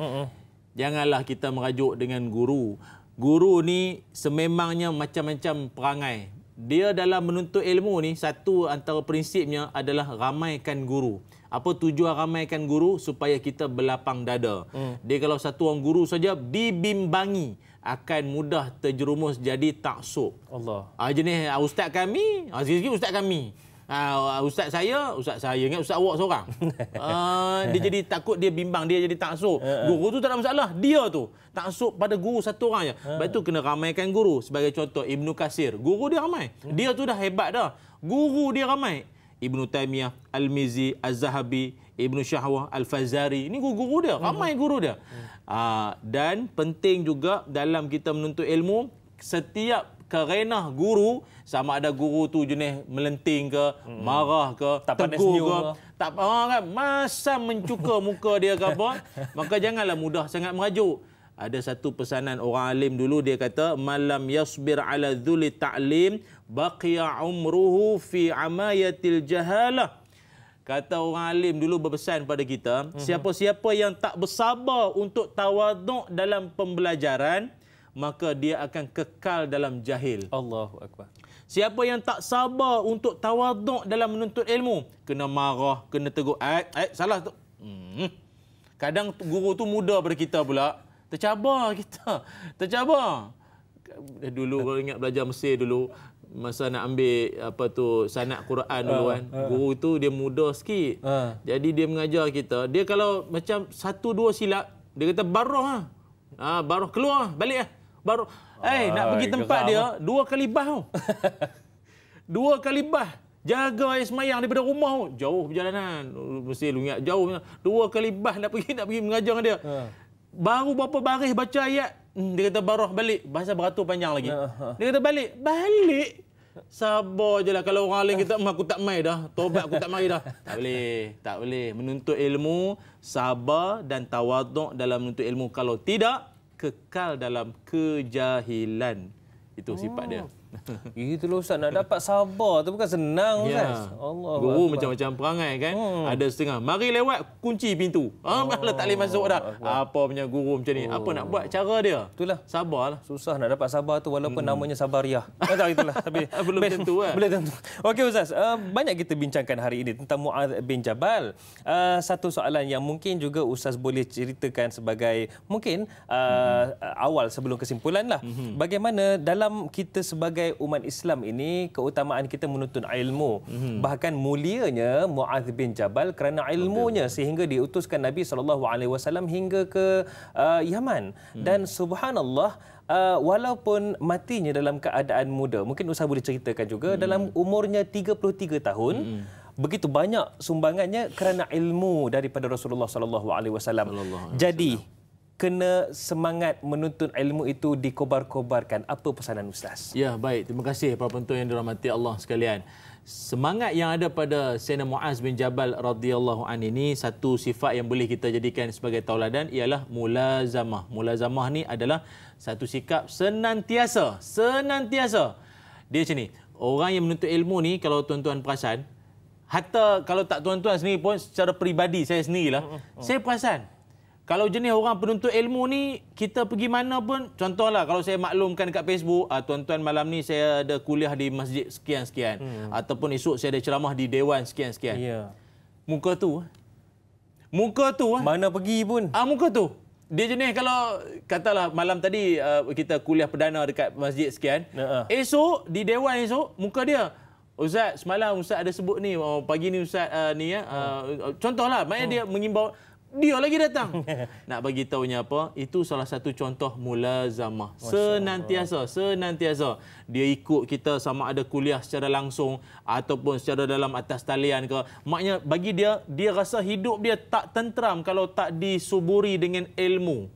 Janganlah kita merajuk dengan guru. Guru ni sememangnya macam-macam perangai. Dia dalam menuntut ilmu ni, satu antara prinsipnya adalah ramaikan guru. Apa tujuan ramaikan guru? Supaya kita berlapang dada. Dia kalau satu orang guru saja dibimbangi, akan mudah terjerumus jadi taksub. Allah. Jenis ustaz kami, sikit-sikit ustaz kami. Ustaz saya ingat ustaz awak seorang. Dia jadi takut, dia bimbang, dia jadi taksub. Guru tu tak ada masalah, dia tu taksub pada guru satu orang je. Sebab tu kena ramaikan guru. Sebagai contoh Ibnu Katsir, guru dia ramai. Dia tu dah hebat dah. Guru dia ramai. Ibnu Taimiyah, Al-Mizi, Az-Zahabi, Ibnu Syahwah, Al-Fazari. Ini guru-guru dia, ramai guru dia. Dan penting juga dalam kita menuntut ilmu, setiap kerenah guru, sama ada guru tu jenis melenting ke, marah ke, tegur ke, tak kan, masa mencuka muka dia ke apa, maka janganlah mudah sangat merajuk. Ada satu pesanan orang alim dulu, dia kata, malam yasbir ala dhuli ta'lim baqiya umruhu fi amayatil jahalah. Kata orang alim dulu berpesan pada kita, siapa-siapa yang tak bersabar untuk tawaduk dalam pembelajaran, maka dia akan kekal dalam jahil. Allahu Akbar. Siapa yang tak sabar untuk tawaduk dalam menuntut ilmu, kena marah, kena tegur, salah tu. Kadang guru tu muda pada kita pula. Tercabar kita. Tercabar. Dulu kalau ingat belajar Mesir dulu, masa nak ambil sanad Quran dulu kan. Guru tu dia muda sikit. Jadi dia mengajar kita. Dia kalau macam 1-2 silap, dia kata barah. Barah keluar, balik lah. Baru nak pergi tempat dia 2 kali bah tau. 2 kali bah. Jaga air semayang daripada rumah tau. Jauh perjalanan. Mesti lu ingat jauh. 2 kali bah nak pergi mengajar dengan dia. Baru berapa baris baca ayat, dia kata barah balik. Bahasa beratur panjang lagi. Dia kata balik. Sabar je lah. Kalau orang lain kata aku tak mai dah, tobat aku tak mai dah. Tak boleh. Menuntut ilmu, sabar dan tawaduk dalam menuntut ilmu. Kalau tidak, kekal dalam kejahilan. Itu sifat dia. Itulah Ustaz, nak dapat sabar tu bukan senang Ustaz. Allah. Guru macam-macam perangai kan. Ada setengah, mari lewat kunci pintu. Malah tak boleh masuk dah. Apa punya guru macam ni? Apa nak buat cara dia? Itulah. Sabarlah. Susah nak dapat sabar tu walaupun namanya sabariah. Tak itulah. Tapi belum tentu kan. Belum tentu. Okey Ustaz, banyak kita bincangkan hari ini tentang Mu'adz bin Jabal. Satu soalan yang mungkin juga Ustaz boleh ceritakan sebagai mungkin awal sebelum kesimpulan lah. Bagaimana dalam kita sebagai umat Islam ini, keutamaan kita menuntut ilmu. Bahkan mulianya Mu'adz bin Jabal kerana ilmunya sehingga diutuskan Nabi SAW hingga ke Yaman. Dan subhanallah, walaupun matinya dalam keadaan muda, mungkin Ustaz boleh ceritakan juga, dalam umurnya 33 tahun, begitu banyak sumbangannya kerana ilmu daripada Rasulullah SAW. Jadi kena semangat menuntut ilmu itu dikobar-kobarkan. Apa pesanan Ustaz? Ya, baik. Terima kasih para penonton yang dirahmati Allah sekalian. Semangat yang ada pada Sayyidina Mu'adz bin Jabal radhiyallahu an ini, satu sifat yang boleh kita jadikan sebagai tauladan ialah mulazamah. Mulazamah ni adalah satu sikap senantiasa. Dia macam ni. Orang yang menuntut ilmu ni, kalau tuan-tuan perasan, hatta kalau tak tuan-tuan sendiri pun, secara peribadi saya sendirilah, saya perasan. Kalau jenis orang penuntut ilmu ni, kita pergi mana pun, contohlah kalau saya maklumkan dekat Facebook, tuan-tuan malam ni saya ada kuliah di masjid sekian-sekian, ataupun esok saya ada ceramah di dewan sekian-sekian. Muka tu, Muka tu mana pergi pun. Muka tu. Dia jenis kalau katalah malam tadi kita kuliah perdana dekat masjid sekian. Esok di dewan esok muka dia, Ustaz, semalam Ustaz ada sebut ni, pagi ni Ustaz ni ya. Contohlah, maknanya dia mengimbau, dia lagi datang. Nak bagi tahunya apa? Itu salah satu contoh mulazamah. Senantiasa dia ikut kita, sama ada kuliah secara langsung ataupun secara dalam atas talian ke. Maknanya bagi dia rasa hidup dia tak tenteram kalau tak disuburi dengan ilmu.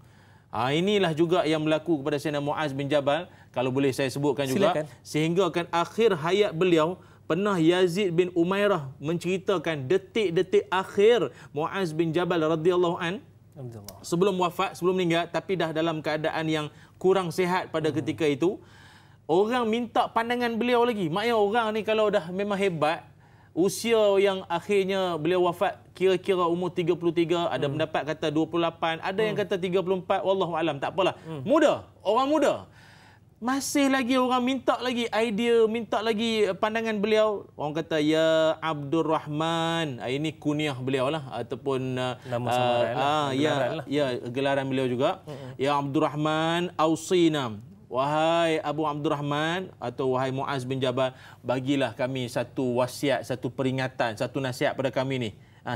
Inilah juga yang berlaku kepada Sayyidina Muaz bin Jabal. Kalau boleh saya sebutkan juga. Silakan. Sehingga kan akhir hayat beliau, pernah Yazid bin Umairah menceritakan detik-detik akhir Muaz bin Jabal radhiyallahu an sebelum wafat, sebelum meninggal, tapi dah dalam keadaan yang kurang sihat pada ketika itu. Orang minta pandangan beliau lagi. Maknanya orang ni kalau dah memang hebat, usia yang akhirnya beliau wafat kira-kira umur 33, ada pendapat kata 28, ada yang kata 34, wallahu alam, tak apalah. Muda, orang muda. Masih lagi orang minta lagi idea, minta lagi pandangan beliau. Orang kata, ya Abdul Rahman. Ini kunyah beliau lah. Ataupun nama samaran lah. Gelaran beliau juga. Ya Abdul Rahman, ausina. Wahai Abu Abdul Rahman atau wahai Muaz bin Jabal, bagilah kami satu wasiat, satu peringatan, satu nasihat pada kami ni.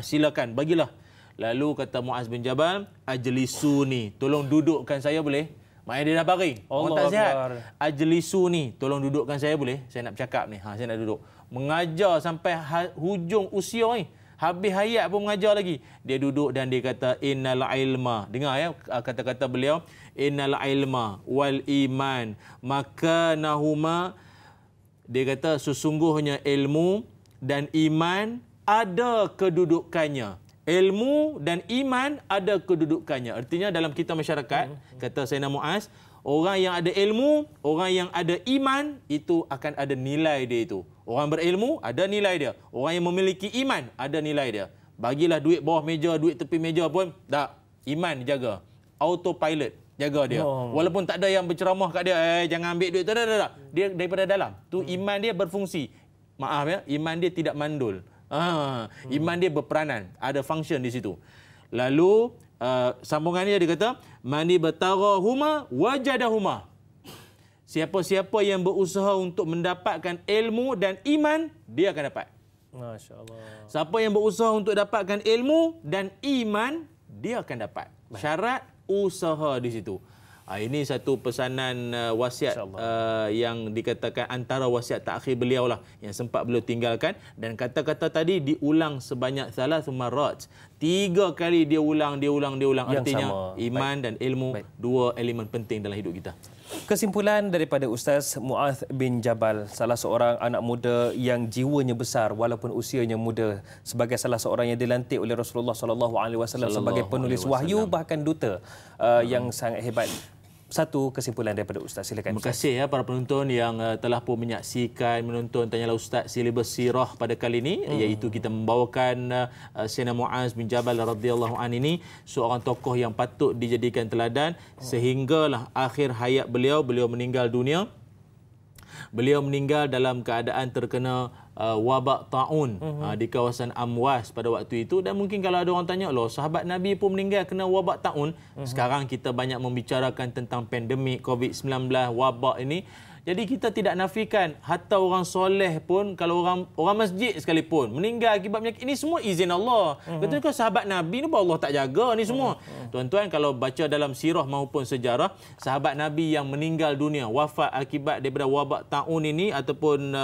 Silakan, bagilah. Lalu kata Muaz bin Jabal, ajlisuni, tolong dudukkan saya boleh? Maknanya dia dah baring. Orang tak sihat. Ajlisu ni, tolong dudukkan saya boleh? Saya nak bercakap ni. Saya nak duduk. Mengajar sampai hujung usia ni. Habis hayat pun mengajar lagi. Dia duduk dan dia kata, innal ilma. Dengar ya kata-kata beliau. Innal ilma wal iman makanahuma. Dia kata, sesungguhnya ilmu dan iman ada kedudukannya. Ilmu dan iman ada kedudukannya. Artinya dalam kita masyarakat, kata Sayyidina Muaz, orang yang ada ilmu, orang yang ada iman, itu akan ada nilai dia itu. Orang berilmu, ada nilai dia. Orang yang memiliki iman, ada nilai dia. Bagilah duit bawah meja, duit tepi meja pun, tak. Iman jaga. Autopilot jaga dia. Walaupun tak ada yang berceramah kat dia, jangan ambil duit. Tak. Dia daripada dalam. Tu iman dia berfungsi. Maaf ya, iman dia tidak mandul. Iman dia berperanan, ada function di situ. Lalu sambungannya dia kata, mani batarahuma wajadahuma. Siapa-siapa yang berusaha untuk mendapatkan ilmu dan iman, dia akan dapat. Masya-Allah. Siapa yang berusaha untuk dapatkan ilmu dan iman, dia akan dapat. Syarat usaha di situ. Ini satu pesanan wasiat yang dikatakan antara wasiat terakhir beliau lah yang sempat beliau tinggalkan, dan kata-kata tadi diulang sebanyak 3 marat. 3 kali dia ulang. Artinya sama. Iman dan ilmu, dua elemen penting dalam hidup kita. Kesimpulan daripada Ustaz Muaz bin Jabal, salah seorang anak muda yang jiwanya besar walaupun usianya muda, sebagai salah seorang yang dilantik oleh Rasulullah SAW sebagai penulis wahyu, bahkan duta yang sangat hebat. Satu kesimpulan daripada Ustaz, silakan. Terima kasih ya para penonton yang telah pun menyaksikan, menonton Tanyalah Ustaz silibus sirah pada kali ini, iaitu kita membawakan Sayyidina Muaz bin Jabal radhiyallahu an ini, seorang tokoh yang patut dijadikan teladan, sehinggalah akhir hayat beliau meninggal dunia. Beliau meninggal dalam keadaan terkena wabak ta'un di kawasan Amwas pada waktu itu. Dan mungkin kalau ada orang tanya, loh, sahabat Nabi pun meninggal kena wabak ta'un. Sekarang kita banyak membicarakan tentang pandemik COVID-19, wabak ini. Jadi kita tidak nafikan, hatta orang soleh pun, kalau orang masjid sekalipun meninggal akibat penyakit, ini semua izin Allah. Betul ke sahabat Nabi ni pun Allah tak jaga ni semua. Tuan-tuan, kalau baca dalam sirah maupun sejarah, sahabat Nabi yang meninggal dunia, wafat akibat daripada wabak ta'un ini ataupun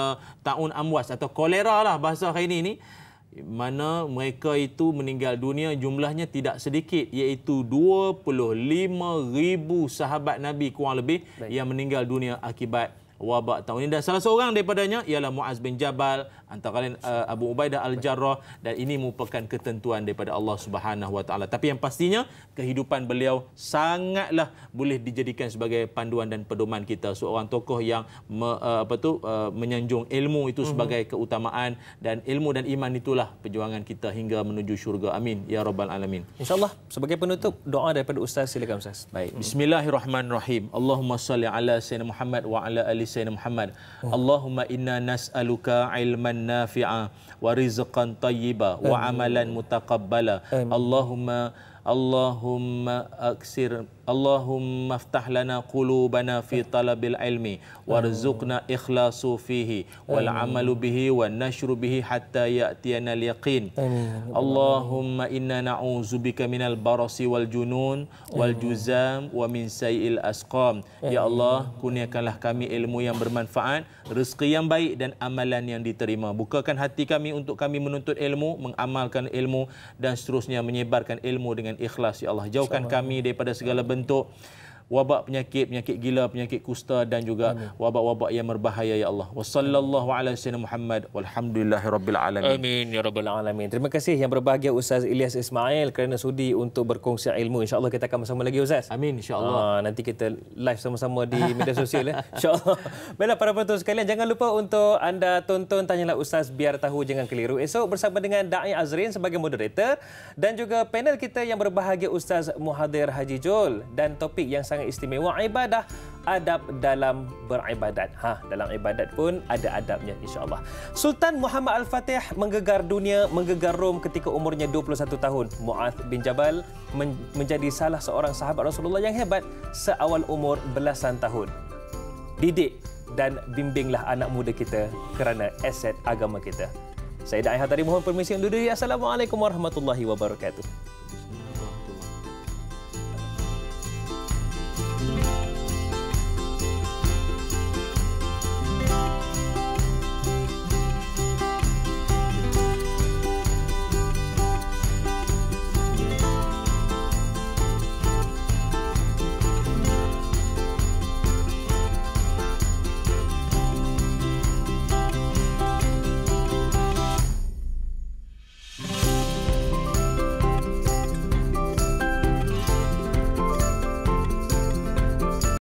ta'un amwas atau kolera lah bahasa hari ini, mana mereka itu meninggal dunia jumlahnya tidak sedikit, iaitu 25,000 sahabat Nabi kurang lebih yang meninggal dunia akibat wabak tahun ini. Dan salah seorang daripadanya ialah Muaz bin Jabal, antara lain Abu Ubaidah Al-Jarrah, dan ini merupakan ketentuan daripada Allah Subhanahu Wa Taala. Tapi yang pastinya kehidupan beliau sangatlah boleh dijadikan sebagai panduan dan pedoman kita, seorang tokoh yang menyanjung ilmu itu sebagai keutamaan, dan ilmu dan iman itulah perjuangan kita hingga menuju syurga. Amin ya rabbal alamin. InsyaAllah, sebagai penutup, doa daripada Ustaz, silakan Ustaz. Baik, bismillahirrahmanirrahim. Allahumma salli ala sayyidina Muhammad wa ala ali sayyidina Muhammad. Allahumma inna nas'aluka ilman nafi'a wa rizqan tayyiba wa amalan mutaqabbala. Allahumma aftah lana qulubana fi talabil ilmi warzuqna ikhlasu fihi wal amalu bihi wan nashru bihi hatta ya'tiyana al yaqin. Allahumma inna na'udzubika minal barasi wal junun wal juzam wa min sayyi'il asqam. Ya Allah, kurniakanlah kami ilmu yang bermanfaat, rezeki yang baik dan amalan yang diterima. Bukakan hati kami untuk kami menuntut ilmu, mengamalkan ilmu dan seterusnya menyebarkan ilmu dengan ikhlas. Ya Allah, jauhkan kami daripada segala bentuk wabak penyakit gila, penyakit kusta dan juga wabak-wabak yang berbahaya ya Allah. Wassallallahu ala sayyidina Muhammad walhamdulillahirabbil alamin. Amin ya rabbal alamin. Terima kasih yang berbahagia Ustaz Ilyas Ismail kerana sudi untuk berkongsi ilmu. Insya-Allah kita akan bersama lagi Ustaz. Amin insya-Allah. Nanti kita live sama-sama di media sosial insya-Allah. Baiklah para penonton sekalian, jangan lupa untuk anda tonton Tanyalah Ustaz biar tahu jangan keliru. Esok bersama dengan Dai Azrin sebagai moderator dan juga panel kita yang berbahagia Ustaz Muhadir Haji Jol dan topik yang sangat istimewa, ibadah, adab dalam beribadat. Dalam ibadat pun ada adabnya insya-Allah. Sultan Muhammad Al-Fatih menggegar dunia, menggegar Rom ketika umurnya 21 tahun. Mu'adz bin Jabal menjadi salah seorang sahabat Rasulullah yang hebat seawal umur belasan tahun. Didik dan bimbinglah anak muda kita kerana aset agama kita. Saya Dai Hadari mohon permisi undur diri. Assalamualaikum warahmatullahi wabarakatuh.